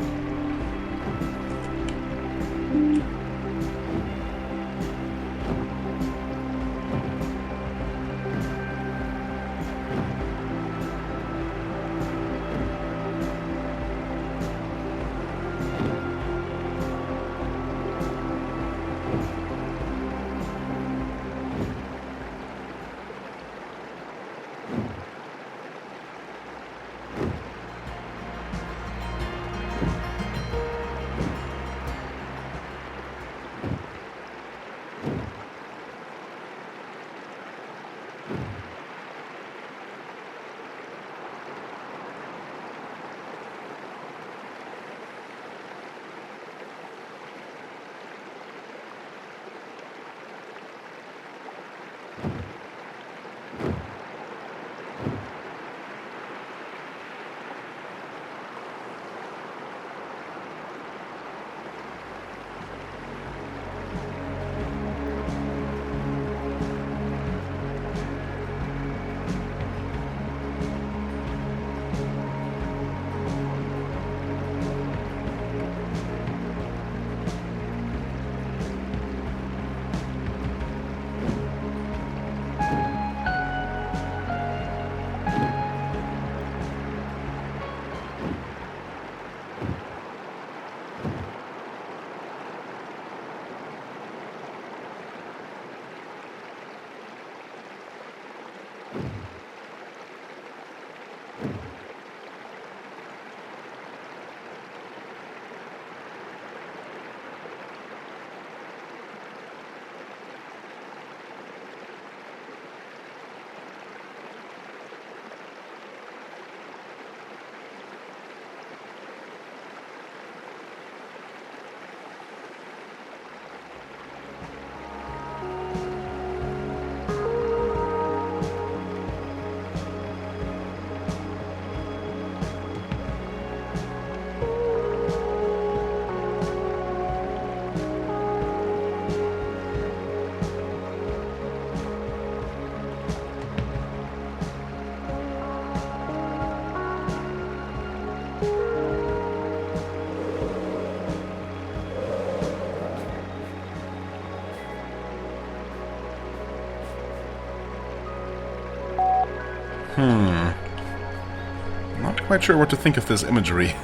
Not quite sure what to think of this imagery.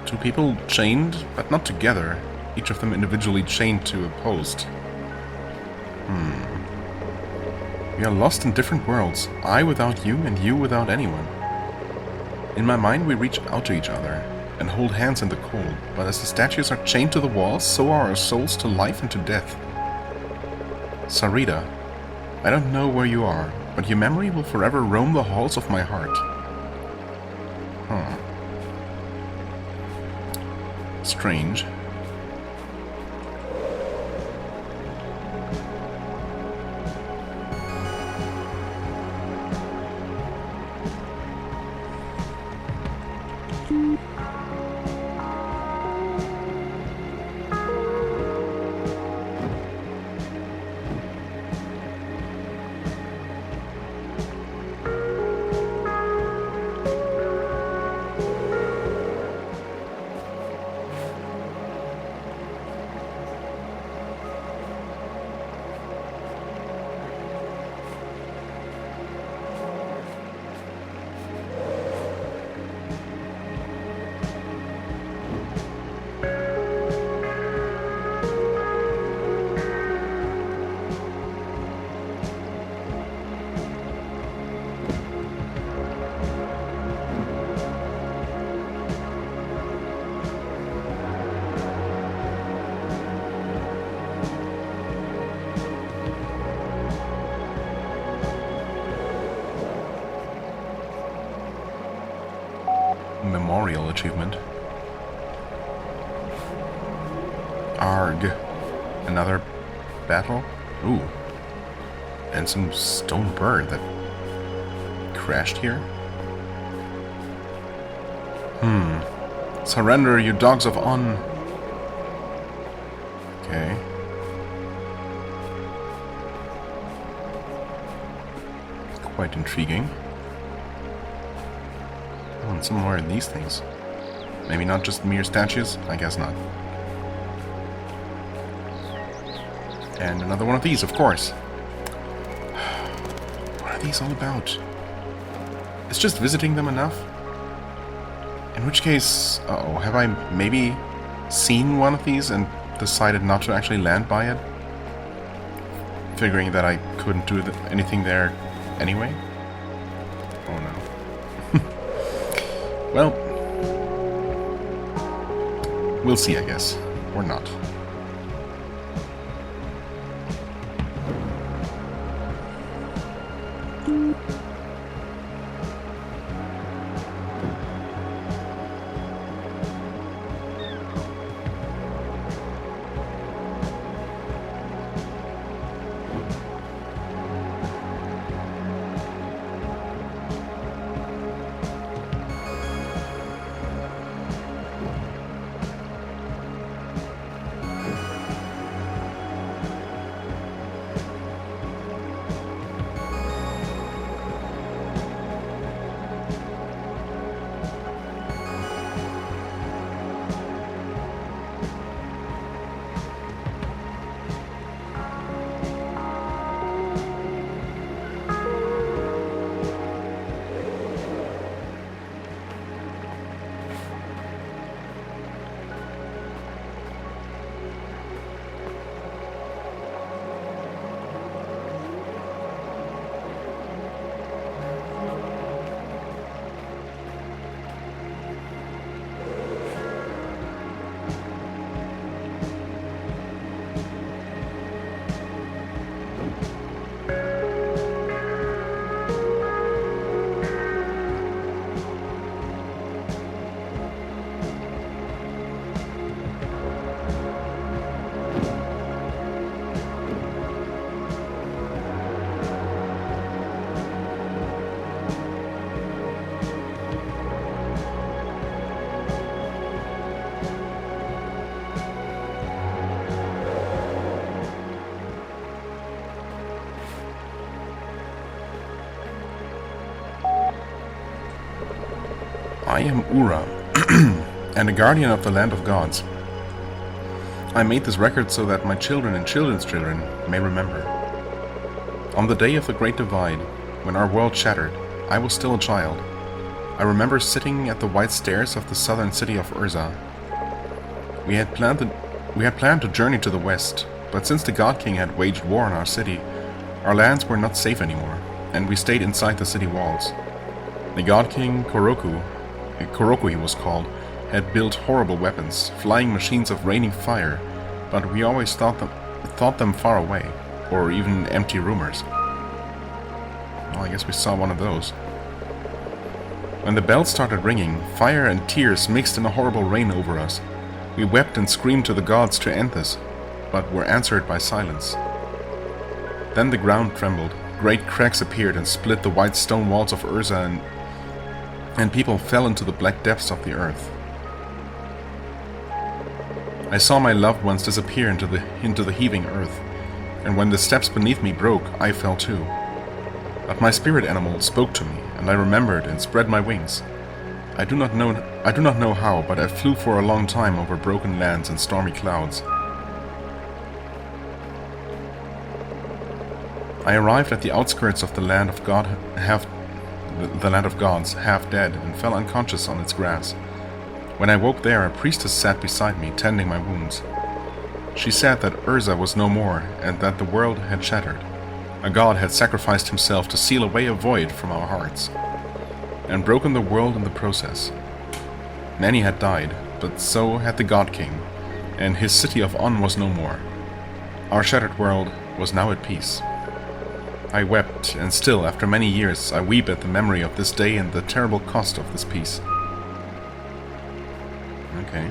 Two people chained, but not together. Each of them individually chained to a post. We are lost in different worlds. I without you, and you without anyone. In my mind we reach out to each other and hold hands in the cold, but as the statues are chained to the walls, so are our souls to life and to death. Sarita, I don't know where you are, but your memory will forever roam the halls of my heart. Strange. Memorial achievement. Arg. Another battle? Ooh. And some stone bird that crashed here? Surrender, you dogs of On. Okay. Quite intriguing. Oh, and some more of these things. Maybe not just mere statues? I guess not. And another one of these, of course. What are these all about? Is just visiting them enough? In which case, uh-oh, have I maybe seen one of these and decided not to actually land by it? Figuring that I couldn't do anything there anyway? Oh no. Well, we'll see, I guess. Or not. I am Ura, and a guardian of the land of gods. I made this record so that my children and children's children may remember. On the day of the Great Divide, when our world shattered, I was still a child. I remember sitting at the white stairs of the southern city of Urza. We had planned to journey to the west, but since the God King had waged war on our city, our lands were not safe anymore, and we stayed inside the city walls. The God King Koroku he was called, had built horrible weapons, flying machines of raining fire, but we always thought them far away, or even empty rumors. Well, I guess we saw one of those. When the bells started ringing, fire and tears mixed in a horrible rain over us. We wept and screamed to the gods to end this, but were answered by silence. Then the ground trembled, great cracks appeared and split the white stone walls of Urza, and people fell into the black depths of the earth. I saw my loved ones disappear into the heaving earth, and when the steps beneath me broke, I fell too. But my spirit animal spoke to me, and I remembered and spread my wings. I do not know how, but I flew for a long time over broken lands and stormy clouds. I arrived at the outskirts of the land of gods, half dead, and fell unconscious on its grass. When I woke there, a priestess sat beside me, tending my wounds. She said that Urza was no more, and that the world had shattered. A god had sacrificed himself to seal away a void from our hearts, and broken the world in the process. Many had died, but so had the God King, and his city of On was no more. Our shattered world was now at peace. I wept, and still, after many years, I weep at the memory of this day and the terrible cost of this peace. Okay.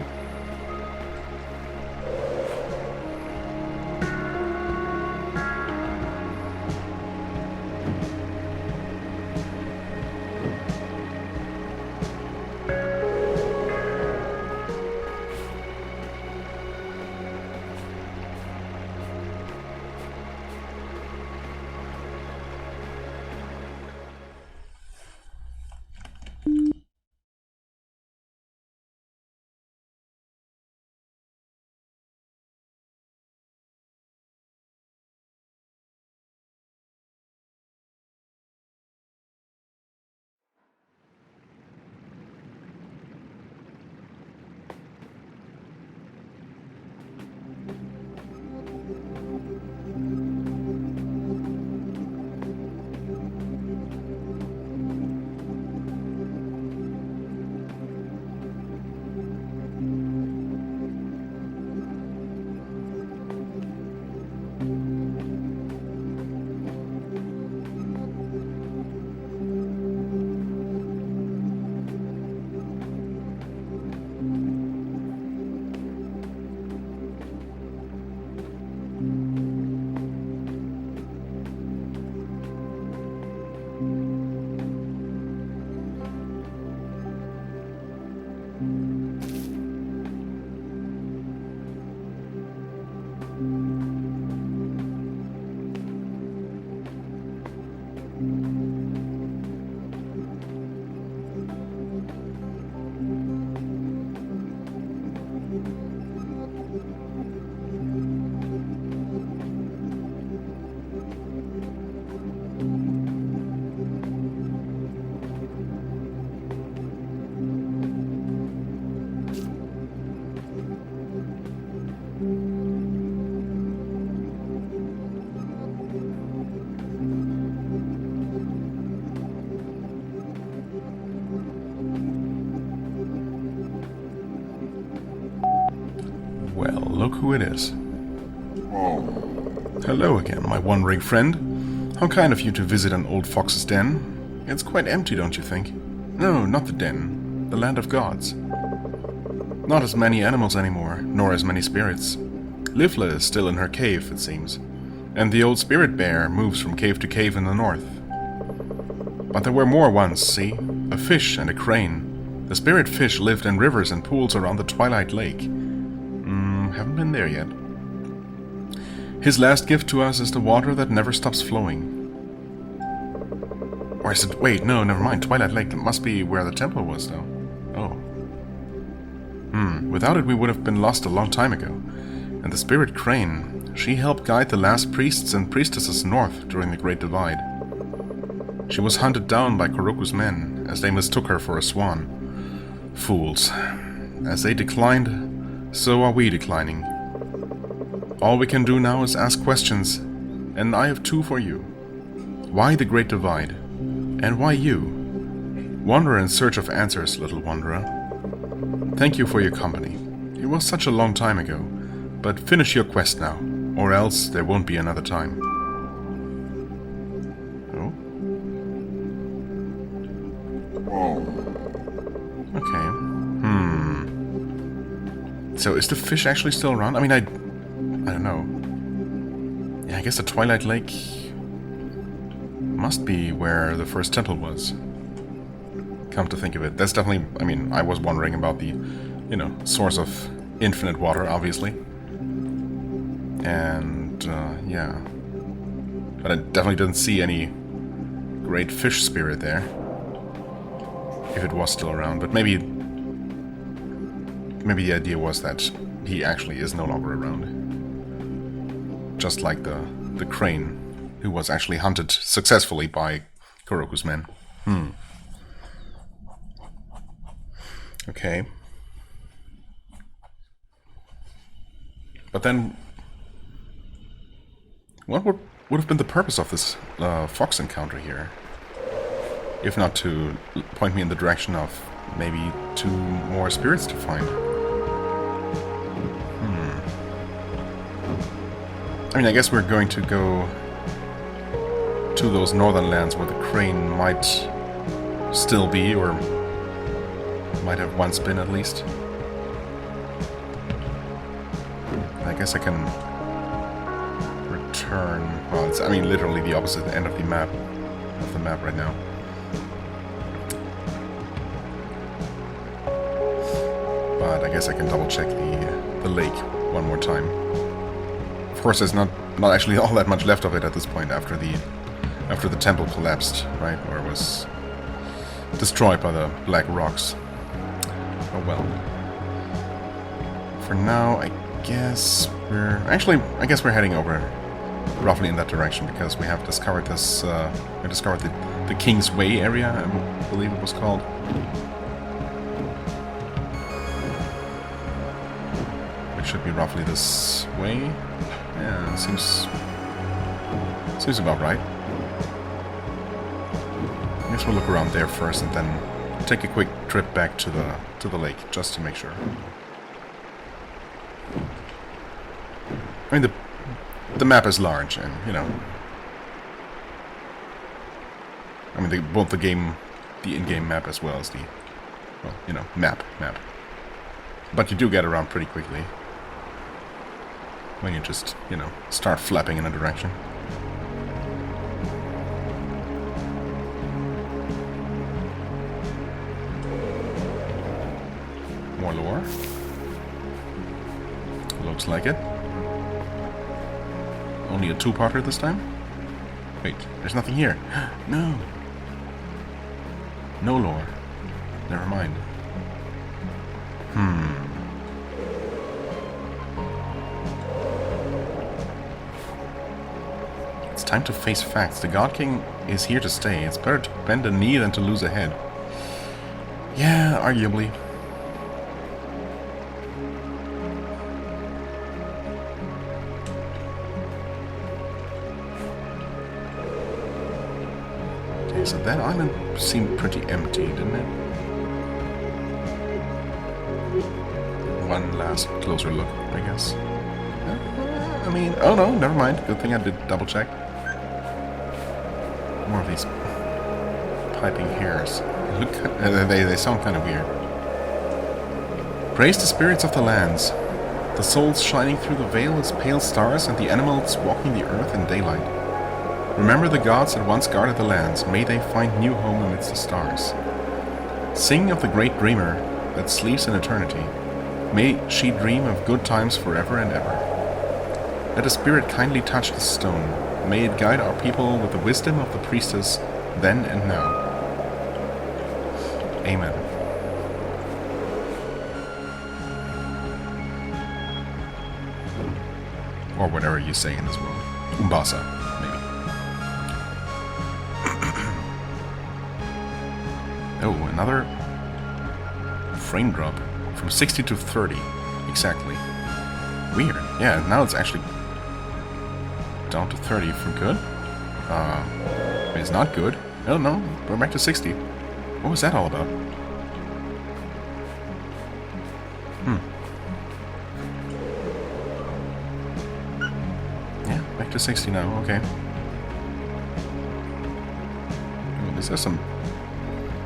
Well, look who it is. Hello again, my wandering friend. How kind of you to visit an old fox's den. It's quite empty, don't you think? No, not the den. The land of gods. Not as many animals anymore, nor as many spirits. Livla is still in her cave, it seems. And the old spirit bear moves from cave to cave in the north. But there were more once, see? A fish and a crane. The spirit fish lived in rivers and pools around the Twilight Lake. Haven't been there yet. His last gift to us is the water that never stops flowing. Or is it... Wait, no, never mind. Twilight Lake must be where the temple was, though. Oh. Without it we would have been lost a long time ago. And the spirit crane, she helped guide the last priests and priestesses north during the Great Divide. She was hunted down by Koroku's men, as they mistook her for a swan. Fools. As they declined, so are we declining. All we can do now is ask questions, and I have two for you. Why the Great Divide? And why you? Wander in search of answers, little wanderer. Thank you for your company. It was such a long time ago, but finish your quest now, or else there won't be another time. Oh? Okay. So is the fish actually still around? I mean, I don't know. Yeah, I guess the Twilight Lake must be where the first temple was. Come to think of it. That's definitely... I mean, I was wondering about the, you know, source of infinite water, obviously. And, yeah. But I definitely didn't see any great fish spirit there. If it was still around. But maybe the idea was that he actually is no longer around. Just like the crane, who was actually hunted successfully by Koroku's men. Okay. But then, what would have been the purpose of this fox encounter here? If not to point me in the direction of maybe 2 more spirits to find. I mean, I guess we're going to go to those northern lands where the crane might still be, or might have once been at least. I guess I can return... Well, it's, I mean, literally the opposite end of the map right now. But I guess I can double check the lake one more time. Of course, there's not actually all that much left of it at this point after the temple collapsed, right? Or was destroyed by the black rocks. Oh well. For now, I guess we're heading over roughly in that direction, because we have discovered this. We discovered the King's Way area, I believe it was called. Which should be roughly this way. Yeah, seems about right. I guess we'll look around there first, and then take a quick trip back to the lake, just to make sure. I mean, the map is large, and you know. I mean, both the in-game map as well as the, well, you know, map. But you do get around pretty quickly when you just, you know, start flapping in a direction. More lore. Looks like it. Only a 2-parter this time? Wait, there's nothing here. No. No lore. Never mind. It's time to face facts. The God King is here to stay. It's better to bend a knee than to lose a head. Yeah, arguably. Okay, so that island seemed pretty empty, didn't it? One last closer look, I guess. I mean, oh no, never mind. Good thing I did double check. More of these piping hairs. They sound kind of weird. Praise the spirits of the lands. The souls shining through the veil as pale stars, and the animals walking the earth in daylight. Remember the gods that once guarded the lands. May they find new home amidst the stars. Sing of the great dreamer that sleeps in eternity. May she dream of good times forever and ever. Let a spirit kindly touch the stone. May it guide our people with the wisdom of the priestess, then and now. Amen. Or whatever you say in this world. Umbasa, maybe. another frame drop from 60 to 30. Exactly. Weird. Yeah, now it's actually down to 30 for good. It's not good. Oh no, we're back to 60. What was that all about? Yeah, back to 60 now, okay. Oh, these are some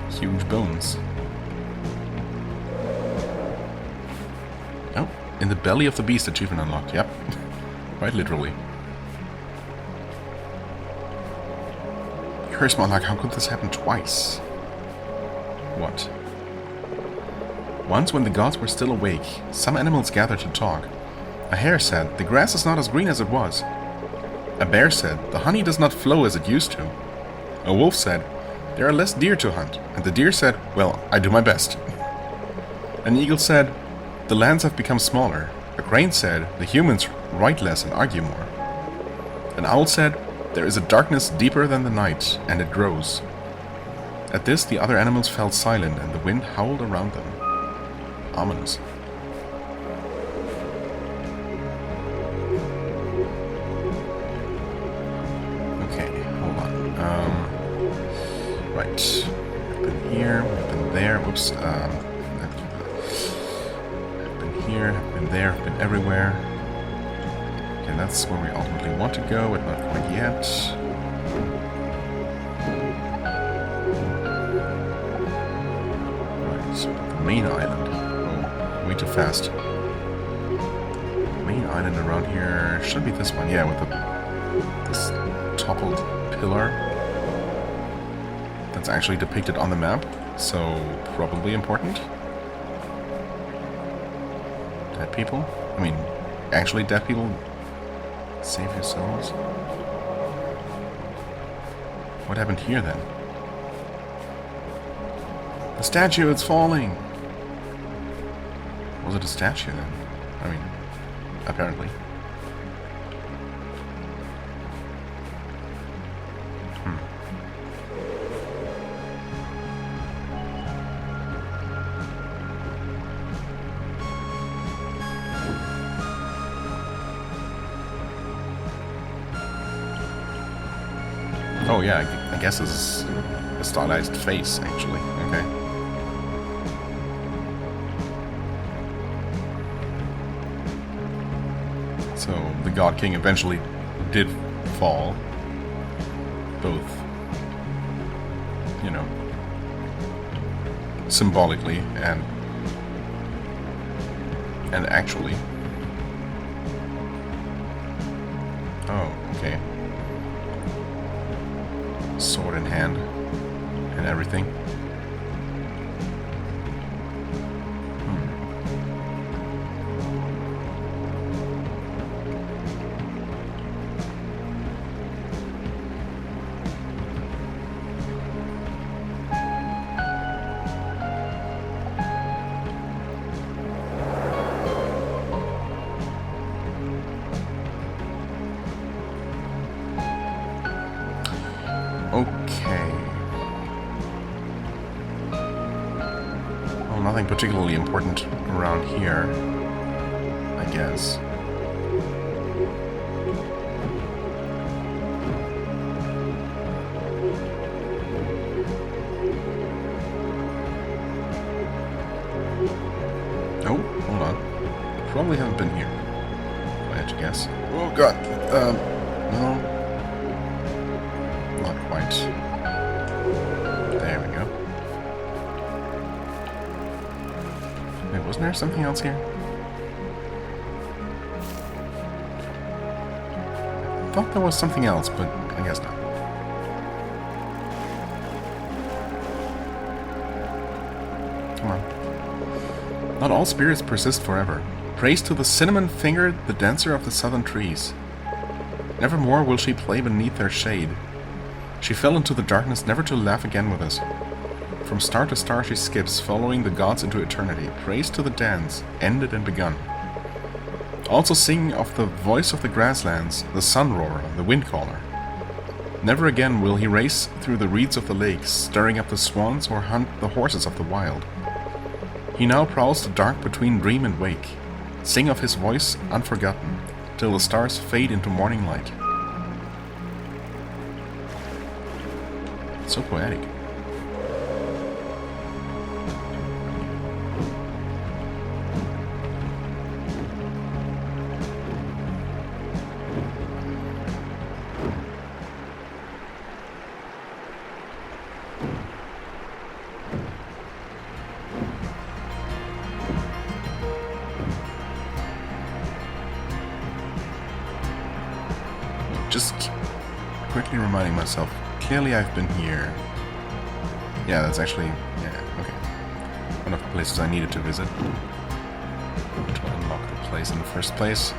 huge bones. Oh, in the belly of the beast achievement unlocked, yep. Quite literally. Curse Monarch, how could this happen twice? What? Once when the gods were still awake, some animals gathered to talk. A hare said, the grass is not as green as it was. A bear said, the honey does not flow as it used to. A wolf said, there are less deer to hunt. And the deer said, well, I do my best. An eagle said, the lands have become smaller. A crane said, the humans write less and argue more. An owl said, there is a darkness deeper than the night, and it grows. At this, the other animals fell silent, and the wind howled around them. Ominous. Okay, hold on. Right. I've been here, I've been there, whoops. I've been here, I've been there, I've been everywhere. Okay, that's where we ultimately want to go, but not quite yet. Right, so the main island. Oh, way too fast. Main island around here should be this one, yeah, with this toppled pillar. That's actually depicted on the map, so probably important. Dead people? I mean, actually dead people? Save yourselves. What happened here then? The statue, it's falling! Was it a statue then? I mean, apparently. Oh yeah, I guess this is a stylized face, actually. Okay. So, the God King eventually did fall. Both, you know, symbolically and actually. Oh, okay. Sword in hand and everything. Okay. Well, nothing particularly important around here, I guess. Oh, hold on. Probably haven't been here, if I had to guess. Oh god, no. Not quite. There we go. Wait, wasn't there something else here? I thought there was something else, but I guess not. Come on. Not all spirits persist forever. Praise to the cinnamon-fingered, the dancer of the southern trees. Nevermore will she play beneath their shade. She fell into the darkness, never to laugh again with us. From star to star she skips, following the gods into eternity. Praise to the dance, ended and begun. Also sing of the voice of the grasslands, the sun roarer, the wind caller. Never again will he race through the reeds of the lakes, stirring up the swans or hunt the horses of the wild. He now prowls the dark between dream and wake, sing of his voice unforgotten, till the stars fade into morning light. So poetic. Just quickly reminding myself, clearly I've been here. Yeah, that's actually, yeah, okay. One of the places I needed to visit to unlock the place in the first place.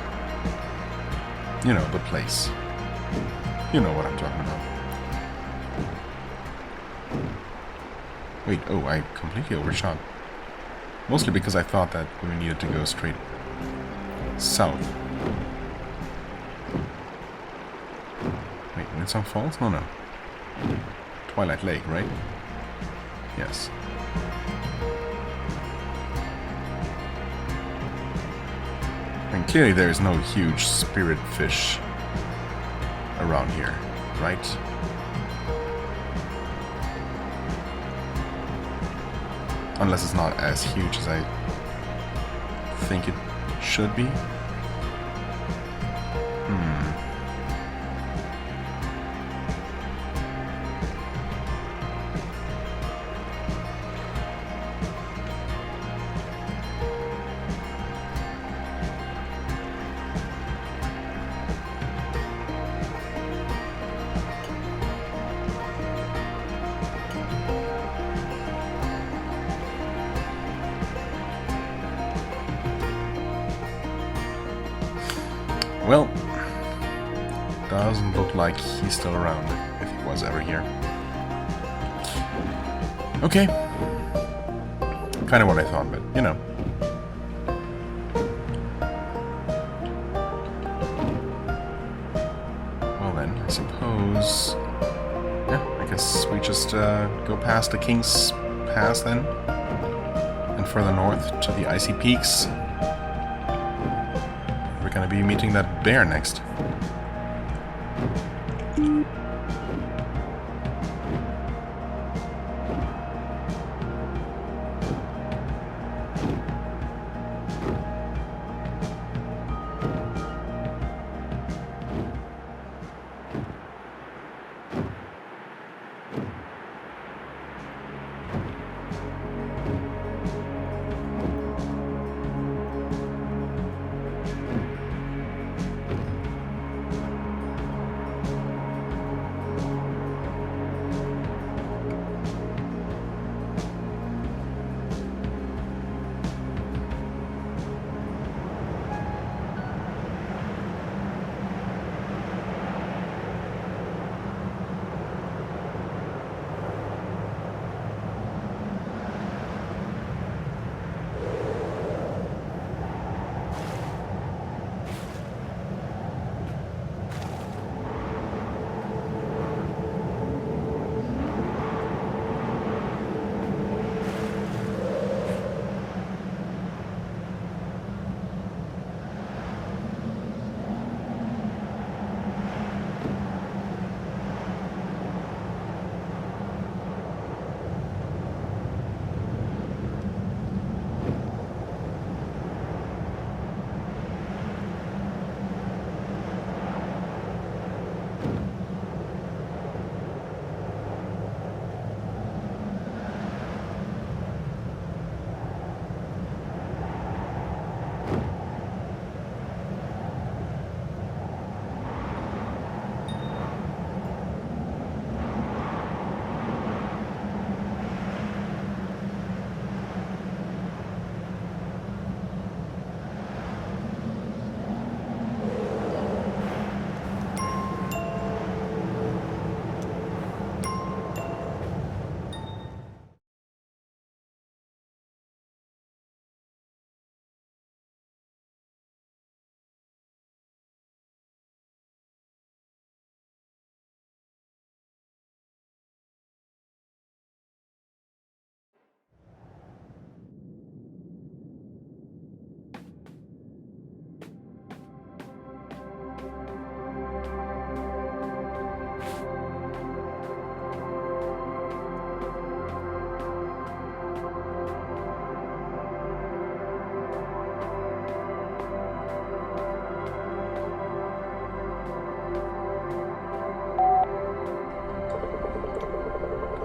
You know, the place. You know what I'm talking about. Wait, oh, I completely overshot. Mostly because I thought that we needed to go straight south. Wait, Midsummer Falls? No, no. Twilight Lake, right? Yes. And clearly there is no huge spirit fish around here, right? Unless it's not as huge as I think it should be. Well, doesn't look like he's still around, if he was ever here. Okay. Kind of what I thought, but, you know. Well then, I suppose... Yeah, I guess we just go past the King's Pass then. And further north to the icy peaks. We're gonna be meeting that bear next.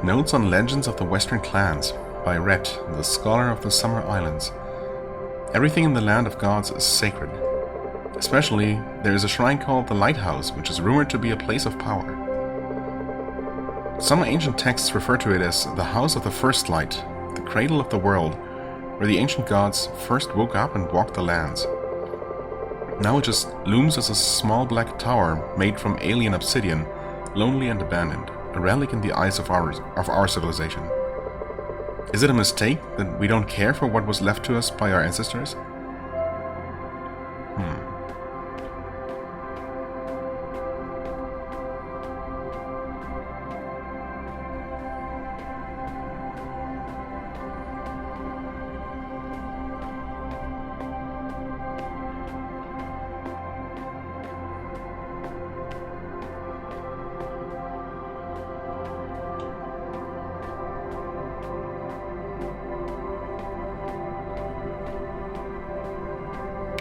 Notes on Legends of the Western Clans by Rhett, the Scholar of the Summer Islands. Everything in the Land of Gods is sacred. Especially, there is a shrine called the Lighthouse, which is rumored to be a place of power. Some ancient texts refer to it as the House of the First Light, the Cradle of the World, where the ancient gods first woke up and walked the lands. Now it just looms as a small black tower made from alien obsidian, lonely and abandoned, a relic in the eyes of our civilization. Is it a mistake that we don't care for what was left to us by our ancestors?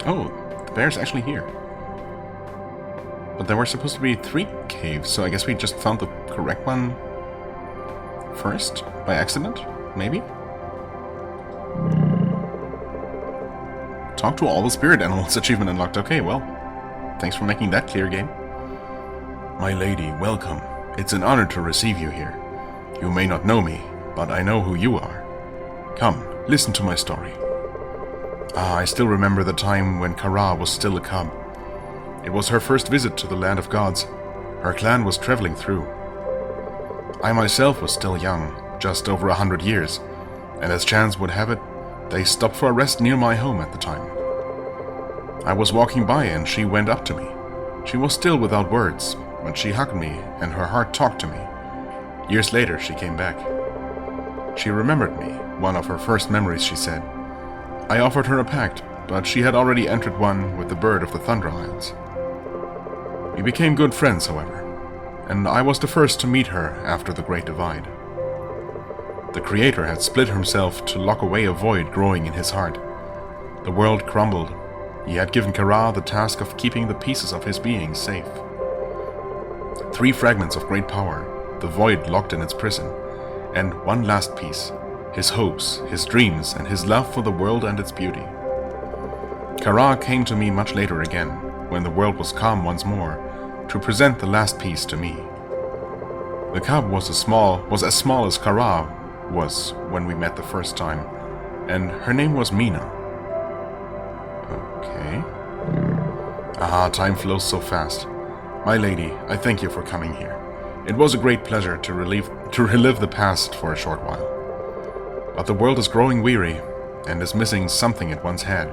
Oh, the bear's actually here. But there were supposed to be 3 caves, so I guess we just found the correct one first? By accident? Maybe? Talk to all the spirit animals. Achievement unlocked. Okay, well, thanks for making that clear, game. My lady, welcome. It's an honor to receive you here. You may not know me, but I know who you are. Come, listen to my story. I still remember the time when Kara was still a cub. It was her first visit to the Land of Gods. Her clan was traveling through. I myself was still young, just over 100 years, and as chance would have it, they stopped for a rest near my home at the time. I was walking by and she went up to me. She was still without words, but she hugged me and her heart talked to me. Years later, she came back. She remembered me, one of her first memories, she said. I offered her a pact, but she had already entered one with the bird of the Thunder Isles. We became good friends, however, and I was the first to meet her after the Great Divide. The Creator had split himself to lock away a void growing in his heart. The world crumbled. He had given Kara the task of keeping the pieces of his being safe. 3 fragments of great power, the void locked in its prison, and one last piece, his hopes, his dreams, and his love for the world and its beauty. Kara came to me much later again, when the world was calm once more, to present the last piece to me. The cub was as small as Kara was when we met the first time, and her name was Mina. Okay. Time flows so fast. My lady, I thank you for coming here. It was a great pleasure to relive the past for a short while. But the world is growing weary, and is missing something it once had.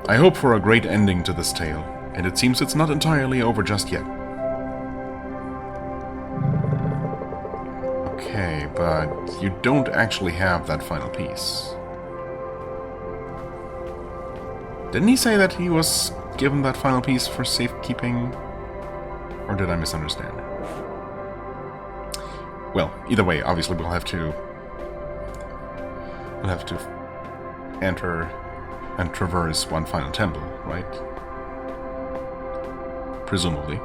I hope for a great ending to this tale, and it seems it's not entirely over just yet. Okay, but you don't actually have that final piece. Didn't he say that he was given that final piece for safekeeping? Or did I misunderstand? Well, either way, obviously we'll have to enter and traverse one final temple, right? Presumably.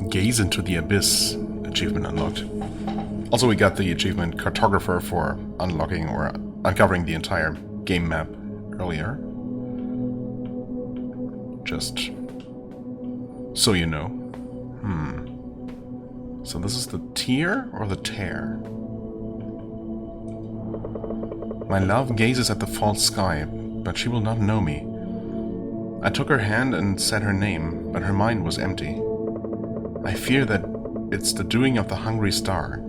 Gaze into the Abyss achievement unlocked. Also, we got the achievement Cartographer for unlocking or uncovering the entire game map earlier. Just so you know. So this is the tear or the tear? My love gazes at the false sky, but she will not know me. I took her hand and said her name, but her mind was empty. I fear that it's the doing of the hungry star.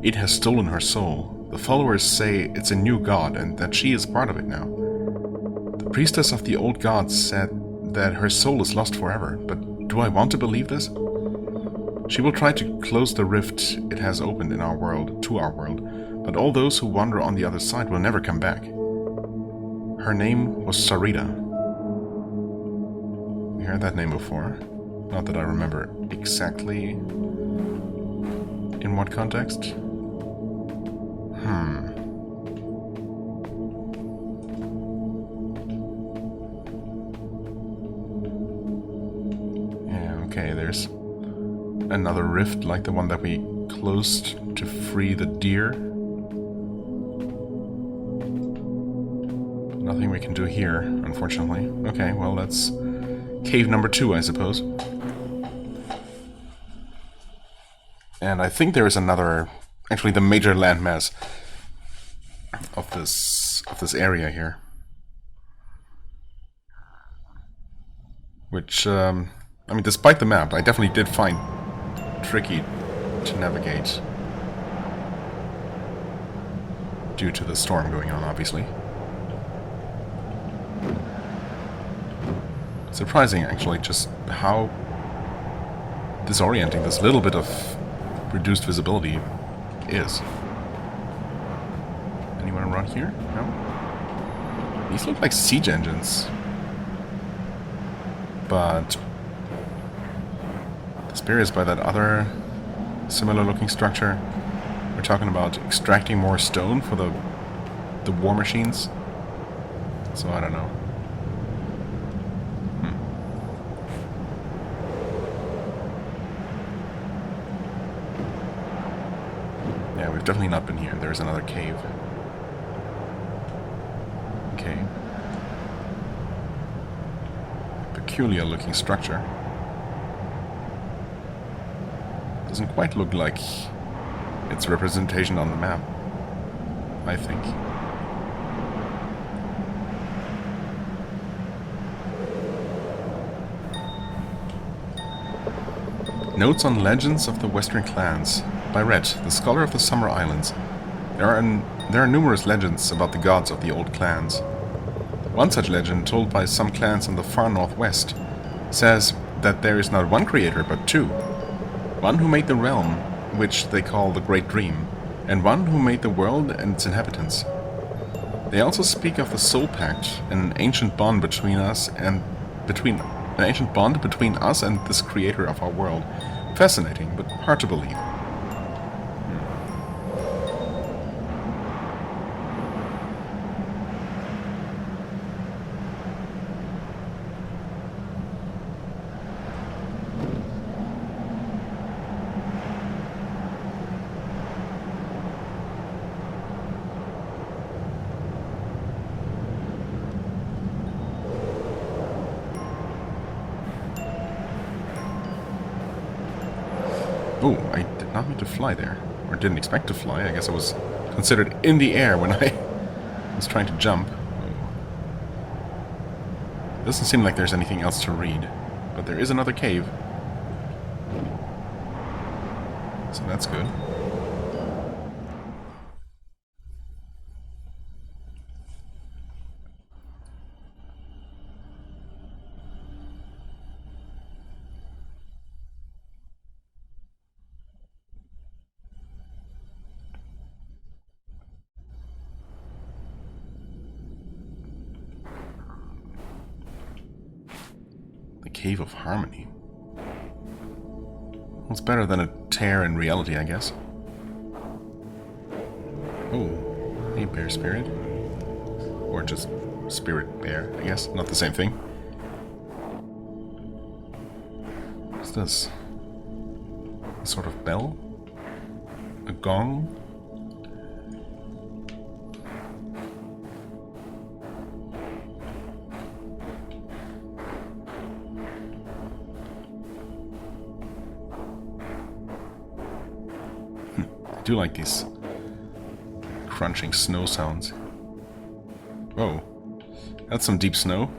It has stolen her soul. The followers say it's a new god and that she is part of it now. The priestess of the old gods said that her soul is lost forever, but do I want to believe this? She will try to close the rift it has opened in our world, to our world, but all those who wander on the other side will never come back. Her name was Sarita. We heard that name before. Not that I remember exactly in what context. Yeah, okay, there's another rift like the one that we closed to free the deer. Nothing we can do here, unfortunately. Okay, well, that's cave number 2, I suppose. And I think there is another, actually the major landmass of this area here. Which, I mean, despite the map, I definitely did find tricky to navigate. Due to the storm going on, obviously. Surprising, actually, just how disorienting this little bit of reduced visibility is. Anyone around here? No? These look like siege engines. But the spear is by that other similar looking structure. We're talking about extracting more stone for the war machines. So I don't know. Yeah, we've definitely not been here. There's another cave. Okay. Peculiar looking structure. Doesn't quite look like its representation on the map, I think. Notes on Legends of the Western Clans by Rhett, the scholar of the Summer Islands. There are numerous legends about the gods of the old clans. One such legend, told by some clans in the far northwest, says that there is not one creator but two. One who made the realm, which they call the Great Dream, and one who made the world and its inhabitants. They also speak of the Soul Pact, an ancient bond between us and between this creator of our world. Fascinating, but hard to believe. Oh, I did not mean to fly there. Or didn't expect to fly. I guess I was considered in the air when I was trying to jump. Doesn't seem like there's anything else to read. But there is another cave. So that's good. Cave of Harmony. Well, it's better than a tear in reality, I guess. Oh, hey, bear spirit. Or just spirit bear, I guess. Not the same thing. What's this? A sort of bell? A gong? I do like these crunching snow sounds. Whoa. That's some deep snow.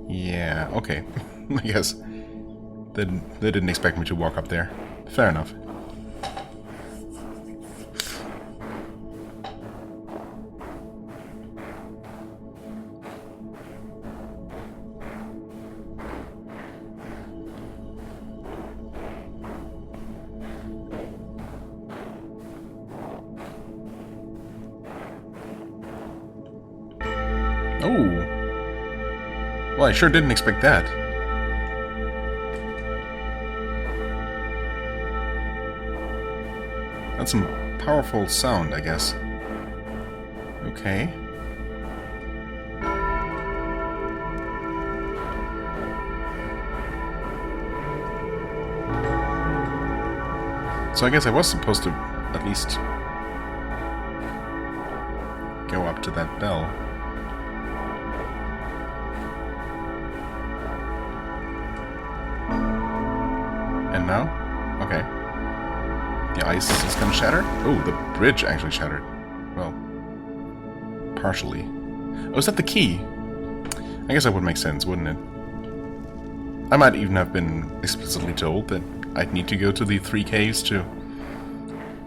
Yeah, okay. I guess. They didn't expect me to walk up there. Fair enough. Oh! Well, I sure didn't expect that. That's some powerful sound, I guess. Okay. So I guess I was supposed to at least go up to that bell. And now? Okay. The ice is gonna shatter? Oh, the bridge actually shattered. Well, partially. Oh, is that the key? I guess that would make sense, wouldn't it? I might even have been explicitly told that I'd need to go to the 3 caves to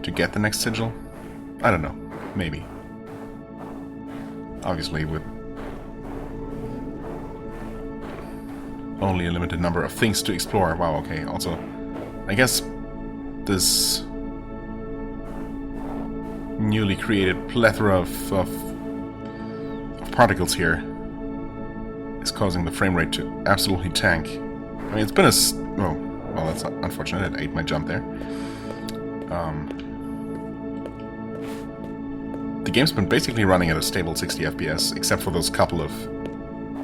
get the next sigil. I don't know. Maybe. Obviously, with only a limited number of things to explore. Wow, okay. Also, I guess this newly created plethora of particles here is causing the frame rate to absolutely tank. I mean, it's been a... Oh, well, that's unfortunate. I ate my jump there. The game's been basically running at a stable 60 FPS, except for those couple of,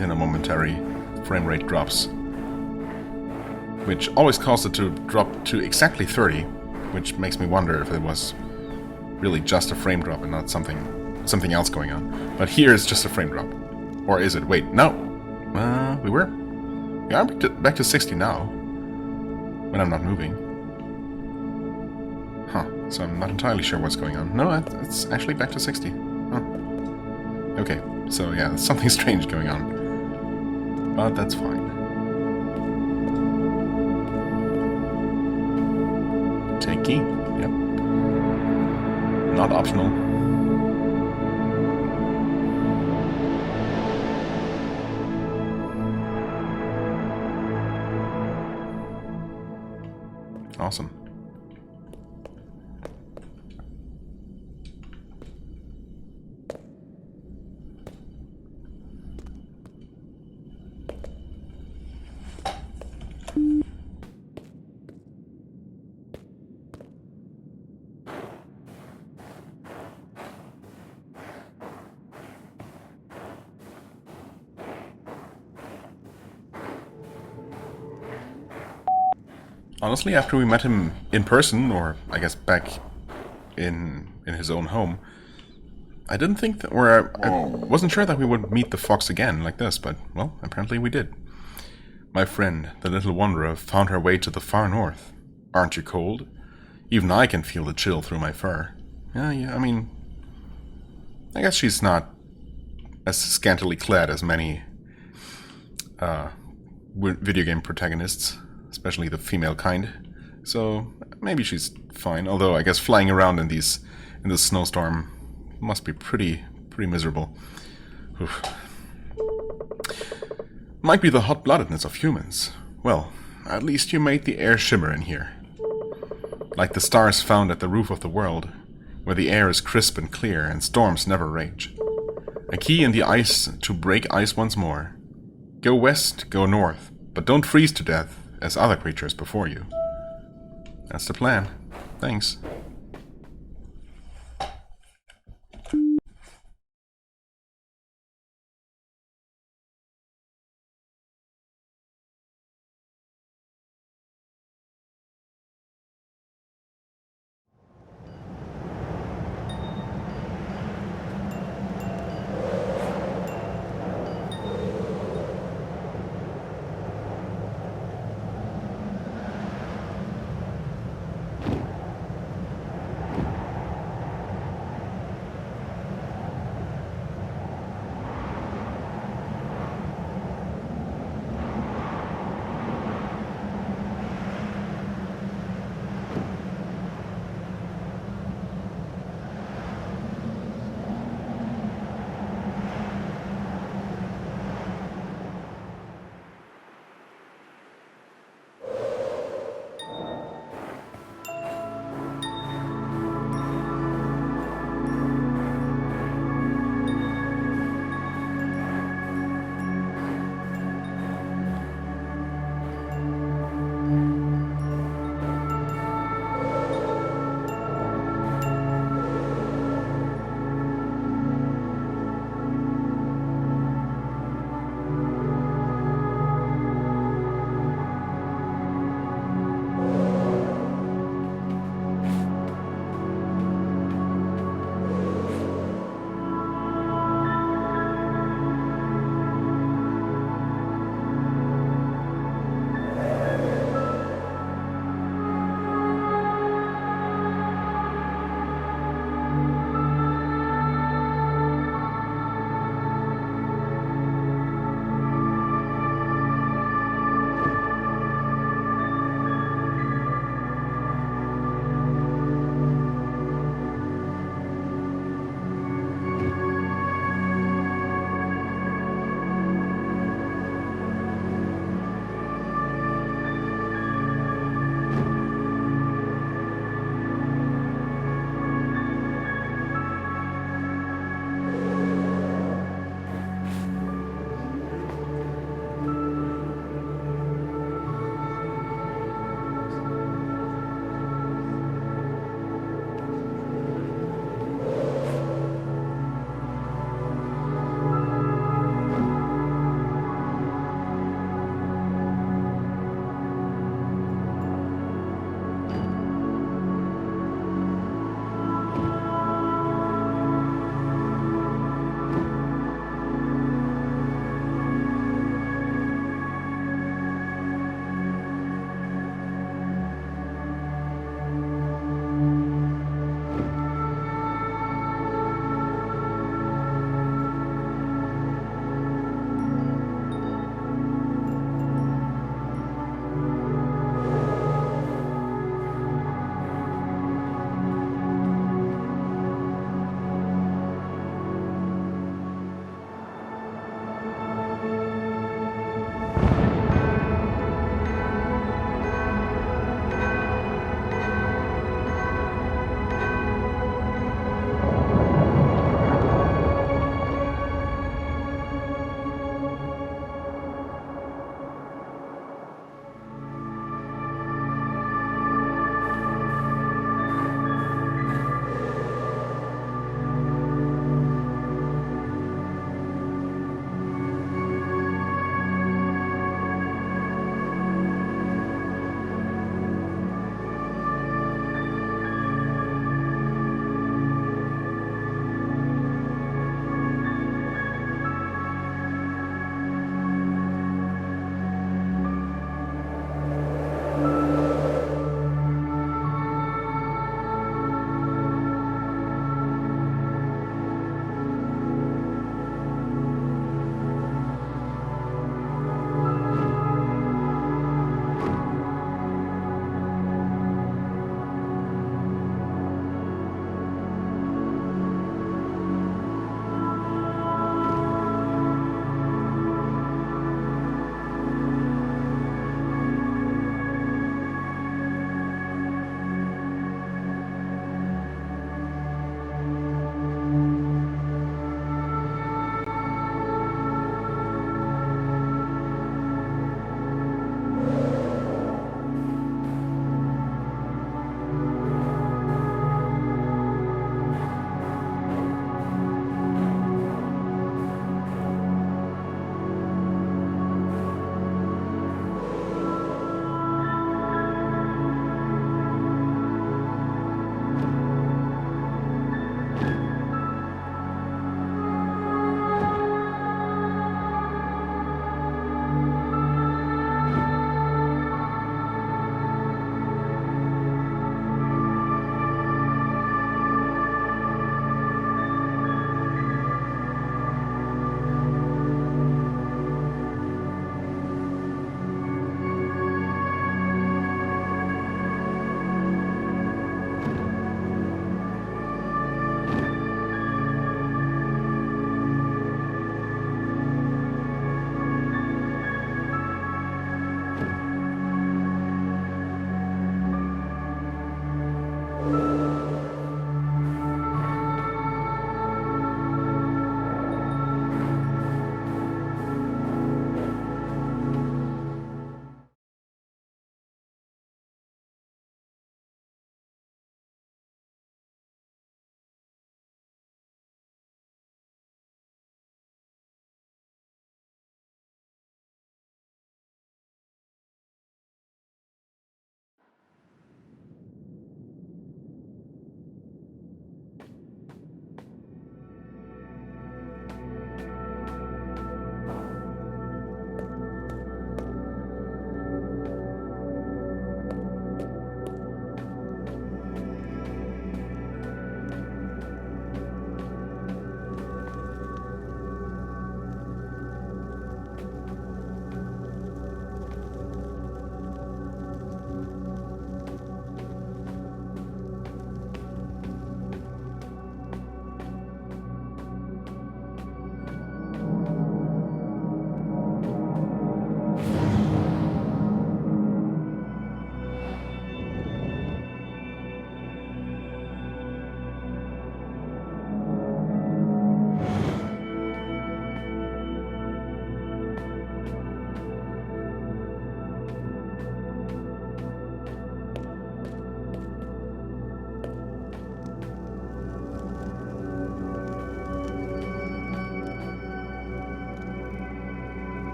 momentary frame rate drops, which always caused it to drop to exactly 30, which makes me wonder if it was really just a frame drop and not something else going on. But here it's just a frame drop. Or is it? Wait, no. We are back to 60 now, when I'm not moving. Huh, so I'm not entirely sure what's going on. No, it's actually back to 60. Huh. Okay, so yeah, there's something strange going on. But that's fine. Take key. Yep. Not optional. Awesome. Honestly, after we met him in person, or I guess back in his own home, I didn't think that, or I wasn't sure that we would meet the fox again like this, but, well, apparently we did. My friend, the little wanderer, found her way to the far north. Aren't you cold? Even I can feel the chill through my fur. Yeah, I mean, I guess she's not as scantily clad as many video game protagonists, especially the female kind. So maybe she's fine. Although I guess flying around in this snowstorm must be pretty miserable. Oof. Might be the hot-bloodedness of humans. Well, at least you made the air shimmer in here. Like the stars found at the roof of the world, where the air is crisp and clear and storms never rage. A key in the ice to break ice once more. Go west, go north, but don't freeze to death as other creatures before you. That's the plan. Thanks.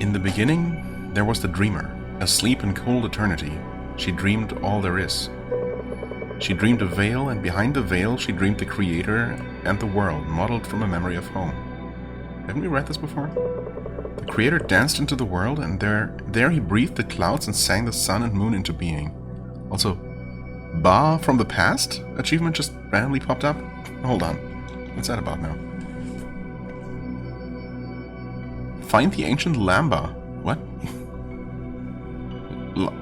In the beginning, there was the dreamer, asleep in cold eternity. She dreamed all there is. She dreamed a veil, and behind the veil she dreamed the creator and the world, modeled from a memory of home. Haven't we read this before? The creator danced into the world, and there he breathed the clouds and sang the sun and moon into being. Also, Ba from the past achievement just randomly popped up? Hold on. What's that about now? Find the ancient Lamba. What?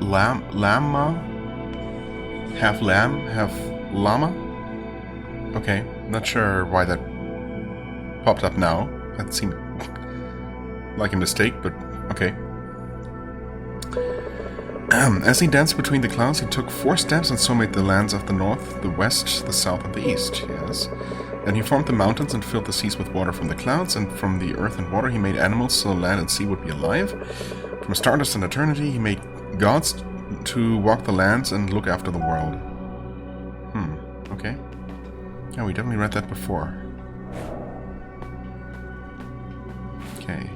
Lama? Half lamb, half llama? Okay, not sure why that popped up now. That seemed like a mistake, but okay. As he danced between the clouds, he took 4 steps and so made the lands of the north, the west, the south, and the east. Yes. Then he formed the mountains and filled the seas with water from the clouds, and from the earth and water he made animals so land and sea would be alive. From stardust and eternity he made gods to walk the lands and look after the world. Okay. Yeah, we definitely read that before. Okay.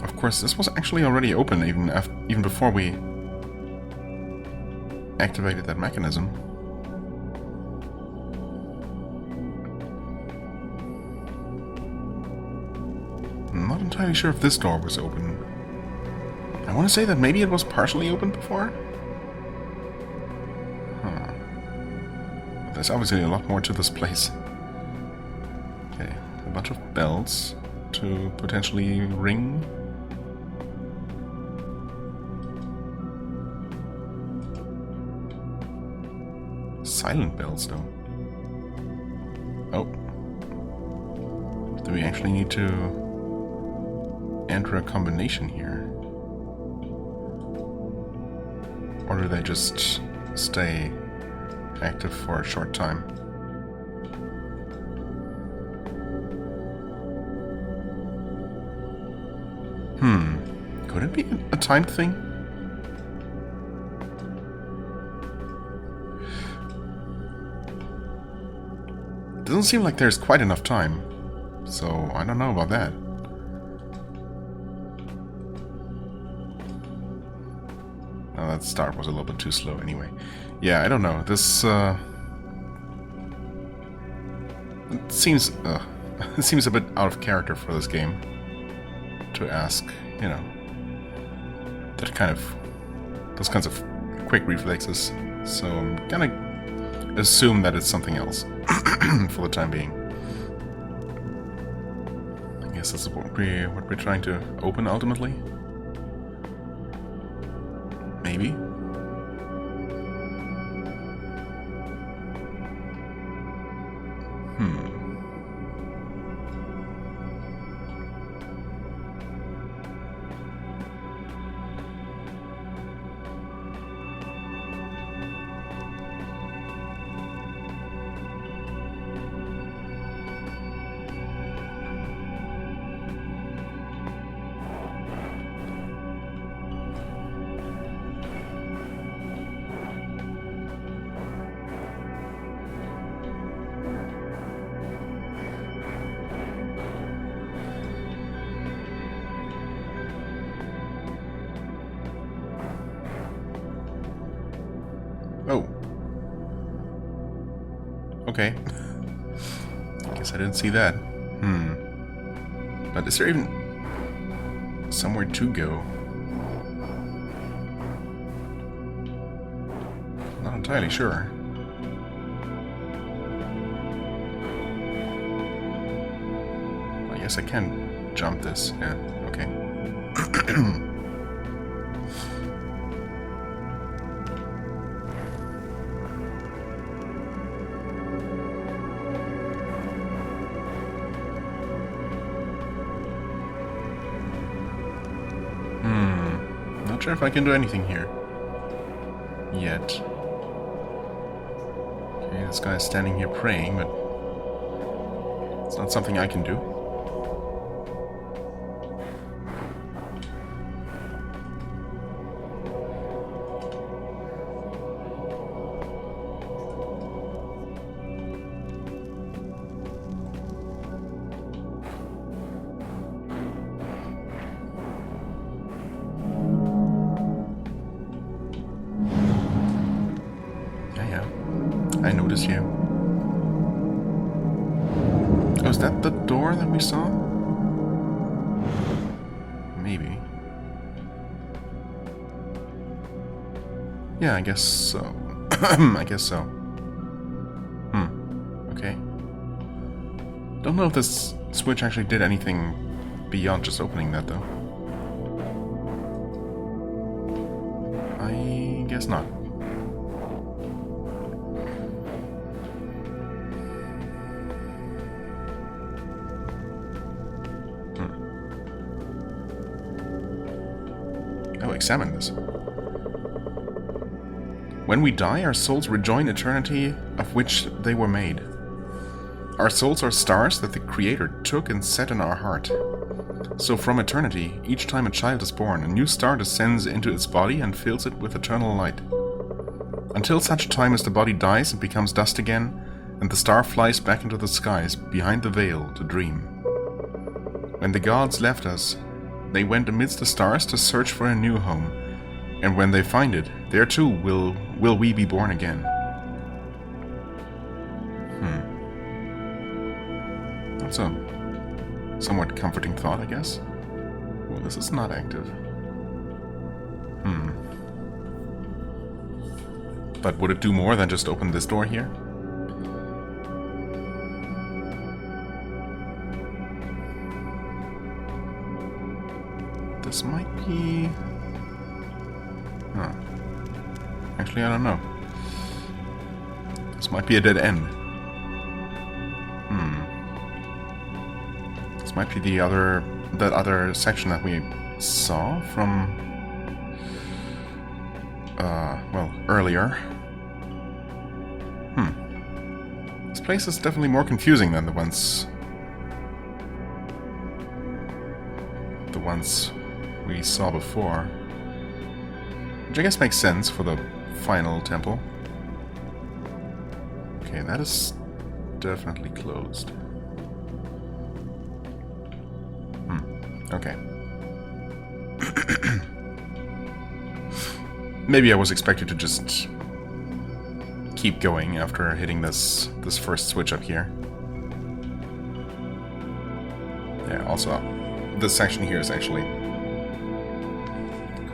Of course, this was actually already open even before we activated that mechanism. I'm not entirely sure if this door was open. I want to say that maybe it was partially open before? Huh. But there's obviously a lot more to this place. Okay, a bunch of bells to potentially ring. Silent bells, though. Oh. Do we actually need to enter a combination here? Or do they just stay active for a short time? Could it be a timed thing? Doesn't seem like there's quite enough time, so I don't know about that. Oh, that start was a little bit too slow anyway. Yeah, I don't know. This it seems it seems a bit out of character for this game to ask, you know, those kinds of quick reflexes. So I'm gonna assume that it's something else for the time being. I guess this is what we're trying to open ultimately. Maybe. Oh. Okay. Guess I didn't see that. But is there even somewhere to go? Not entirely sure. I guess I can jump this. Yeah, okay. Not sure if I can do anything here. Yet. Okay, this guy's standing here praying, but it's not something I can do. I notice you. Oh, is that the door that we saw? Maybe. Yeah, I guess so. I guess so. Okay. Don't know if this switch actually did anything beyond just opening that, though. I guess not. Oh, examine this. When we die, our souls rejoin eternity of which they were made. Our souls are stars that the Creator took and set in our heart. So from eternity, each time a child is born, a new star descends into its body and fills it with eternal light. Until such time as the body dies and becomes dust again, and the star flies back into the skies behind the veil to dream. When the gods left us, they went amidst the stars to search for a new home, and when they find it, there too will we be born again. That's a somewhat comforting thought, I guess. Well, this is not active. But would it do more than just open this door here? This might be... Huh. Actually, I don't know. This might be a dead end. This might be that other section that we saw from... well, earlier. This place is definitely more confusing than the ones we saw before. Which I guess makes sense for the final temple. Okay, that is definitely closed. Okay. Maybe I was expected to just keep going after hitting this first switch up here. Yeah, also, this section here is actually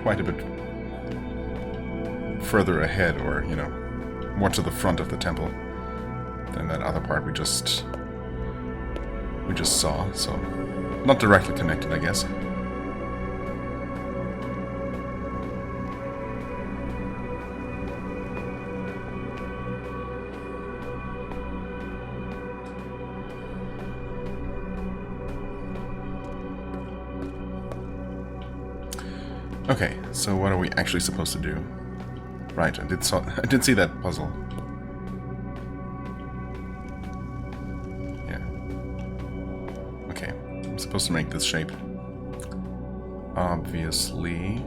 quite a bit further ahead, or, you know, more to the front of the temple than that other part we just saw, so not directly connected, I guess. Okay, so what are we actually supposed to do? Right, I did see that puzzle. Yeah. Okay, I'm supposed to make this shape. Obviously.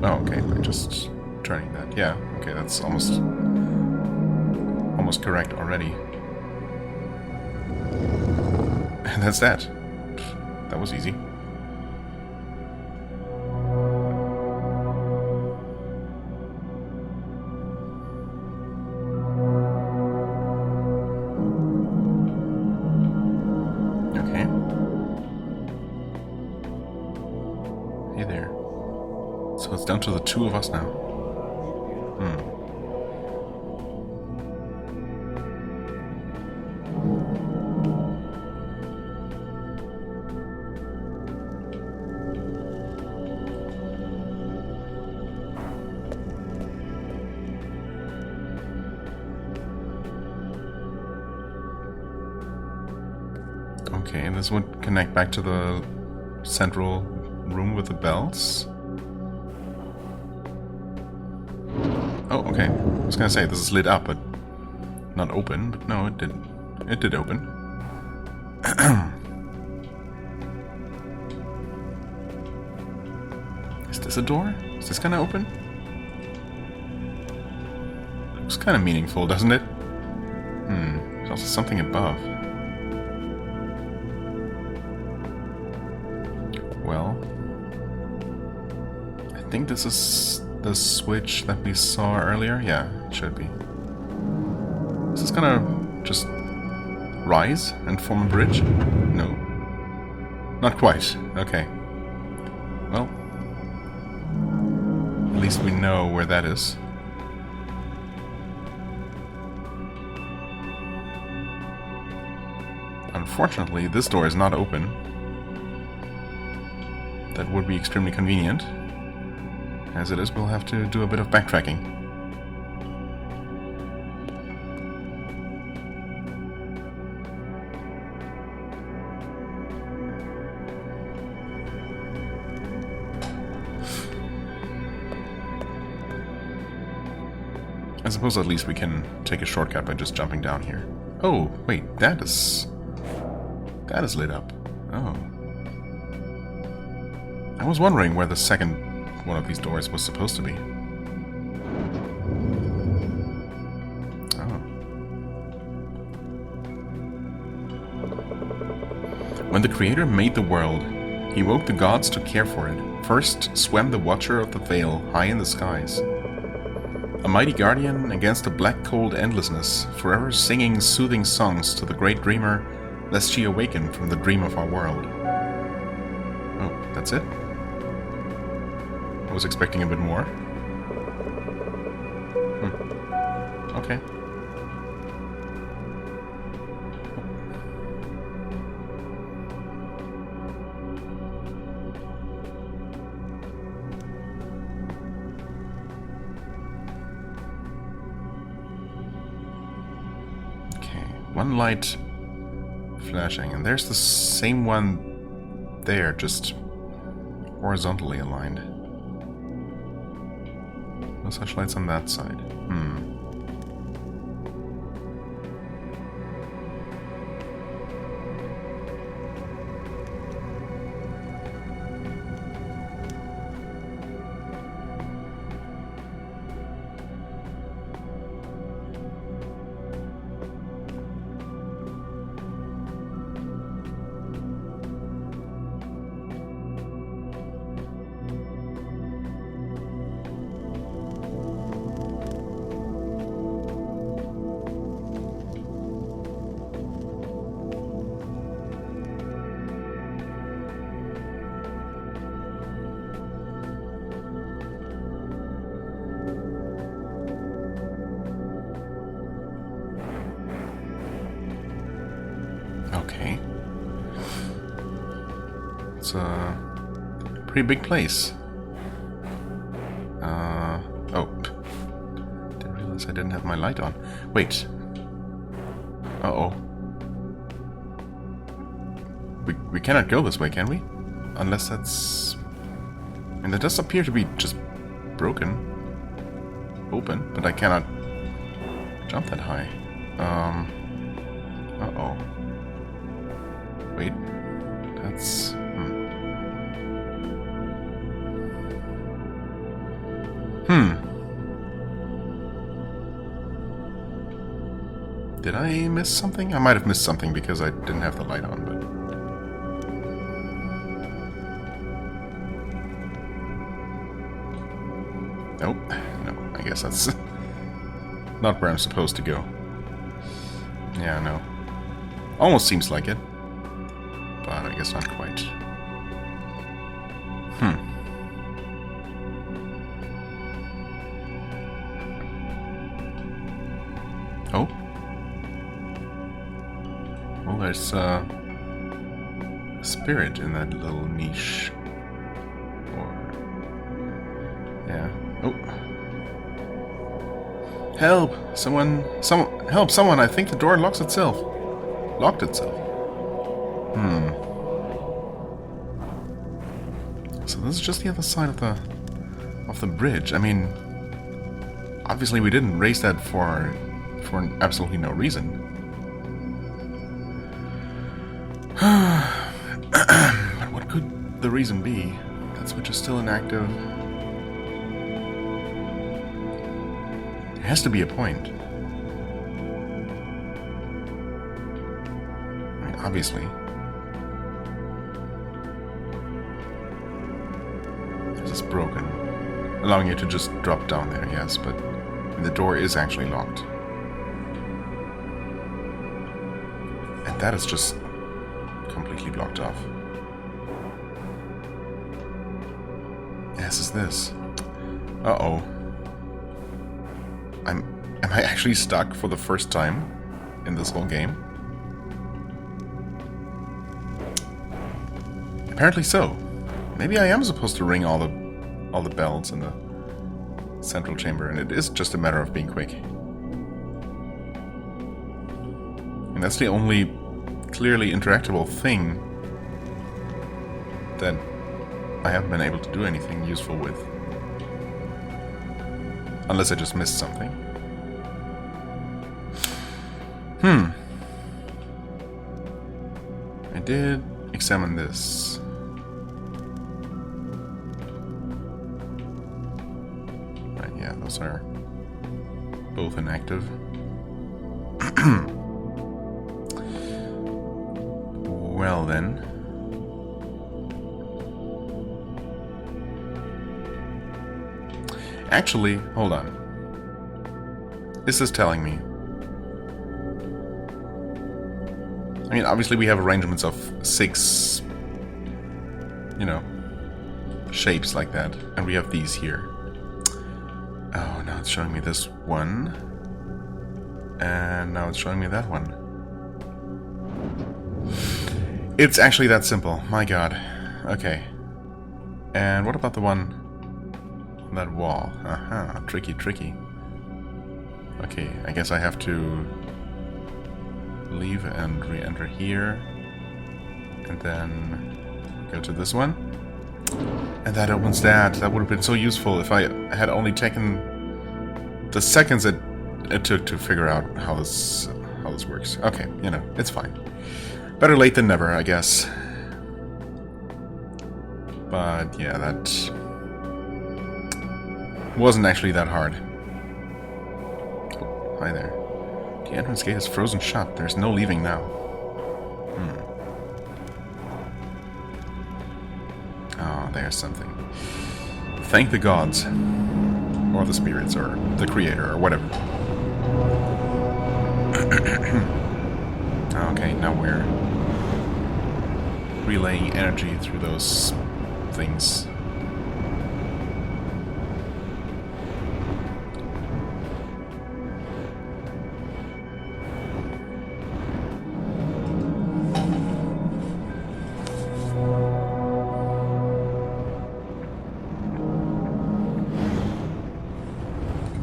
Oh, okay, by just turning that. Yeah, okay, that's almost correct already. And that's that. That was easy. Okay. Hey there. So it's down to the two of us now. Okay, and this would connect back to the central room with the bells. Oh, okay. I was gonna say this is lit up, but not open. But no, it did. It did open. Is this a door? Is this gonna open? Looks kind of meaningful, doesn't it? There's also something above. Well, I think this is the switch that we saw earlier. Yeah, it should be. Is this gonna just rise and form a bridge? No. Not quite. Okay. Well, at least we know where that is. Unfortunately, this door is not open. That would be extremely convenient. As it is, we'll have to do a bit of backtracking. I suppose at least we can take a shortcut by just jumping down here. Oh, wait, that is lit up. Oh. I was wondering where the second one of these doors was supposed to be. Oh. When the Creator made the world, he woke the gods to care for it. First swam the Watcher of the Veil high in the skies. A mighty guardian against the black cold endlessness, forever singing soothing songs to the great dreamer, lest she awaken from the dream of our world. Oh, that's it? I was expecting a bit more. Okay. One light flashing, and there's the same one there, just horizontally aligned. No such lights on that side. Okay. It's a pretty big place. Oh. Didn't realize I didn't have my light on. Wait. Uh-oh. We cannot go this way, can we? Unless that's... And it does appear to be just broken. Open, but I cannot jump that high. Uh-oh. Wait. That's... Did I miss something? I might have missed something because I didn't have the light on, but... Nope. No, I guess that's not where I'm supposed to go. Yeah, no. Almost seems like it. But I guess not quite. Oh? Well, there's a spirit in that little niche. Or... yeah. Oh. Help! Help! Someone! I think the door locks itself. Locked itself. So this is just the other side of the bridge. I mean, obviously we didn't raise that for absolutely no reason. But what could the reason be? That switch is still inactive. There has to be a point. I mean, obviously. This is broken. allowing you to just drop down there, yes, but the door is actually locked. And that is just completely blocked off. As is this. Uh-oh. Am I actually stuck for the first time in this whole game? Apparently so. Maybe I am supposed to ring all the bells in the central chamber, and it is just a matter of being quick. And that's the only clearly interactable thing that I haven't been able to do anything useful with. Unless I just missed something. I did examine this. Right, yeah, those are both inactive. Well then. Actually, hold on. Is this telling me? I mean, obviously we have arrangements of 6, you know, shapes like that. And we have these here. Oh, now it's showing me this one. And now it's showing me that one. It's actually that simple. My god. Okay. And what about the one on that wall? Aha, tricky, tricky. Okay, I guess I have to leave and re-enter here. And then go to this one. And that opens that. That would have been so useful if I had only taken the seconds it took to figure out how this works. Okay, you know, it's fine. Better late than never, I guess. But yeah, that wasn't actually that hard. Oh, hi there. The entrance gate is frozen shut. There's no leaving now. Oh, there's something. Thank the gods. Or the spirits, or the creator, or whatever. Okay, now we're relaying energy through those things.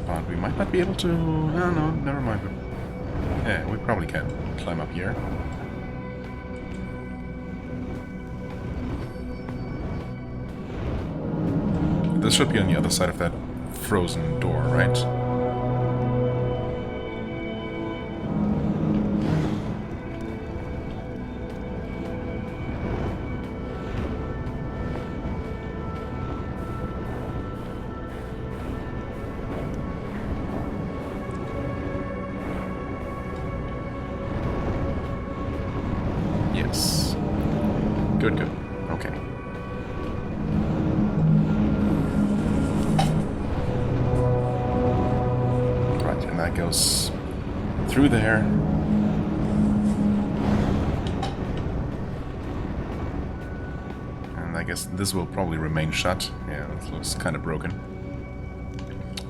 But we might not be able to... Oh no, never mind. Yeah, we probably can climb up here. This should be on the other side of that frozen door, right? Yes. Good, good. Okay. Right, and that goes through there. And I guess this will probably remain shut. Yeah, it looks kind of broken.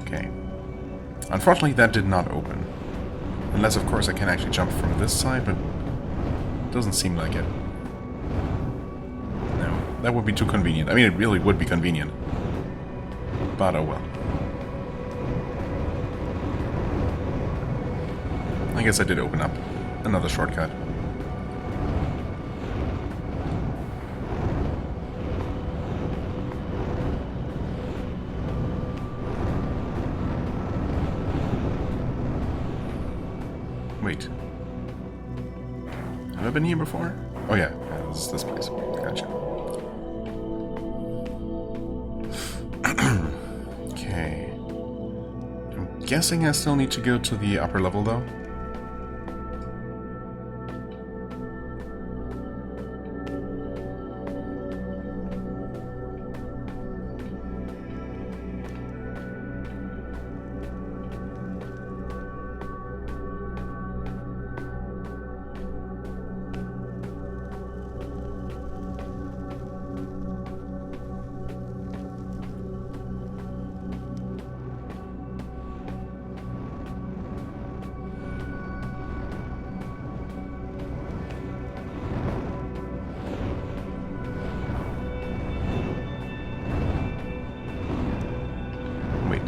Okay. Unfortunately, that did not open. Unless, of course, I can actually jump from this side, but it doesn't seem like it. No, that would be too convenient. I mean, it really would be convenient. But oh well. I guess I did open up another shortcut. Wait. Have I been here before? Oh yeah, this is this place. Gotcha. Okay. I'm guessing I still need to go to the upper level though.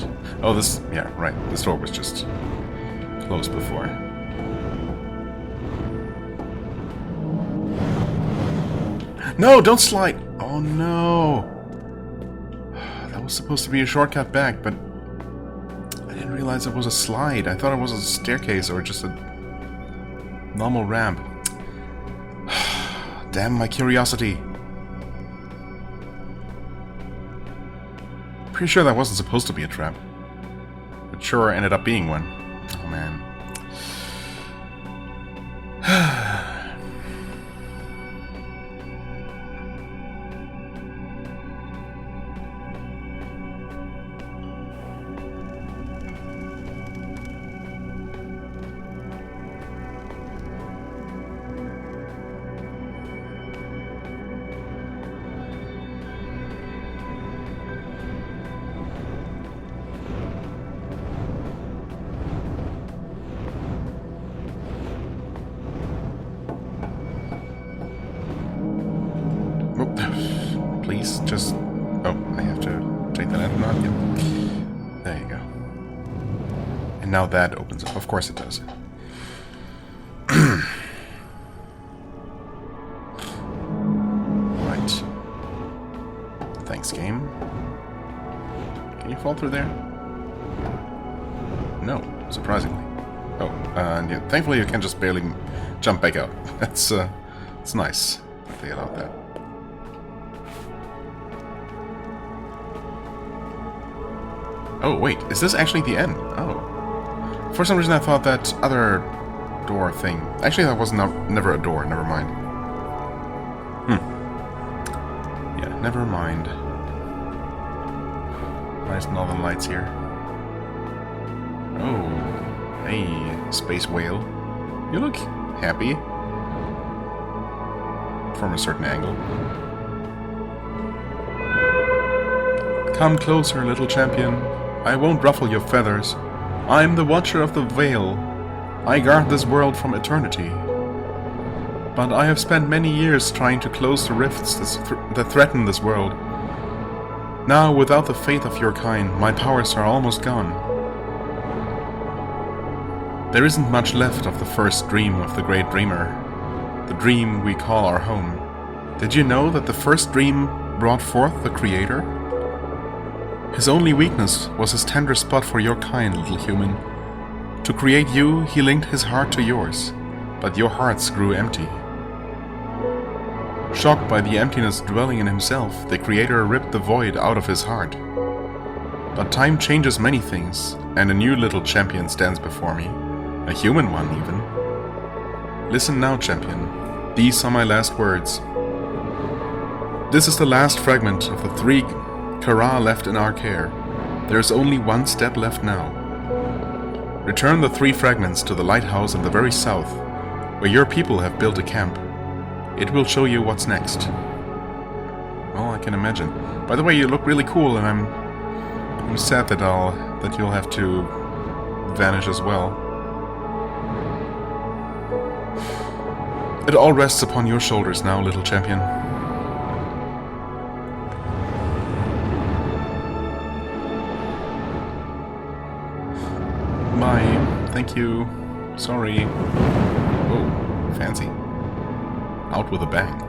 Right. Oh, this... Yeah, right. This door was just closed before. No, don't slide! Oh, no! That was supposed to be a shortcut back, but I didn't realize it was a slide. I thought it was a staircase or just a normal ramp. Damn my curiosity. Pretty sure that wasn't supposed to be a trap. But sure ended up being one. Oh man. Please, just... Oh, I have to take that out or not? Yep. There you go. And now that opens up. Of course it does. Right. Thanks, game. Can you fall through there? No, surprisingly. Oh, yeah, thankfully you can just barely jump back out. That's, it's nice that they allowed that. Oh, wait, is this actually the end? Oh. For some reason I thought that other door thing... Actually, that was never a door, never mind. Yeah, never mind. Nice northern lights here. Oh, hey, space whale. You look happy. From a certain angle. Come closer, little champion. I won't ruffle your feathers. I'm the Watcher of the Veil. I guard this world from eternity. But I have spent many years trying to close the rifts that threaten this world. Now, without the faith of your kind, my powers are almost gone. There isn't much left of the first dream of the great dreamer. The dream we call our home. Did you know that the first dream brought forth the Creator? His only weakness was his tender spot for your kind, little human. To create you, he linked his heart to yours, but your hearts grew empty. Shocked by the emptiness dwelling in himself, the Creator ripped the void out of his heart. But time changes many things, and a new little champion stands before me. A human one, even. Listen now, champion. These are my last words. This is the last fragment of the 3 Kara left in our care. There is only one step left now. Return the 3 fragments to the lighthouse in the very south, where your people have built a camp. It will show you what's next. Well, I can imagine. By the way, you look really cool, and I'm sad that you'll have to vanish as well. It all rests upon your shoulders now, little champion. Bye. Thank you. Sorry. Oh, fancy. Out with a bang.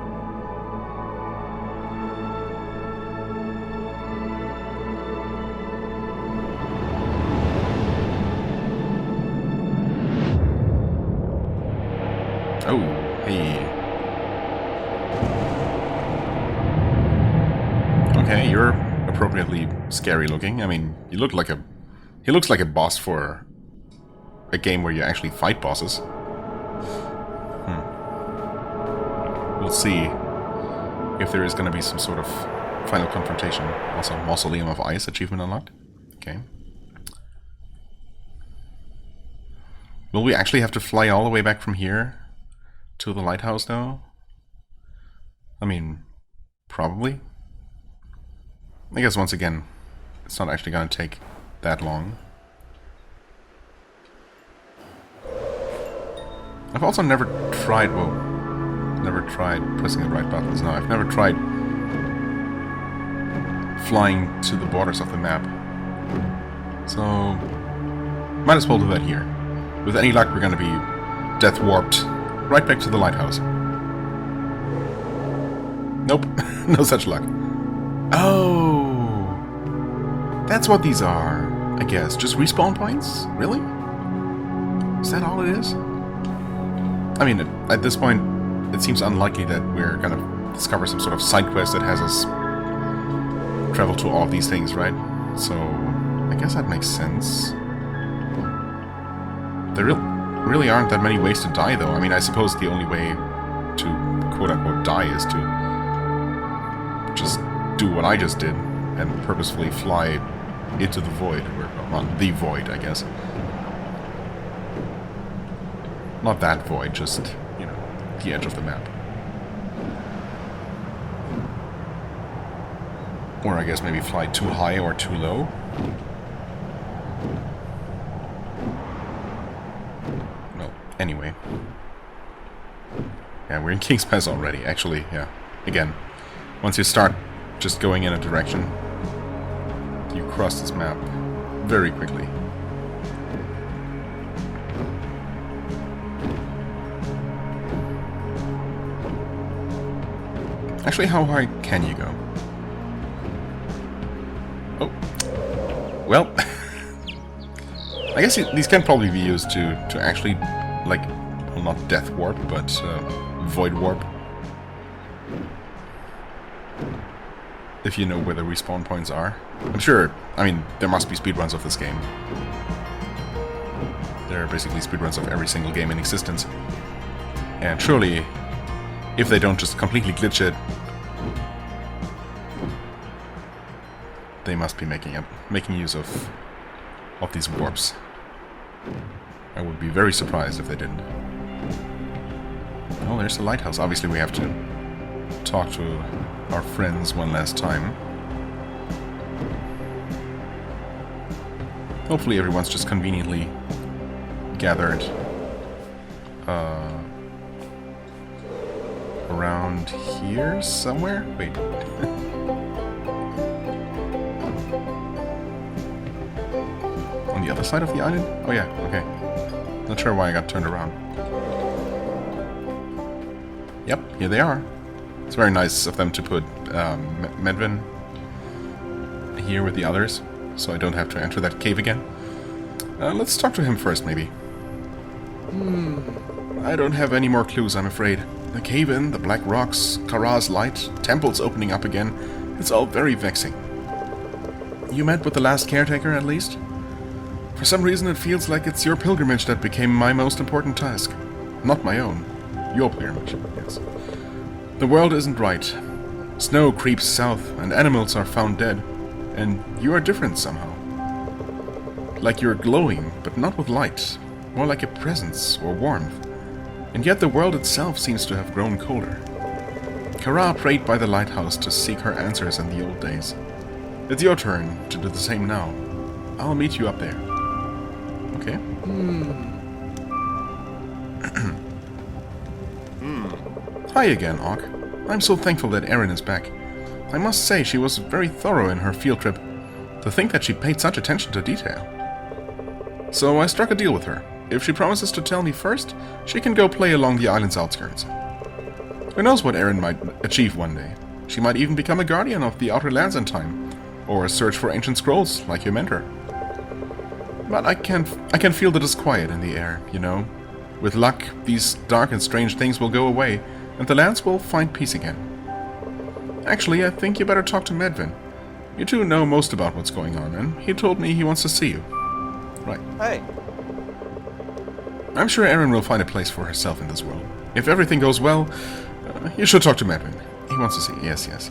Oh, hey. Okay, you're appropriately scary looking. I mean, he looks like a boss for a game where you actually fight bosses. We'll see if there is going to be some sort of final confrontation. Also, Mausoleum of Ice achievement unlocked. Okay. Will we actually have to fly all the way back from here to the lighthouse, though? I mean, probably. I guess once again, it's not actually going to take that long. I've also never tried, never tried pressing the right buttons. No, I've never tried flying to the borders of the map. So, might as well do that here. With any luck, we're gonna be death warped right back to the lighthouse. Nope, no such luck. Oh, that's what these are, I guess. Just respawn points? Really? Is that all it is? I mean, at this point, it seems unlikely that we're gonna discover some sort of side quest that has us travel to all of these things, right? So, I guess that makes sense. There really aren't that many ways to die, though. I mean, I suppose the only way to quote-unquote die is to just do what I just did and purposefully fly into the void, or well, not the void, I guess. Not that void, just, you know, the edge of the map. Or I guess maybe fly too high or too low. No, anyway. Yeah, we're in King's Pass already, actually, yeah. Again, once you start just going in a direction, you cross this map very quickly. Actually, how high can you go? Oh. Well, I guess these can probably be used to actually, like, well, not death warp, but void warp. If you know where the respawn points are. I'm sure, I mean, there must be speedruns of this game. There are basically speedruns of every single game in existence. And surely, if they don't just completely glitch it, they must be making use of these warps. I would be very surprised if they didn't. Oh, there's the lighthouse. Obviously, we have to talk to our friends one last time. Hopefully, everyone's just conveniently gathered around here somewhere. Wait. On the other side of the island? Oh yeah, okay. Not sure why I got turned around. Yep, here they are. It's very nice of them to put Medvin here with the others, so I don't have to enter that cave again. Let's talk to him first, maybe. I don't have any more clues, I'm afraid. The cave-in, the black rocks, Kara's light, temples opening up again. It's all very vexing. You met with the last caretaker, at least? For some reason it feels like it's your pilgrimage that became my most important task. Not my own. Your pilgrimage, yes. The world isn't right. Snow creeps south, and animals are found dead. And you are different somehow. Like you're glowing, but not with light. More like a presence or warmth. And yet the world itself seems to have grown colder. Kara prayed by the lighthouse to seek her answers in the old days. It's your turn to do the same now. I'll meet you up there. Okay. Hi again, Auk. I'm so thankful that Erin is back. I must say she was very thorough in her field trip. To think that she paid such attention to detail. So I struck a deal with her. If she promises to tell me first, she can go play along the island's outskirts. Who knows what Erin might achieve one day. She might even become a guardian of the Outer Lands in time, or search for ancient scrolls like your mentor. But I can feel the disquiet in the air, you know. With luck, these dark and strange things will go away, and the lands will find peace again. Actually, I think you better talk to Medvin. You two know most about what's going on, and he told me he wants to see you. Right. Hey. I'm sure Erin will find a place for herself in this world. If everything goes well, you should talk to Medvin. He wants to see you. Yes.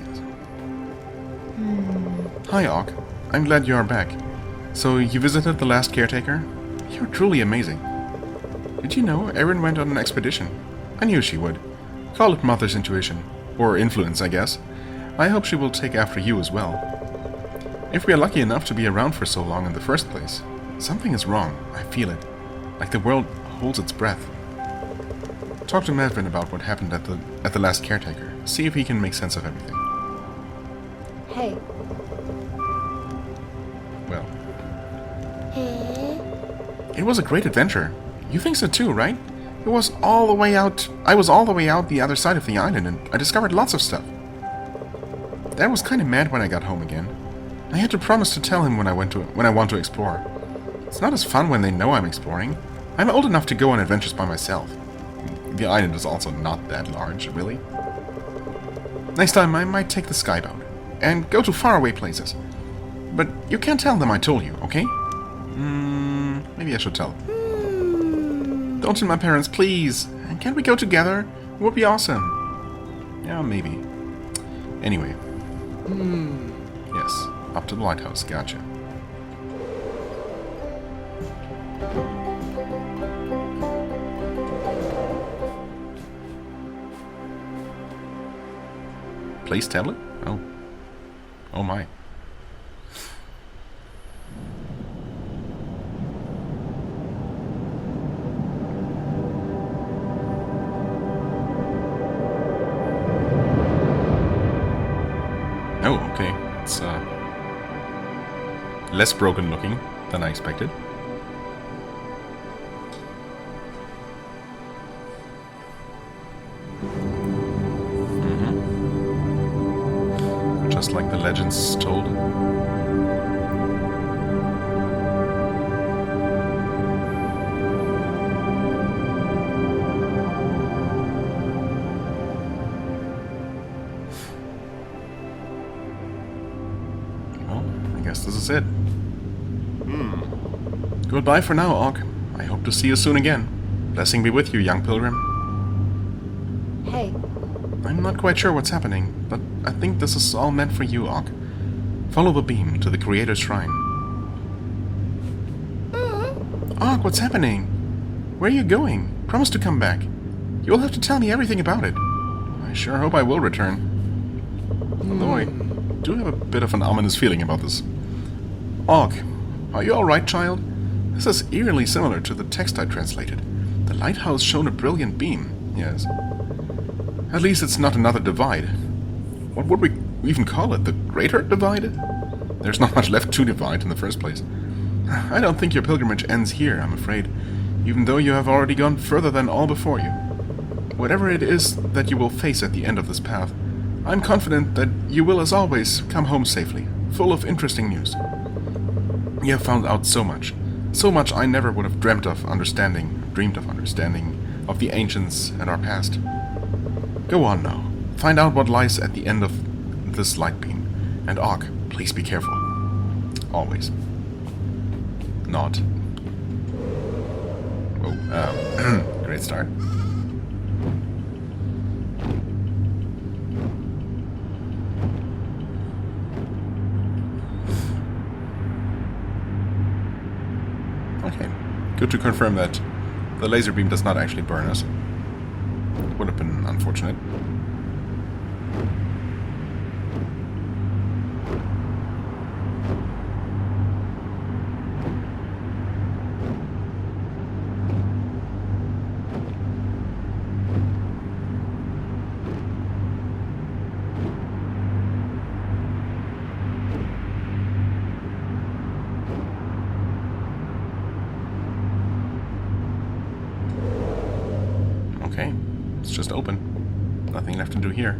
Hi, Auk. I'm glad you are back. So, you visited the last caretaker? You're truly amazing. Did you know Erin went on an expedition? I knew she would. Call it Mother's intuition. Or influence, I guess. I hope she will take after you as well. If we are lucky enough to be around for so long in the first place, something is wrong. I feel it. Like the world holds its breath. Talk to Medvin about what happened at the last caretaker. See if he can make sense of everything. Hey. Well, It was a great adventure. You think so too, right? It was all the way out. I was all the way out the other side of the island, and I discovered lots of stuff. Dad was kind of mad when I got home again. I had to promise to tell him when I want to explore. It's not as fun when they know I'm exploring. I'm old enough to go on adventures by myself. The island is also not that large, really. Next time I might take the skyboat and go to faraway places. But you can't tell them I told you, okay? Maybe I should tell them. Don't tell my parents, please. And can't we go together? It would be awesome. Yeah, maybe. Anyway. Yes, up to the lighthouse, gotcha. Place tablet? Oh. Oh my. Oh, okay. It's less broken looking than I expected. Just like the legends told. Well, I guess this is it. Goodbye for now, Og. I hope to see you soon again. Blessing be with you, young pilgrim. Hey. I'm not quite sure what's happening, but I think this is all meant for you, Og. Follow the beam to the Creator's Shrine. Og, what's happening? Where are you going? Promise to come back. You'll have to tell me everything about it. I sure hope I will return. Although I do have a bit of an ominous feeling about this. Og, are you alright, child? This is eerily similar to the text I translated. The lighthouse shone a brilliant beam. Yes. At least it's not another divide. What would we even call it? The Greater Divide? There's not much left to divide in the first place. I don't think your pilgrimage ends here, I'm afraid, even though you have already gone further than all before you. Whatever it is that you will face at the end of this path, I'm confident that you will, as always, come home safely, full of interesting news. You have found out so much I never would have dreamed of understanding of the ancients and our past. Go on now. Find out what lies at the end of this light beam. And Og, please be careful. Always. Not. Oh, great start. Okay. Good to confirm that the laser beam does not actually burn us. Would have been unfortunate. Okay, it's just open. Nothing left to do here.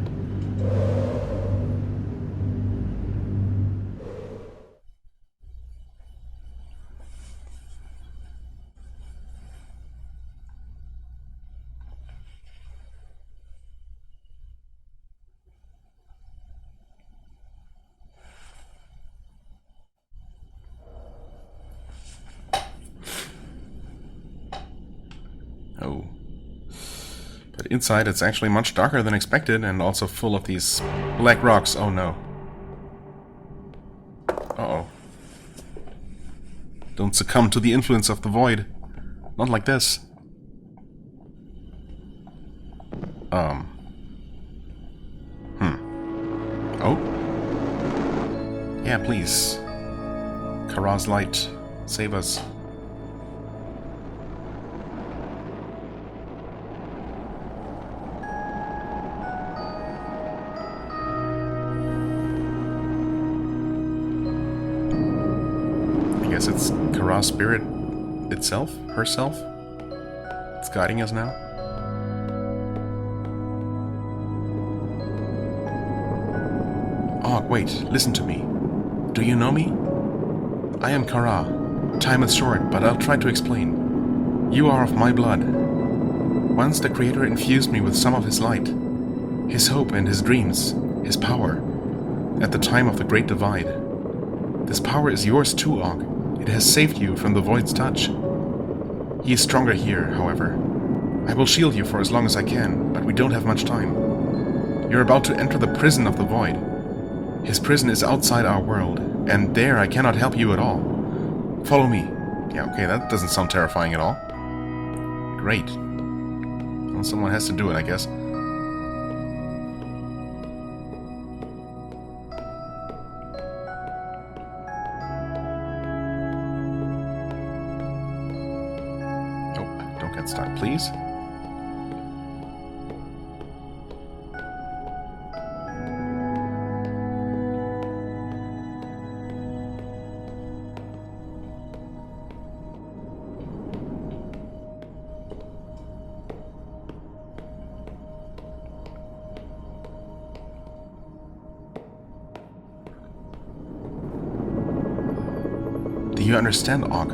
Oh. But inside it's actually much darker than expected and also full of these black rocks. Oh no. Uh-oh. Don't succumb to the influence of the void. Not like this. Oh? Yeah, please. Kara's light. Save us. guess it's Kara's spirit itself? Herself? It's guiding us now? Oh, wait, listen to me. Do you know me? I am Kara. Time is short, but I'll try to explain. You are of my blood. Once the Creator infused me with some of his light, his hope and his dreams, his power, at the time of the Great Divide. This power is yours too, Og. It has saved you from the Void's touch. He is stronger here, however. I will shield you for as long as I can, but we don't have much time. You're about to enter the prison of the Void. His prison is outside our world, and there I cannot help you at all. Follow me. Yeah, okay, that doesn't sound terrifying at all. Great. Well, someone has to do it, I guess. Oh, don't get stuck, please. Do you understand, Og?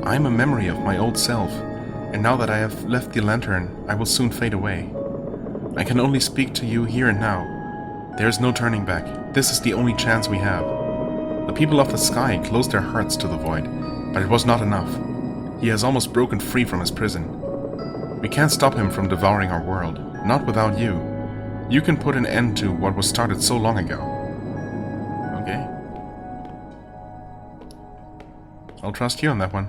I am a memory of my old self, and now that I have left the lantern, I will soon fade away. I can only speak to you here and now. There is no turning back. This is the only chance we have. The people of the sky closed their hearts to the Void, but it was not enough. He has almost broken free from his prison. We can't stop him from devouring our world, not without you. You can put an end to what was started so long ago. Okay. I'll trust you on that one.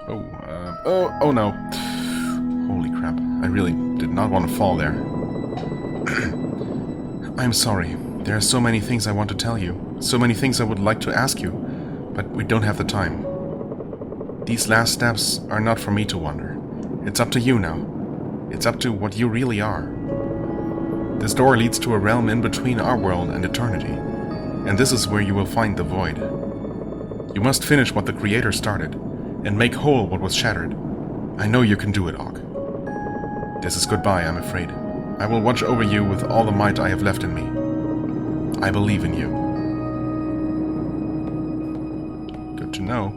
Oh no. Holy crap. I really did not want to fall there. I'm sorry. There are so many things I want to tell you. So many things I would like to ask you. But we don't have the time. These last steps are not for me to wonder. It's up to you now. It's up to what you really are. This door leads to a realm in between our world and eternity. And this is where you will find the Void. You must finish what the Creator started, and make whole what was shattered. I know you can do it, Og. This is goodbye, I'm afraid. I will watch over you with all the might I have left in me. I believe in you. Good to know.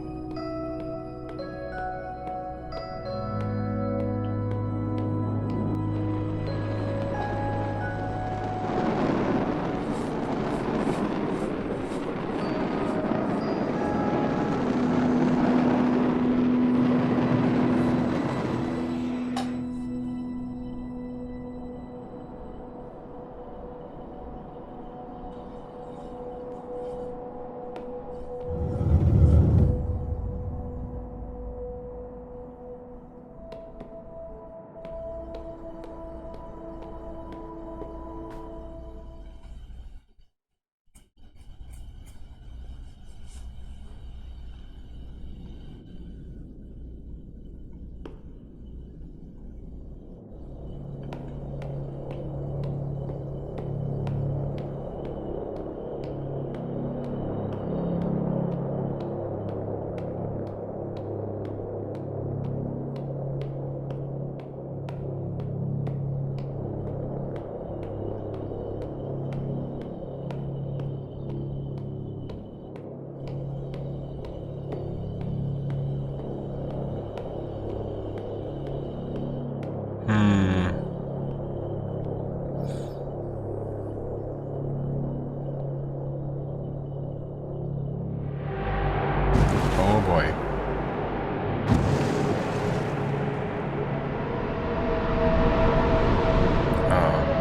Oh boy.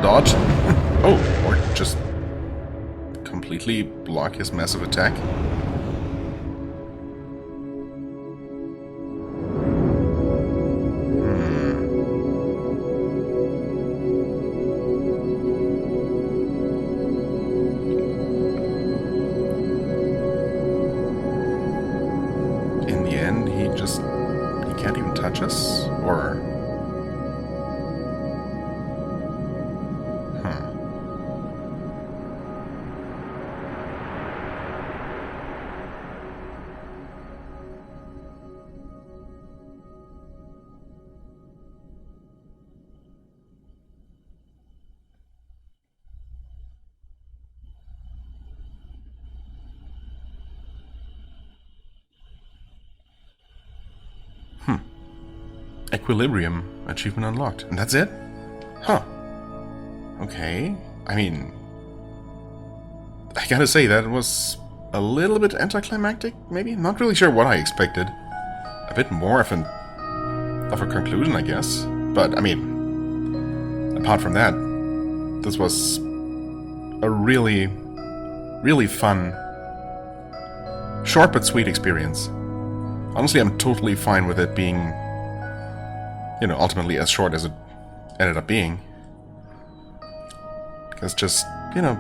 Dodge? Oh, or just completely block his massive attack? He can't even touch us? Or... Equilibrium achievement unlocked. And that's it? Huh. Okay. I mean, I gotta say, that was a little bit anticlimactic, maybe? Not really sure what I expected. A bit more of a conclusion, I guess. But, I mean, apart from that, this was a really, really fun, short but sweet experience. Honestly, I'm totally fine with it being, you know, ultimately as short as it ended up being. Because just, you know,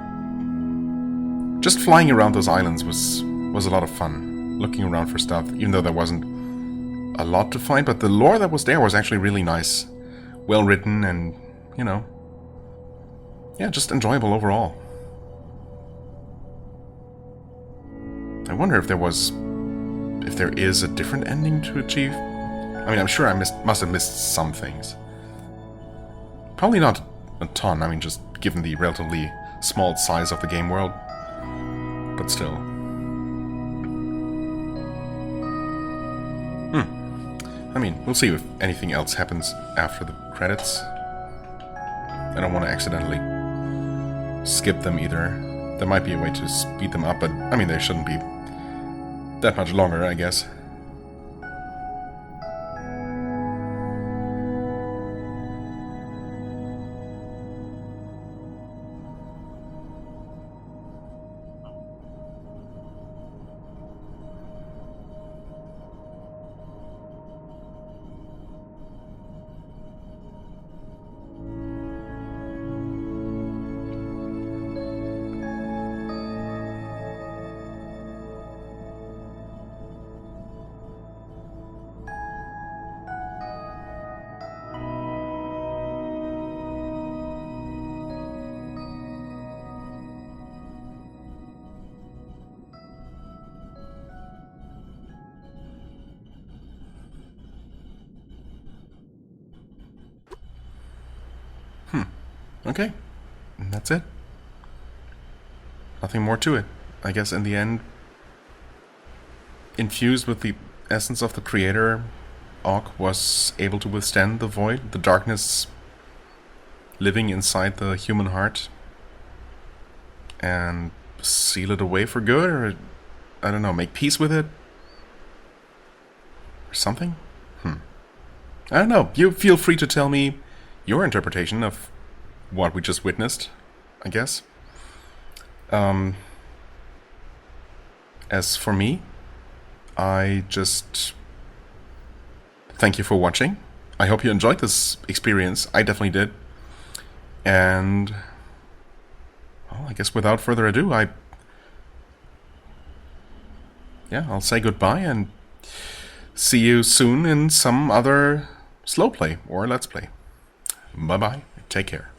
just flying around those islands was a lot of fun. Looking around for stuff, even though there wasn't a lot to find, but the lore that was there was actually really nice. Well written and, you know, yeah, just enjoyable overall. I wonder if there is a different ending to achieve. I mean, I'm sure I must have missed some things. Probably not a ton, I mean, just given the relatively small size of the game world. But still. I mean, we'll see if anything else happens after the credits. I don't want to accidentally skip them either. There might be a way to speed them up, but I mean, they shouldn't be that much longer, I guess. Okay, and that's it. Nothing more to it. I guess in the end, infused with the essence of the creator, Ogg was able to withstand the void, the darkness living inside the human heart, and seal it away for good, or, I don't know, make peace with it? Or something? I don't know. You feel free to tell me your interpretation of what we just witnessed, I guess. As for me, I just thank you for watching. I hope you enjoyed this experience. I definitely did. And, well, I guess without further ado, I'll say goodbye and see you soon in some other slow play or let's play. Bye-bye. Take care.